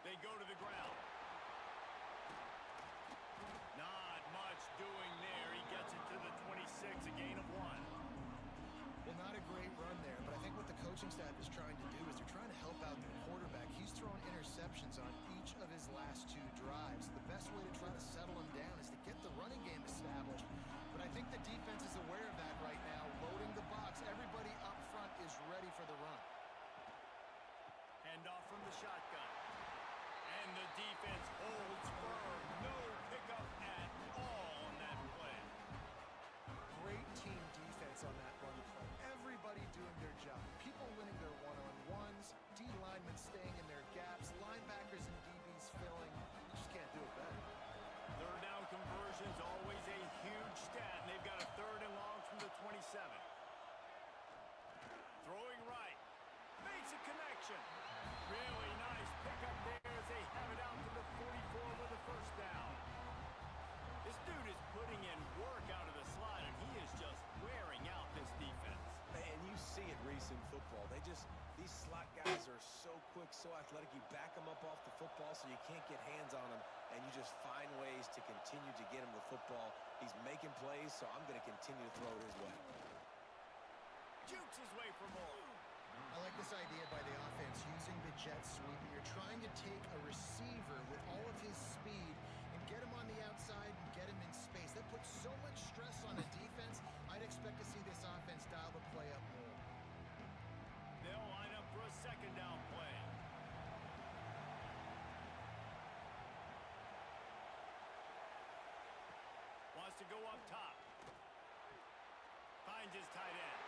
They go to the ground. Not much doing there. He gets it to the 26, a gain of 1. Well, not a great run there, but I think what the coaching staff is trying to do is they're trying to help out the quarterback. He's thrown interceptions on each of his last 2 drives. The best way to try to settle him down is to get the running game established. But I think the defense is aware of that right now, loading the box. Everybody up front is ready for the run. Hand off from the shotgun. And the defense holds firm. No pickup at all on that play. Great team defense on that run play. Everybody doing their job. People winning their one-on-ones, D linemen staying in their gaps, linebackers and DBs filling. You just can't do it better. Third down conversions, always a huge stat, and they've got a 3rd and long from the 27. Throwing right. Makes a connection. Really nice pickup there as they have it out to the 44 with a first down. This dude is putting in work out of the slot, and he is just wearing out this defense. And you see it, Reese, in football. These slot guys are so quick, so athletic. You back them up off the football so you can't get hands on them, and you just find ways to continue to get him the football. He's making plays, so I'm going to continue to throw it his way. Jukes his way for more. I like this idea by the offense using the jet sweep. You're trying to take a receiver with all of his speed outside and get him in space. That puts so much stress on a defense. I'd expect to see this offense dial the play up more. They'll line up for a second down play. Wants to go up top. Finds his tight end.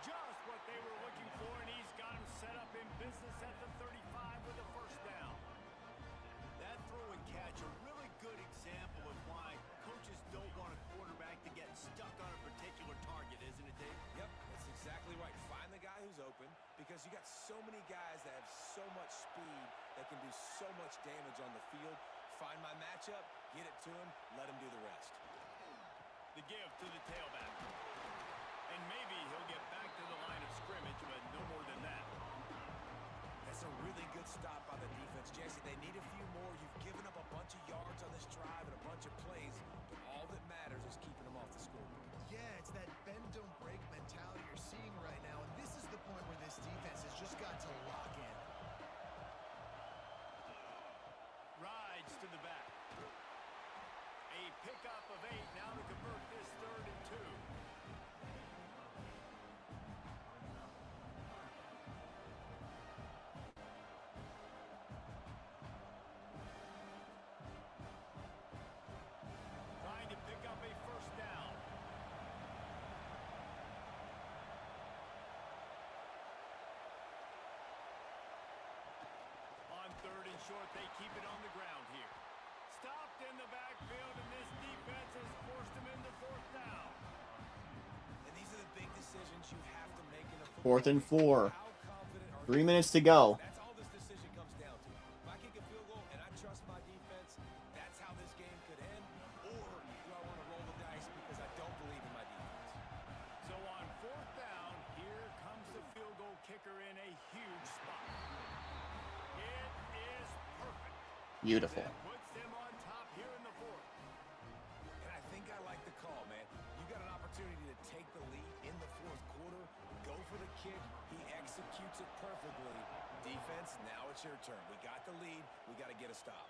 Just what they were looking for, and he's got him set up in business at the 35 with a first down. That throw and catch, a really good example of why coaches don't want a quarterback to get stuck on a particular target, isn't it, Dave? Yep, that's exactly right. Find the guy who's open, because you got so many guys that have so much speed that can do so much damage on the field. Find my matchup, get it to him, let him do the rest. The give to the tailback. And maybe he'll get back to the line of scrimmage, but no more than that. That's a really good stop by the defense, Jesse. They need a few more. You've given up a bunch of yards on this drive and a bunch of plays, but all that matters is keeping them off the scoreboard. Yeah, it's that bend, don't break mentality you're seeing right now, and this is the point where this defense has just got to lock in. Rides to the back. A pickup of 8 now to convert this 3rd and 2. Trying to pick up a first down. On 3rd and short, they keep it on the ground here. Stopped in the backfield, and this defense has forced him into 4th down. And these are the big decisions you have to make in a football 4th and game. 4. How confident are 3 you? minutes to go. That's all this decision comes down to. If I kick a field goal and I trust my defense, that's how this game could end. Or do I want to roll the dice because I don't believe in my defense? So on 4th down, here comes the field goal kicker in a huge spot. It is perfect. Beautiful. That puts them on top here in the 4th. And I think I like the call, man. You got an opportunity to take the lead in the 4th quarter. Go for the kick. He executes it perfectly. Defense, now it's your turn. We got the lead. We got to get a stop.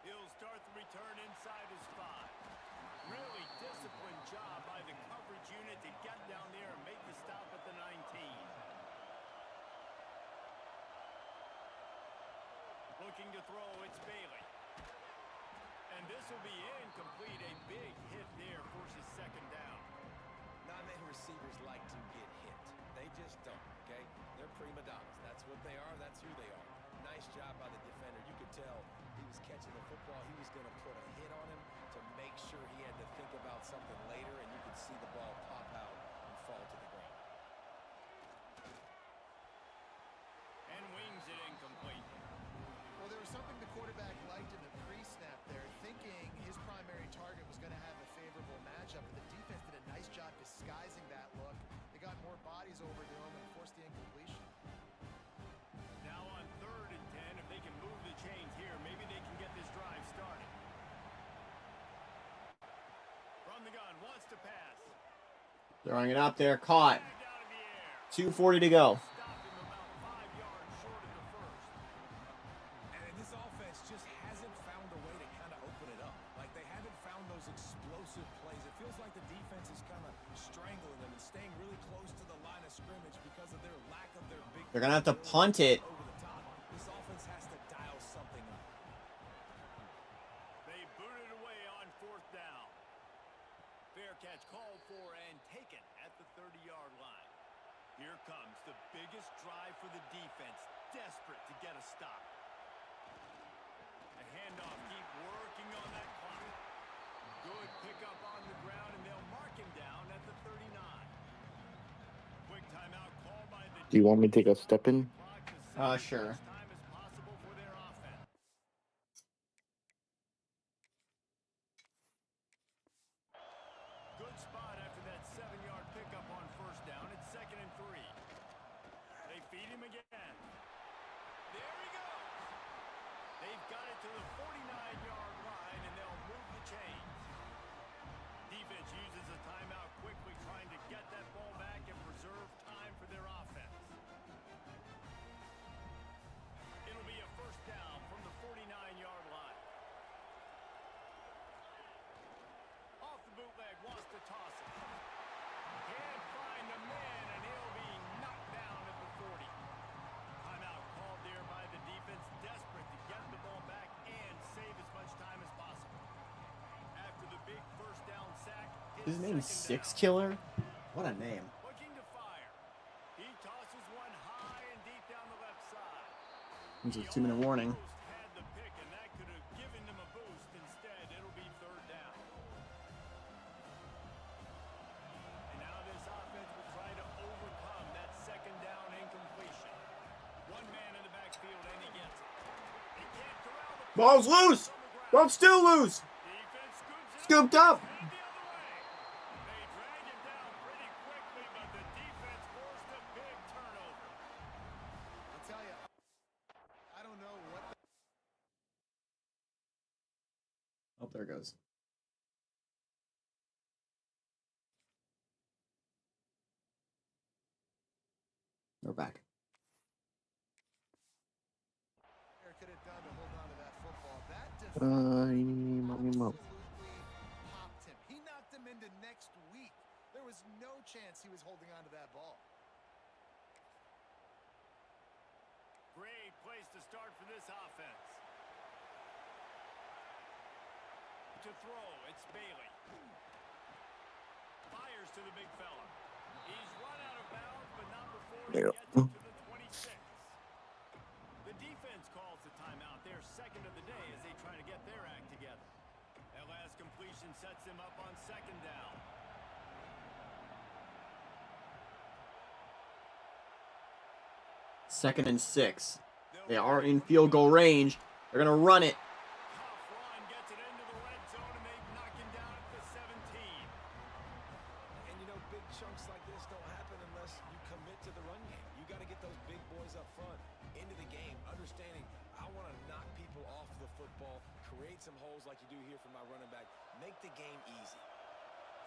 He'll start the return inside his 5. Really disciplined job by the coverage unit to get down there and make the stop at the 19. Looking to throw, it's Bailey. And this will be incomplete. A big hit there forces 2nd down. Non-man receivers like to get hit. They just don't, okay? They're prima donnas. That's what they are. That's who they are. Nice job by the defender. You could tell he was catching the football. He was going to put a hit on him to make sure he had to think about something later, and you could see the ball pop out and fall to the ground. And wings it incomplete. Well, there was something the quarterback liked in the pre-snap there, thinking his primary target was going to have a favorable matchup, but the defense did a nice job disguising that look. They got more bodies over to him and forced the incompletion. Now on 3rd and 10, if they can move the chains here, maybe they can get this drive started. From the gun, wants to pass. Throwing it up there. Caught. Back out of the air. 2:40 to go. Stopped him about 5 yards short of the 1st. And this offense just hasn't found a way to kind of open it up. Like, they haven't found those explosive plays. It feels like the defense is kind of strangling them and staying really close to the line of scrimmage because of their lack of their big... They're going to have to punt it. Over the top. This offense has to dial something up. They booted away on 4th down. Fair catch called for and taken at the 30-yard line. Here comes the biggest drive for the defense, desperate to get a stop. A handoff, keep working on that clock. Good pickup on the ground, and they'll mark him down at the 39. Quick timeout call by the... Do you want me to take a step in? Sure. As time as possible for their offense. Good spot after that 7-yard pickup on 1st down. It's 2nd and 3. They feed him again. There he goes. They've got it to the 49-yard line, and they'll move the chains. Defense uses a timeout quickly, trying to get that ball back and preserve time for their offense. His name is Six Killer? What a name. Looking to fire. He tosses one high and deep down the left side. It's a 2-minute warning. Almost had the pick, and that could have given him a boost. Instead, it'll be third down. And now this offense will try to overcome that second down incompletion. One man in the backfield, and he gets it. He can't corral the Ball's loose! Ball's still loose! defense scoops it Scooped up! and the other way. They drag him down pretty quickly, but the defense forced a big turnover. I'll tell you, I don't know what the Oh, there it goes. We're back. player could have done to hold on to that football. That defense Money, absolutely popped him. He knocked him into next week. There was no chance he was holding on to that ball. Great place to start for this offense. To throw, it's Bailey. Fires to the big fella. He's run out of bounds, but not before he gets it to the 26. The defense calls the timeout. They're second of the day as they try to get their act together. That last completion sets him up on second down. Second and 6. They are in field goal range. They're going to run it. Tough run gets it into the red zone, and they knock him down at the 17. And you know, big chunks like this don't happen unless you commit to the run game. You got to get those big boys up front into the game, understanding I want to knock people off the football, create some holes like you do here for my running back, make the game easy.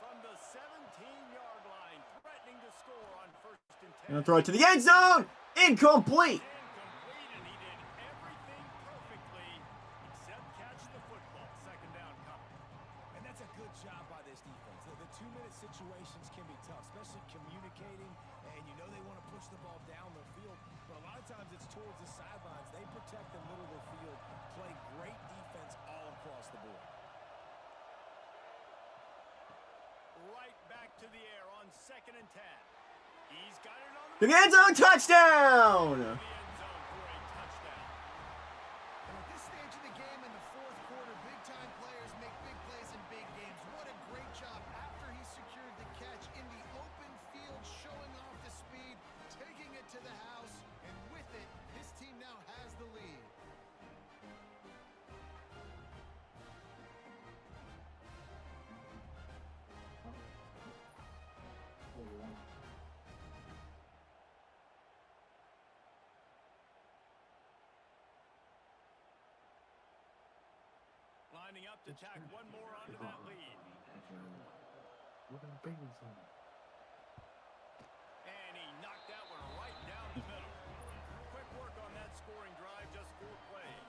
From the 17-yard line, threatening to score on first and 10. Going to throw it to the end zone. Incomplete. Incomplete, and he did everything perfectly except catch the football. Second down coming. And that's a good job by this defense. The 2-minute situations can be tough, especially communicating, and you know they want to push the ball down the field, but a lot of times it's towards the sidelines. They protect the middle of the field, play great defense all across the board. Right back to the air on second and 10. He's got it on To the end zone. Touchdown. the end zone for a touchdown. And at this stage of the game in the fourth quarter, big-time players make big plays in big games. What a great job after he secured the catch in the open field, showing off the speed, taking it to the house, and with it, his team now has the lead. Lining up to tack one more onto that lead. And he knocked that one right down the middle. Quick work on that scoring drive, just 4 plays.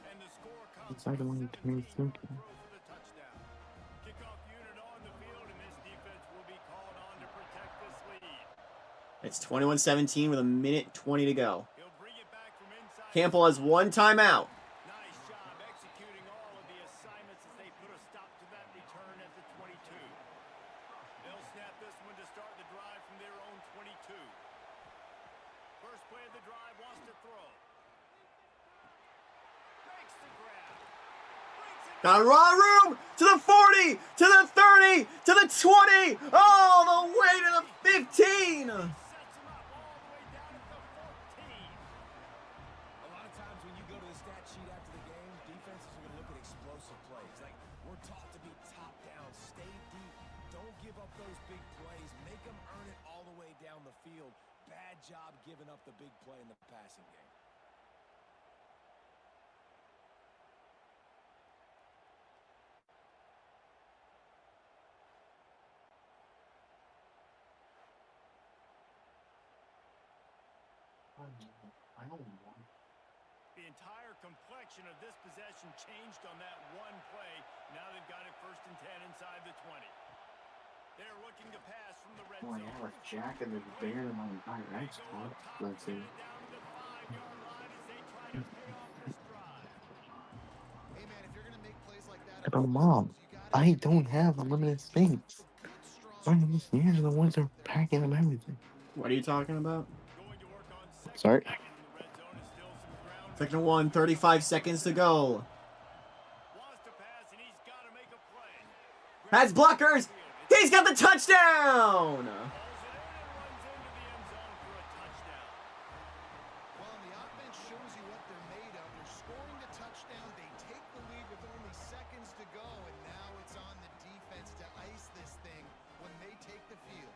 And the score comes from 17 throw for the touchdown. Kickoff unit on the field, and this defense will be called on to protect this lead. It's 21-17 with a minute 20 to go. He'll bring it back from inside. Campbell has one timeout. Nice job executing all of the assignments as they put a stop to that return at the 22. They'll snap this one to start the drive from their own 22. First play of the drive, wants to throw. Makes the grab. Brings it Got a raw room to the 40, to the 30, to the 20, all the way to the 15. sets him up all the way down at the 14. A lot of times when you go to the stat sheet after the game, defenses are going to look at explosive plays. Like, we're taught to be top down, stay deep, don't give up those big plays, make them earn it all the way down the field. Bad job giving up the big play in the passing game. The entire complexion of this possession changed on that one play. Now they've got it first and 10 inside the 20. They're looking to pass from the red zone. with Jack and the bear and my next one. Let's see. Down to the 5-yard line as they try to pay off this drive. Hey, man, if you're going to make plays like that, But Mom, I don't have unlimited space. These are the ones that are packing them everything. What are you talking about? Sorry. Second and 1, 35 seconds to go. Has blockers. He's got the touchdown. Well, the offense shows you what they're made of. They're scoring the touchdown. They take the lead with only seconds to go, and now it's on the defense to ice this thing when they take the field.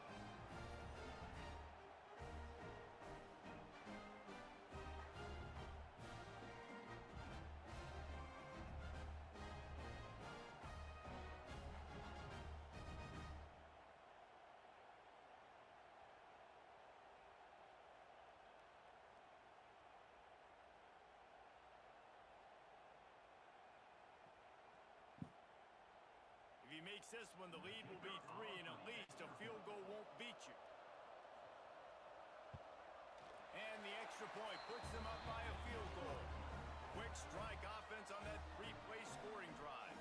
If he makes this one, the lead will be 3, and at least a field goal won't beat you. And the extra point puts them up by a field goal. Quick strike offense on that 3-play scoring drive.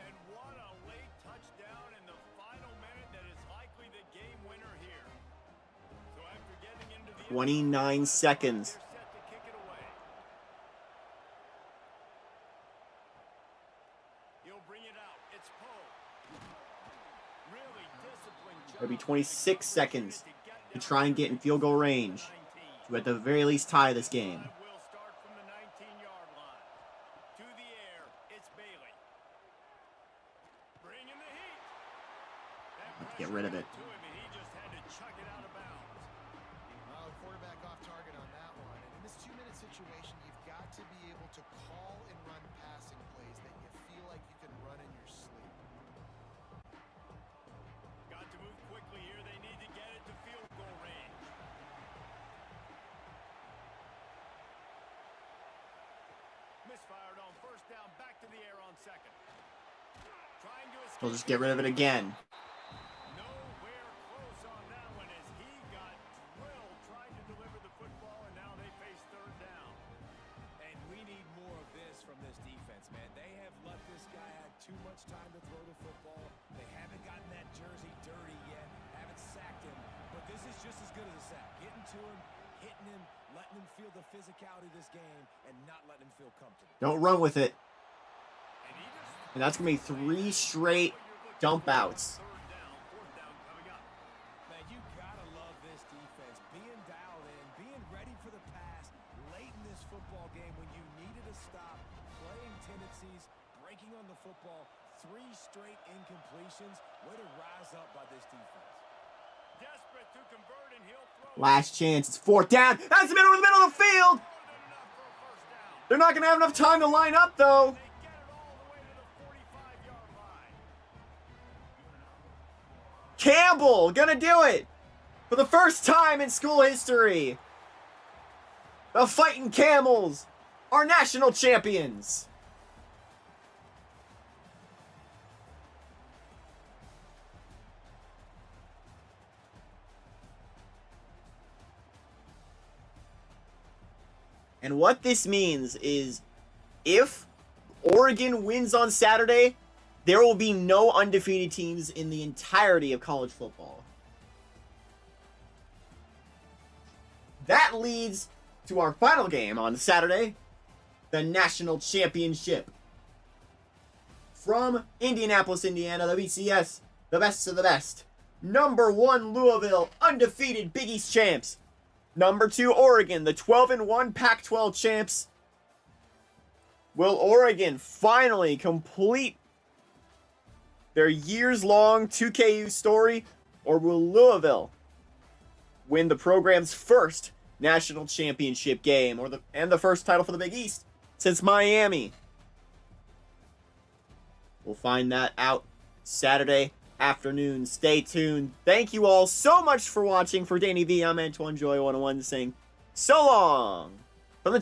And what a late touchdown in the final minute that is likely the game winner here. So after getting into the 29 seconds. they're set to kick it away. He'll bring it out. It's Poe. Really disciplined job. Maybe 26 seconds to try and get in field goal range to at the very least tie this game. Will start from the 19-yard line. To the air, it's Bailey. Bringing the heat. That Get rid of it. pressure to him, and he just had to chuck it out of bounds. Well, quarterback off target on that one. And in this 2-minute situation, you've got to be able to call and run passing plays that you feel like you can run in your sleep. Got to move quickly here. They need to get it to field goal range. Misfired on first down. Back to the air on second. Trying to escape. We'll just get rid of it again. Nowhere close on that one as he got drilled trying to deliver the football, and now they face third down. And we need more of this from this defense, man. They have let this guy have too much time to throw the football. They haven't gotten that jersey dirty yet, haven't sacked him. But this is just as good as a sack. Getting to him, hitting him, letting him feel the physicality of this game, and not letting him feel comfortable. Don't run with it. And he just And that's going to be 3 straight dump outs. third down, fourth down coming up. Man, you gotta love this defense. Being dialed in, being ready for the pass late in this football game when you needed a stop, playing tendencies, breaking on the football, 3 straight incompletions. Way to rise up by this defense. Desperate to convert, and he'll throw. Last chance. It's 4th down. That's the middle of the field. More than enough for a first down. They're not going to have enough time to line up, though. They get it all the way to the 45-yard line. Campbell going to do it for the first time in school history. The Fighting Camels are national champions. And what this means is if Oregon wins on Saturday, there will be no undefeated teams in the entirety of college football. That leads to our final game on Saturday, the national championship. From Indianapolis, Indiana, the BCS, the best of the best. Number 1, Louisville, undefeated Big East champs. Number 2, Oregon, the 12-1 Pac-12 champs. Will Oregon finally complete their years-long 2KU story, or will Louisville win the program's first national championship game, and the first title for the Big East since Miami? We'll find that out Saturday afternoon. Stay tuned. Thank you all so much for watching. For Danny V, I'm Antoine Joy 101 saying so long from the